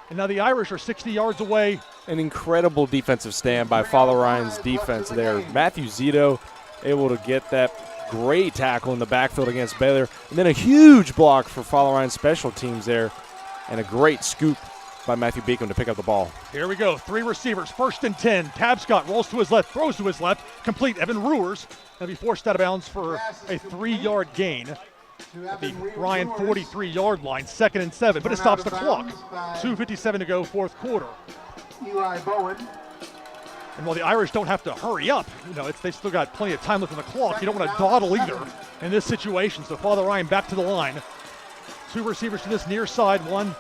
And now the Irish are 60 yards away. An incredible defensive stand by Father Ryan's defense there. Matthew Zito able to get that great tackle in the backfield against Baylor. And then a huge block for Father Ryan's special teams there. And a great scoop by Matthew Beacom to pick up the ball. Here we go. 3 receivers. 1st and 10. Tabscott rolls to his left, throws to his left. Complete. Evan Ruers. He'll be forced out of bounds for a 3-yard gain at the Ryan 43-yard line. 2nd and 7, but it stops the clock. 2:57 to go, 4th quarter. Eli Bowen. And while the Irish don't have to hurry up, they've still got plenty of time left on the clock. You don't want to dawdle either in this situation. So Father Ryan back to the line. 2 receivers to this near side, 1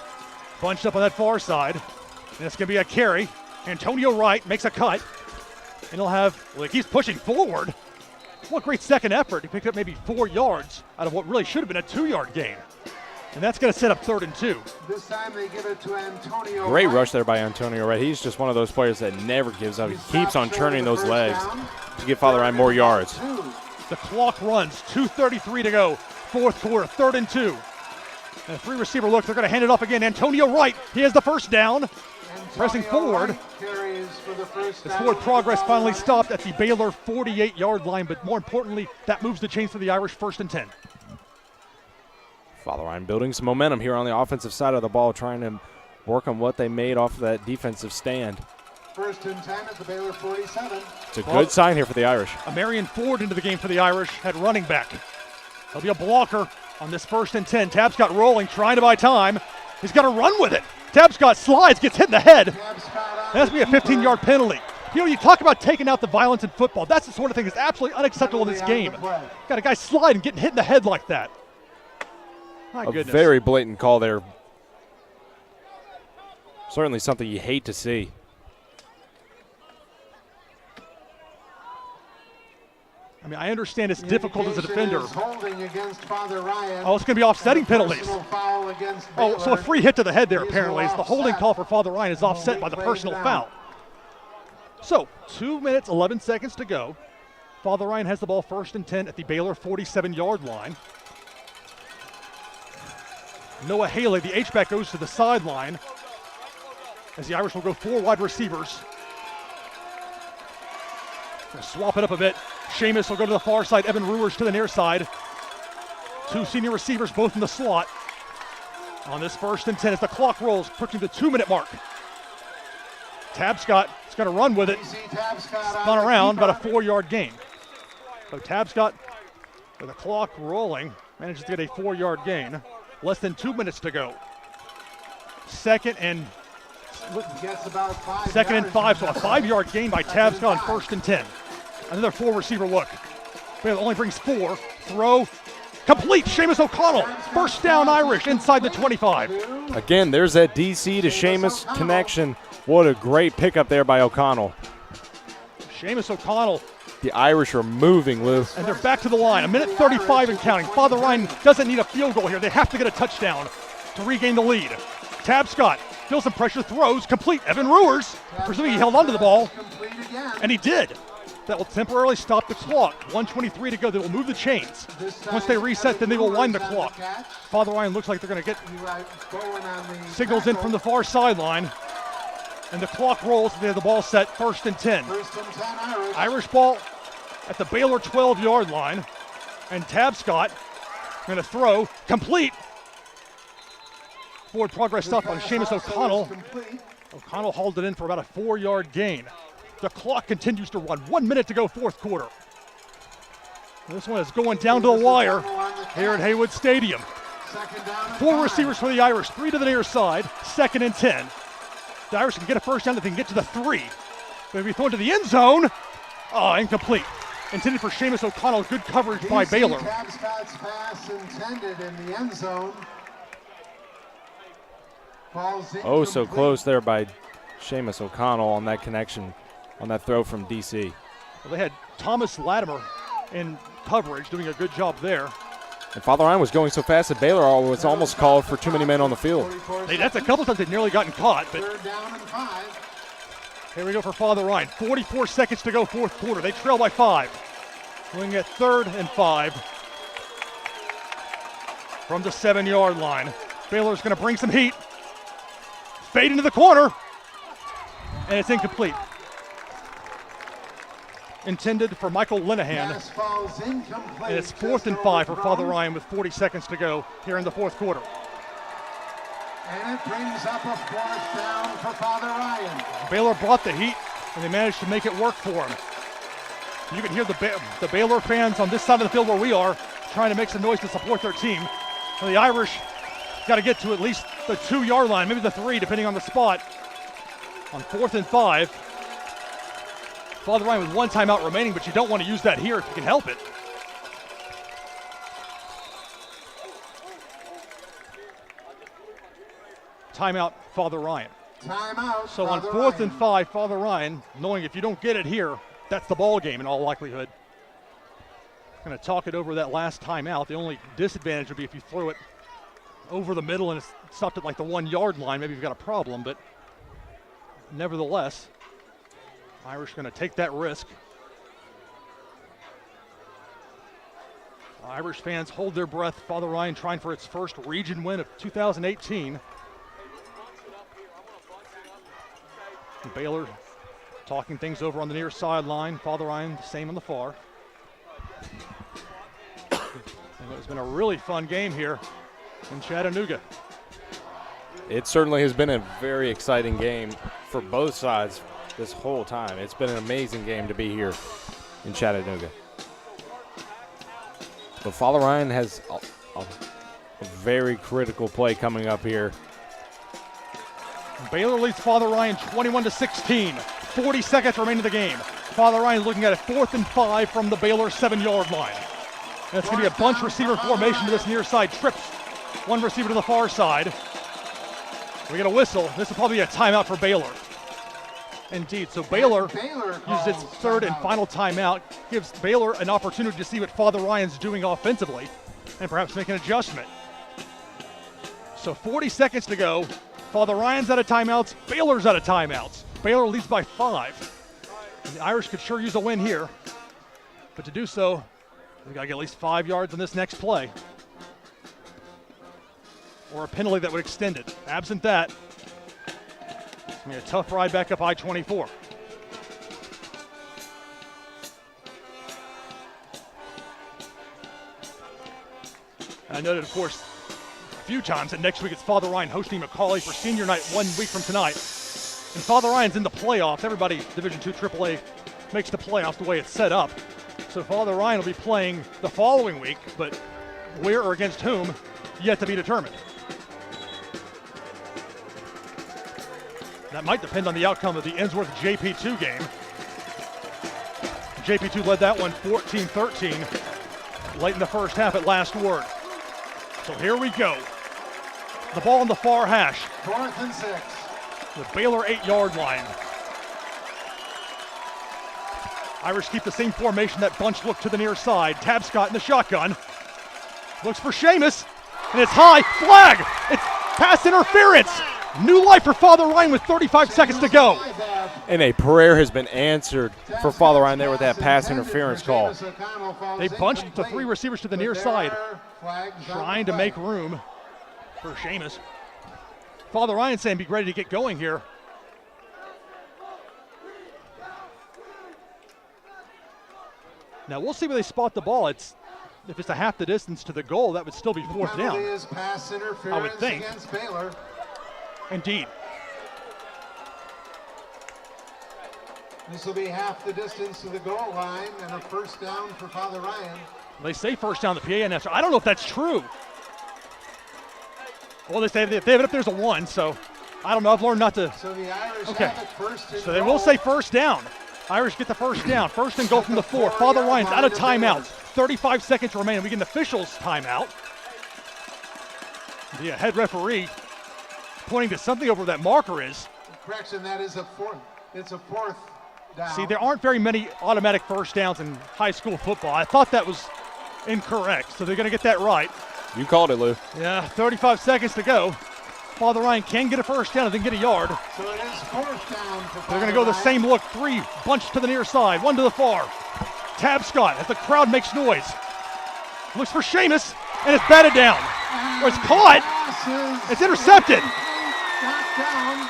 bunched up on that far side. And it's going to be a carry. Antonio Wright makes a cut. And he keeps pushing forward. What great second effort. He picked up maybe 4 yards out of what really should have been a 2-yard gain. And that's going to set up 3rd and 2. This time they give it to Antonio. Great Wright. rush there by Antonio Wright. He's just one of those players that never gives up. He keeps on turning those legs to give Father Ryan more yards. The clock runs, 2:33 to go, 4th quarter, 3rd and 2. And a 3-receiver look, they're going to hand it off again. Antonio Wright, he has the first down. Pressing forward. The forward progress finally stopped at the Baylor 48-yard line, but more importantly, that moves the chains for the Irish, 1st and 10. Father Ryan building some momentum here on the offensive side of the ball, trying to work on what they made off of that defensive stand. 1st and 10 at the Baylor 47. It's a good sign here for the Irish. Marion Ford into the game for the Irish, had running back. There'll be a blocker on this 1st and 10. Tabscott rolling, trying to buy time. He's got to run with it. Tabscott slides, gets hit in the head. That has to be a 15-yard penalty. You know, you talk about taking out the violence in football. That's the sort of thing that's absolutely unacceptable in this game. Got a guy sliding, getting hit in the head like that. My goodness. Very blatant call there. Certainly something you hate to see. I mean, I understand it's difficult as a defender. Against Father Ryan. Oh, it's going to be offsetting penalties. Oh, so a free hit to the head there, apparently. It's the holding call for Father Ryan is offset by the personal foul. So, 2 minutes, 11 seconds to go. Father Ryan has the ball 1st and 10 at the Baylor 47-yard line. Noah Haley, the H-back, goes to the sideline as the Irish will go 4 wide receivers. Gonna swap it up a bit. Seamus will go to the far side. Evan Ruers to the near side. 2 senior receivers, both in the slot. On this 1st and 10 as the clock rolls, approaching the 2-minute mark. Tabscott is going to run with it. Spun around, about a 4-yard gain. So Tabscott, with the clock rolling, manages to get a 4-yard gain. Less than 2 minutes to go. 2nd and 5, so a 5-yard gain by Tabscott on 1st and 10. Another 4-receiver look. Baylor only brings 4. Throw, complete. Seamus O'Connell, 1st down Irish inside the 25. Again, there's that DC to Seamus connection. What a great pickup there by O'Connell. Seamus O'Connell. The Irish are moving, Lou. And they're back to the line. 1:35 and counting. Father Ryan doesn't need a field goal here. They have to get a touchdown to regain the lead. Tabscott feels some pressure, throws, complete. Evan Ruers, presuming he held onto the ball. And he did. That will temporarily stop the clock. 1:23 to go. They will move the chains. Once they reset, then they will wind the clock. Father Ryan looks like they're going to get signals in from the far sideline. And the clock rolls. They have the ball set, 1st and 10. Irish ball at the Baylor 12-yard line. And Tabscott going to throw, complete. Forward progress stop on Seamus O'Connell. O'Connell hauled it in for about a 4-yard gain. The clock continues to run. 1 minute to go, 4th quarter. This one is going down to the wire here at Heywood Stadium. 4 receivers for the Irish, 3 to the near side, 2nd and 10. The Irish can get a 1st down if they can get to the 3. They'll be thrown to the end zone. Oh, incomplete. Intended for Seamus O'Connell. Good coverage by Baylor. Tabscott's pass intended in the end zone. Oh, so close there by Seamus O'Connell on that connection, on that throw from DC. Well, they had Thomas Latimer in coverage, doing a good job there. And Father Ryan was going so fast that Baylor was almost called for too many men on the field. Hey, that's a couple times they've nearly gotten caught. But 3rd down and 5. Here we go for Father Ryan. 44 seconds to go, 4th quarter. They trail by 5. Going at 3rd and 5 from the 7-yard line. Baylor's going to bring some heat. Fade into the corner. And it's incomplete. Intended for Michael Linehan. And it's 4th and 5 for Father Ryan with 40 seconds to go here in the 4th quarter. And it brings up a 4th down for Father Ryan. Baylor brought the heat, and they managed to make it work for him. You can hear the Baylor fans on this side of the field where we are trying to make some noise to support their team. So the Irish got to get to at least the 2-yard line, maybe the 3, depending on the spot. On 4th and 5. Father Ryan with 1 timeout remaining, but you don't want to use that here if you can help it. Timeout, Father Ryan. Timeout. So on 4th and 5, Father Ryan, knowing if you don't get it here, that's the ball game in all likelihood. Going to talk it over that last timeout. The only disadvantage would be if you throw it over the middle and it's stopped at like the 1 yard line, maybe you've got a problem, but nevertheless, Irish going to take that risk. Irish fans hold their breath. Father Ryan trying for its first region win of 2018. Baylor talking things over on the near sideline. Father Ryan, same on the far. And it's been a really fun game here in Chattanooga. It certainly has been a very exciting game for both sides this whole time. It's been an amazing game to be here in Chattanooga. But Father Ryan has a very critical play coming up here. Baylor leads Father Ryan 21-16. 40 seconds remaining in the game. Father Ryan looking at a 4th and 5 from the Baylor 7-yard line. And it's going to be a bunch receiver formation to this near side. Trips one receiver to the far side. We get a whistle. This will probably be a timeout for Baylor. Indeed. So Baylor uses its third and final timeout. Gives Baylor an opportunity to see what Father Ryan's doing offensively and perhaps make an adjustment. So 40 seconds to go. Father Ryan's out of timeouts. Baylor's out of timeouts. Baylor leads by 5. And the Irish could sure use a win here. But to do so, they've got to get at least 5 yards on this next play. Or a penalty that would extend it. Absent that, it's going to be a tough ride back up I-24. I noted, of course, a few times that next week it's Father Ryan hosting McCauley for senior night 1 week from tonight. And Father Ryan's in the playoffs. Everybody, Division II AAA, makes the playoffs the way it's set up. So Father Ryan will be playing the following week, but where or against whom, yet to be determined. That might depend on the outcome of the Ensworth JP2 game. JP2 led that one 14-13 late in the first half at last word. So here we go. The ball on the far hash. 4th and 6. The Baylor 8-yard line. Irish keep the same formation, that bunch look to the near side. Tabscott in the shotgun. Looks for Seamus, and it's high. Flag! It's pass interference! New life for Father Ryan with 35 seconds to go. And a prayer has been answered for Father Ryan there with that pass interference call. They bunched the 3 receivers to the near side, trying to make room for Seamus. Father Ryan saying be ready to get going here. Now we'll see where they spot the ball. If it's a half the distance to the goal, that would still be 4th down. Is pass interference, I would think. Against Baylor. Indeed. This will be half the distance to the goal line and a 1st down for Father Ryan. They say 1st down the PA announcer. I don't know if that's true. Well, they have it up there's a 1, so I don't know. I've learned not to. So the Irish have it 1st and So they will say 1st down. Irish get the 1st down. 1st and goal from the 4. Father Ryan's out of timeouts. 35 seconds remaining. We get an official's timeout. The head referee pointing to something over that marker is. Correction, that is a 4th. It's a 4th down. See, there aren't very many automatic 1st downs in high school football. I thought that was incorrect, so they're going to get that right. You called it, Lou. Yeah, 35 seconds to go. Father Ryan can get a 1st down and then get a yard. So it is 4th down for They're going to go the same look. 3 bunched to the near side, 1 to the far. Tabscott as the crowd makes noise. Looks for Seamus, and it's batted down. Or it's caught. It's intercepted. Down.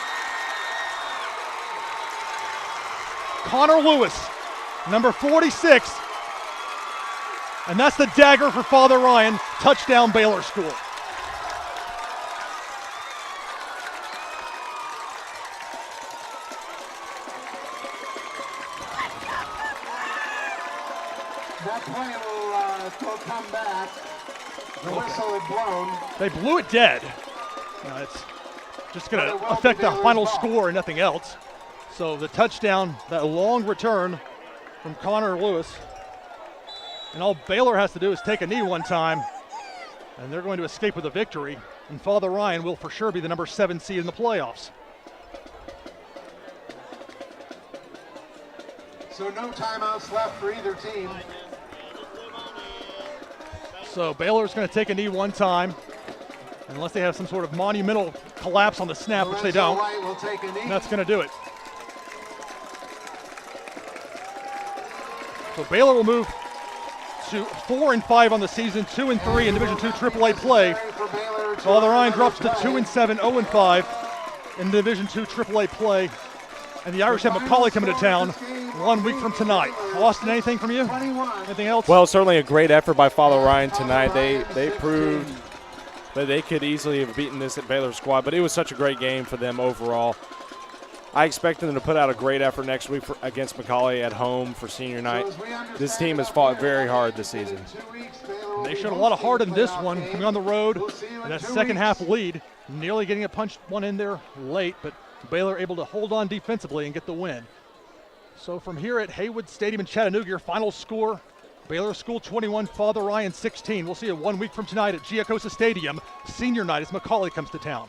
Connor Lewis, number 46. And that's the dagger for Father Ryan. Touchdown Baylor School. That play will come back. The whistle had blown. They blew it dead. It's just going to affect the final score and nothing else. So the touchdown, that long return from Connor Lewis. And all Baylor has to do is take a knee one time, and they're going to escape with a victory. And Father Ryan will for sure be the number 7 seed in the playoffs. So no timeouts left for either team. So Baylor's going to take a knee one time. unless they have some sort of monumental collapse on the snap, which they don't. And that's going to do it. So Baylor will move to 4-5 on the season, 2-3 in Division II AAA play. Father Ryan drops to 2-7, 0-5 in Division II AAA play. And the Irish have McCallie coming to town 1 week from tonight. Austin, anything from you? Anything else? Well, certainly a great effort by Father Ryan tonight. They proved that they could easily have beaten this at Baylor squad, but it was such a great game for them overall. I expected them to put out a great effort next week against McCallie at home for senior night. This team has fought very hard this season. And they showed a lot of heart in this one, coming on the road in that second half lead, nearly getting a punch one in there late, but Baylor able to hold on defensively and get the win. So from here at Heywood Stadium in Chattanooga, your final score, Baylor School 21, Father Ryan 16. We'll see you 1 week from tonight at Giacosa Stadium, senior night as McCallie comes to town.